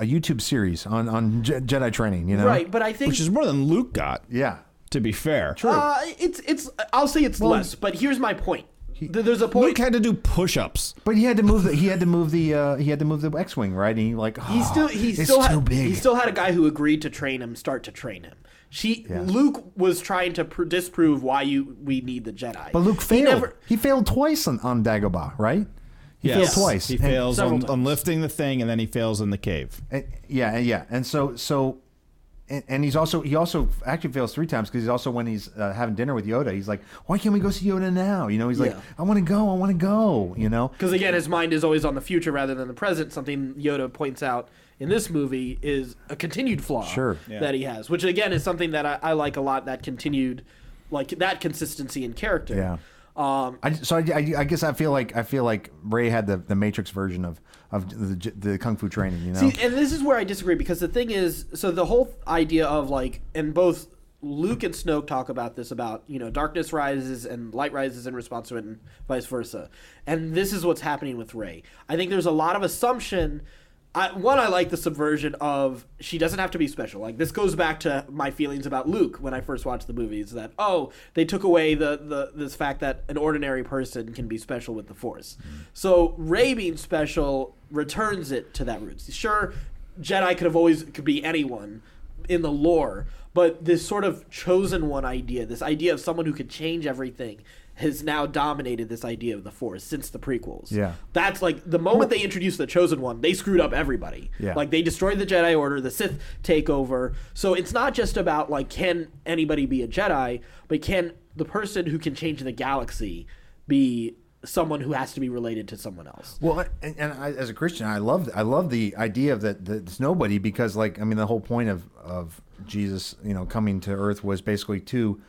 YouTube series on Jedi training. Right, but I think which is more than Luke got. Yeah. To be fair, true. I'll say it's less, but here's my point. There's a point. Luke had to do push-ups, but he had to move the X-wing, right? And he too big. He still had a guy who agreed to train him, to train him. Luke was trying to disprove why we need the Jedi. But Luke failed. He failed twice on Dagobah, right? He failed twice. He fails on lifting the thing, and then he fails in the cave. And so. And he also actually fails 3 times because he's also when he's having dinner with Yoda, he's like, why can't we go see Yoda now? He's like, I want to go. Because again, his mind is always on the future rather than the present. Something Yoda points out in this movie is a continued flaw that he has, which again is something that I like a lot. That continued, like that consistency in character. Yeah. I guess I feel like Rey had the Matrix version of the kung fu training. See, and this is where I disagree because the thing is, so the whole idea of like, and both Luke and Snoke talk about this about darkness rises and light rises in response to it, and vice versa. And this is what's happening with Rey. I think there's a lot of assumption. I like the subversion of she doesn't have to be special. Like this goes back to my feelings about Luke when I first watched the movies. That they took away this fact that an ordinary person can be special with the Force. So Rey being special returns it to that roots. Sure, Jedi could be anyone in the lore, but this sort of chosen one idea, this idea of someone who could change everything, has now dominated this idea of the Force since the prequels. Yeah. That's like the moment they introduced the Chosen One, they screwed up everybody. Yeah. Like they destroyed the Jedi Order, the Sith take over. So it's not just about like, can anybody be a Jedi, but can the person who can change the galaxy be someone who has to be related to someone else? Well, and I, as a Christian, I love the idea of that it's nobody, because the whole point of Jesus, coming to Earth was basically to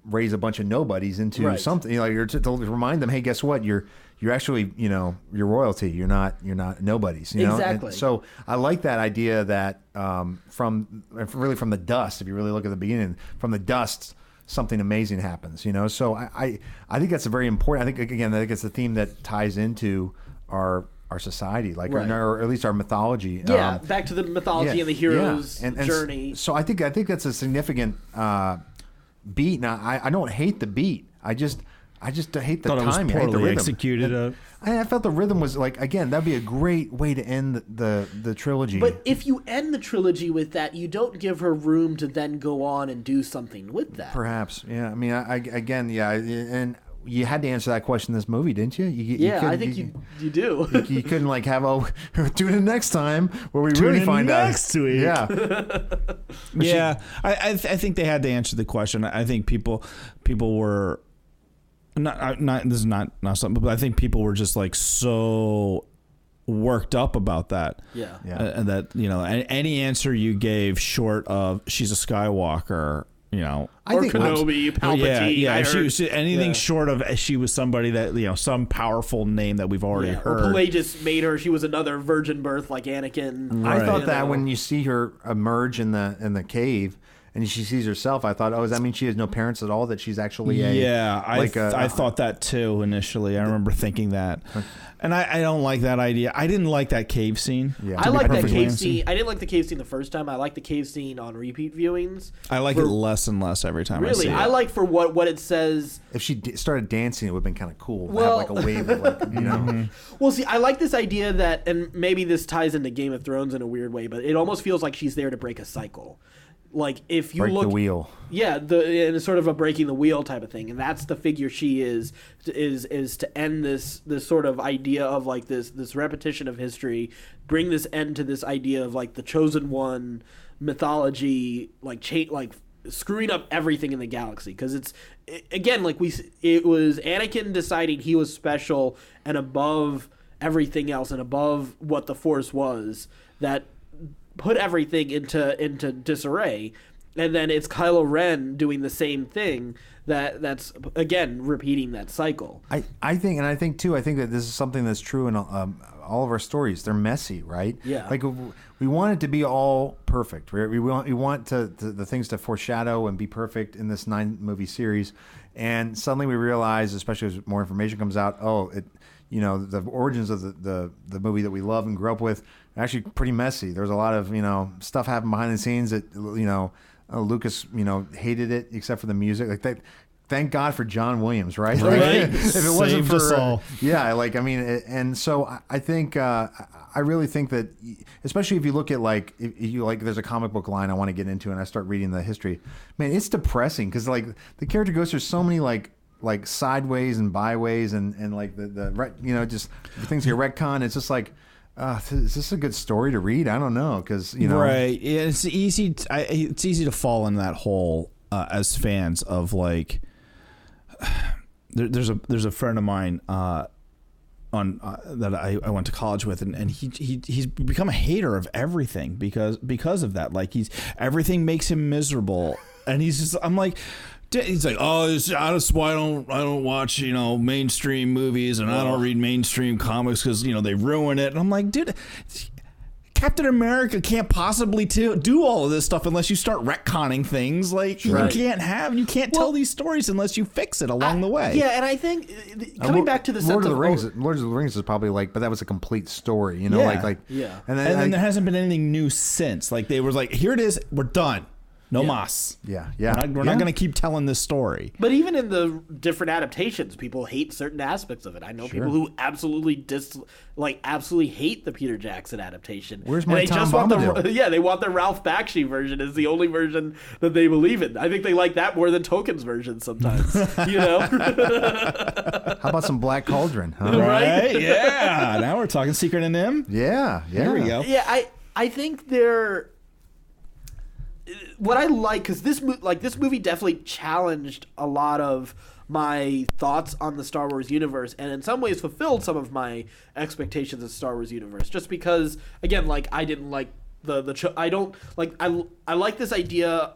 raise a bunch of nobodies into something, to remind them, hey, guess what? You're actually, you're royalty. You're not nobodies. Exactly. And so I like that idea that from the dust, if you really look at the beginning, from the dust, something amazing happens. So I think that's a very important. I think it's a theme that ties into our society, or at least our mythology. Yeah, back to the mythology and the hero's journey. So I think that's a significant beat. Now I don't hate the beat. I just hate the timing. I hate the poorly rhythm. executed. I felt the rhythm was like, again, that'd be a great way to end the trilogy. But if you end the trilogy with that, you don't give her room to then go on and do something with that. Perhaps, yeah. And you had to answer that question in this movie, didn't you? I think you do. You couldn't tune in next time where we really find out next week. Yeah. I think they had to answer the question. I think people were not. This is not something, but I think people were just like so worked up about that. Yeah. And that any answer you gave short of she's a Skywalker. I think Kenobi, Palpatine. She anything short of she was somebody that some powerful name that we've already heard. Or Pelagius made her. She was another virgin birth like Anakin. Right. I thought that when you see her emerge in the cave and she sees herself, I thought, does that mean she has no parents at all? That she's actually I thought that too initially. I remember thinking that. And I don't like that idea. I didn't like that cave scene. Yeah. I like that cave scene. I didn't like the cave scene the first time. I like the cave scene on repeat viewings. I like it less and less every time I see it. I like for what it says. If she started dancing, it would have been kind of cool. Well, have like a wave of Mm-hmm. Well, see, I like this idea that, and maybe this ties into Game of Thrones in a weird way, but it almost feels like she's there to break a cycle. Like if you break the wheel, and it's sort of a breaking the wheel type of thing, and that's the figure she is to end this sort of idea of like this repetition of history, bring this end to this idea of like the chosen one mythology, like screwing up everything in the galaxy, because it was Anakin deciding he was special and above everything else and above what the Force was that put everything into disarray. and then it's Kylo Ren doing the same thing. That's again repeating that cycle. I think that this is something that's true in all of our stories. They're messy, right? Yeah. Like we want it to be all perfect. We want the things to foreshadow and be perfect in this 9-movie series, and suddenly we realize, especially as more information comes out, the origins of the movie that we love and grew up with are actually pretty messy. There's a lot of stuff happened behind the scenes that Lucas hated it except for the music like that. Thank God for John Williams, right? Right. If it wasn't Saved for us all. and so I think I really think that, especially if you look at if you there's a comic book line I want to get into and I start reading the history, man, it's depressing because the character goes through so many like sideways and byways and the just things get retcon. It's just like. Is this a good story to read? I don't know because right. It's easy. It's easy to fall in that hole as fans of like. There's a friend of mine that I went to college with, and he's become a hater of everything because of that. Like everything makes him miserable, and I'm like. He's like, that's why I don't watch mainstream movies and I don't read mainstream comics because they ruin it. And I'm like, dude, Captain America can't possibly do all of this stuff unless you start retconning things. Like you can't tell these stories unless you fix it along the way. Yeah, and I think coming back to the Lord of the Rings is probably but that was a complete story. And then there hasn't been anything new since. Like they were like, here it is, we're done. No mas. Yeah. We're not going to keep telling this story. But even in the different adaptations, people hate certain aspects of it. I know people who absolutely hate the Peter Jackson adaptation. Where's my Tom Bombadil? They want the Ralph Bakshi version is the only version that they believe in. I think they like that more than Tolkien's version sometimes. How about some Black Cauldron? Huh? Right? Yeah. Now we're talking Secret and Nim. Yeah. There we go. Yeah, I think they're. What I like, because this movie definitely challenged a lot of my thoughts on the Star Wars universe, and in some ways fulfilled some of my expectations of the Star Wars universe. Just because, again, I didn't like I like this idea.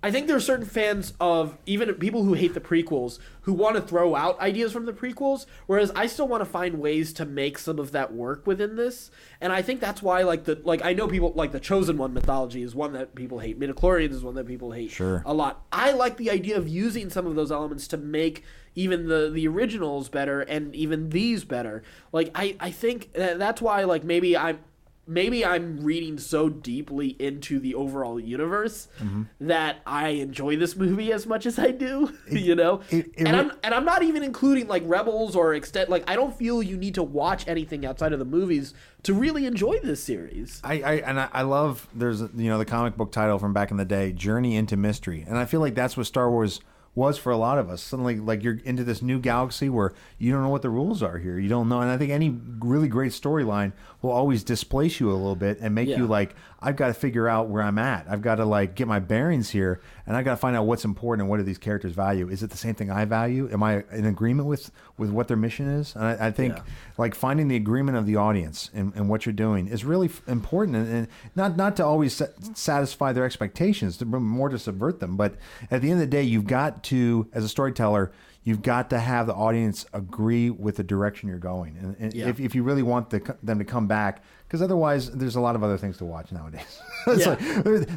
I think there are certain fans of even people who hate the prequels who want to throw out ideas from the prequels, whereas I still want to find ways to make some of that work within this. And I think that's why I know people like the Chosen One mythology is one that people hate. Midichlorians is one that people hate a lot. I like the idea of using some of those elements to make even the originals better and even these better. I think that's why maybe I'm reading so deeply into the overall universe that I enjoy this movie as much as I do, I'm not even including Rebels or extent. I don't feel you need to watch anything outside of the movies to really enjoy this series. I love there's the comic book title from back in the day, Journey into Mystery, and I feel like that's what Star Wars was for a lot of us. Suddenly, you're into this new galaxy where you don't know what the rules are here. You don't know. And I think any really great storyline will always displace you a little bit and make you I've got to figure out where I'm at. I've got to get my bearings here, and I've got to find out what's important and what do these characters value. Is it the same thing I value? Am I in agreement with what their mission is? And I think finding the agreement of the audience and what you're doing is really important, and not to always satisfy their expectations, more to subvert them. But at the end of the day, you've got to, as a storyteller, you've got to have the audience agree with the direction you're going, and if you really want them to come back, because otherwise there's a lot of other things to watch nowadays.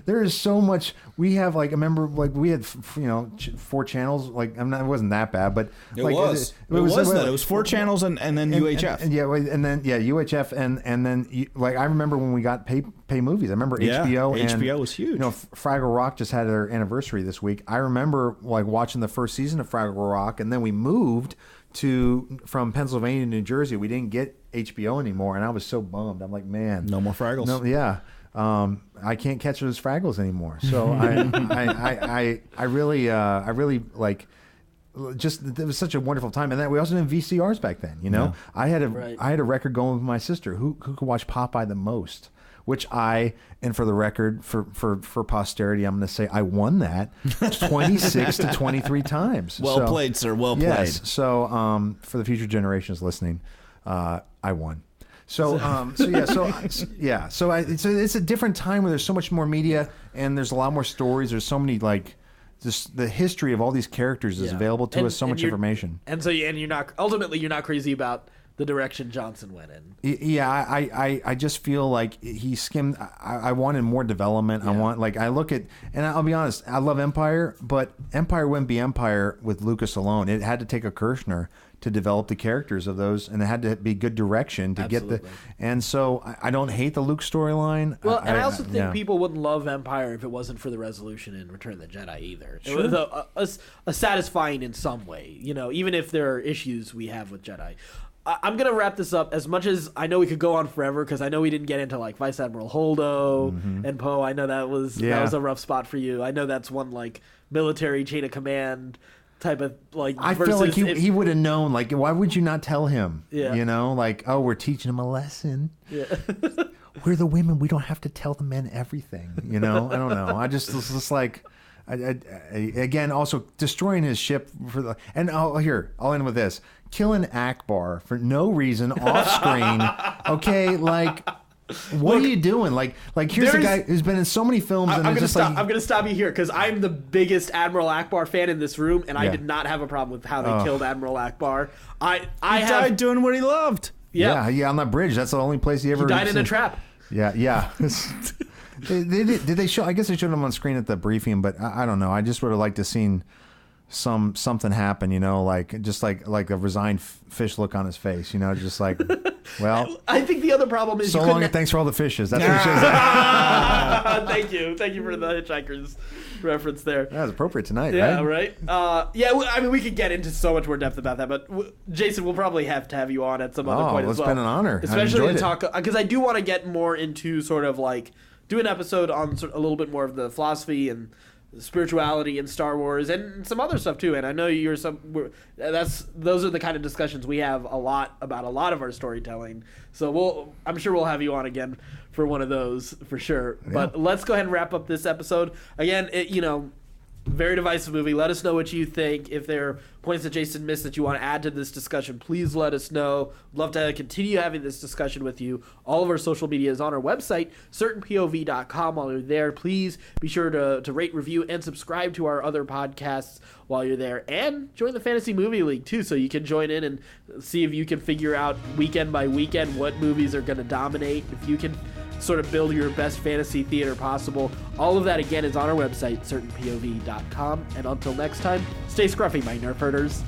There is so much. We have I remember we had 4 channels. It wasn't that bad, but it was. It was 4 channels and then UHF. UHF and then I remember when we got pay movies. I remember HBO. HBO was huge. Fraggle Rock just had their anniversary this week. I remember watching the first season of Fraggle Rock, and then we moved from Pennsylvania to New Jersey. We didn't get HBO anymore, and I was so bummed. I'm like, man, no more Fraggles. No, yeah. I can't catch those Fraggles anymore. So I really just, it was such a wonderful time. And then we also did VCRs back then. I had a record going with my sister who could watch Popeye the most. Which and for the record, for posterity, I'm going to say I won that 26 to 23 times. Well played, sir. Well played. Yes. So for the future generations listening, I won. So it's a different time where there's so much more media and there's a lot more stories. There's so many the history of all these characters is available to us. So much information. And you're not crazy about the direction Johnson went in. Yeah, I just feel like he skimmed. I wanted more development. Yeah. I look at, and I'll be honest, I love Empire, but Empire wouldn't be Empire with Lucas alone. It had to take a Kirshner to develop the characters of those, and it had to be good direction to get the. And so I don't hate the Luke storyline. Well, and I also think people wouldn't love Empire if it wasn't for the resolution in Return of the Jedi either. Sure. It was a satisfying in some way, even if there are issues we have with Jedi. I'm going to wrap this up. As much as I know we could go on forever, because I know we didn't get into Vice Admiral Holdo and Poe. I know that was a rough spot for you. I know that's one military chain of command type of I feel like he would have known. Why would you not tell him? Yeah. We're teaching him a lesson. Yeah. We're the women. We don't have to tell the men everything. I don't know. I just again, also destroying his ship I'll end with this. Killing Akbar for no reason off screen. Okay, what are you doing? Here's a guy who's been in so many films. I'm gonna stop you here because I'm the biggest Admiral Akbar fan in this room, and I did not have a problem with how they killed Admiral Akbar. He died doing what he loved. Yeah, on that bridge. That's the only place he ever died in a trap. Yeah. Did they show? I guess they showed him on screen at the briefing, but I don't know. I just would have liked to seen something happen, just like a resigned fish look on his face, well. I think the other problem is so long and thanks for all the fishes. That's what she said. Thank you for the Hitchhikers reference there. That was appropriate tonight. Yeah, right. We could get into so much more depth about that, but Jason, we'll probably have to have you on at some other point as well. It's been an honor, especially to talk, because I do want to get more into sort of do an episode on a little bit more of the philosophy and spirituality in Star Wars and some other stuff too. And I know those are the kind of discussions we have a lot about a lot of our storytelling. So I'm sure we'll have you on again for one of those for sure. Yeah. But let's go ahead and wrap up this episode. Again, very divisive movie. Let us know what you think. If there are points that Jason missed that you want to add to this discussion, please let us know. We'd love to continue having this discussion with you. All of our social media is on our website, certainpov.com. While you're there, please be sure to rate, review, and subscribe to our other podcasts while you're there. And join the Fantasy Movie League, too, so you can join in and see if you can figure out weekend by weekend what movies are going to dominate. If you can sort of build your best fantasy theater possible. All of that, again, is on our website, certainpov.com. And until next time, stay scruffy, my nerf herders.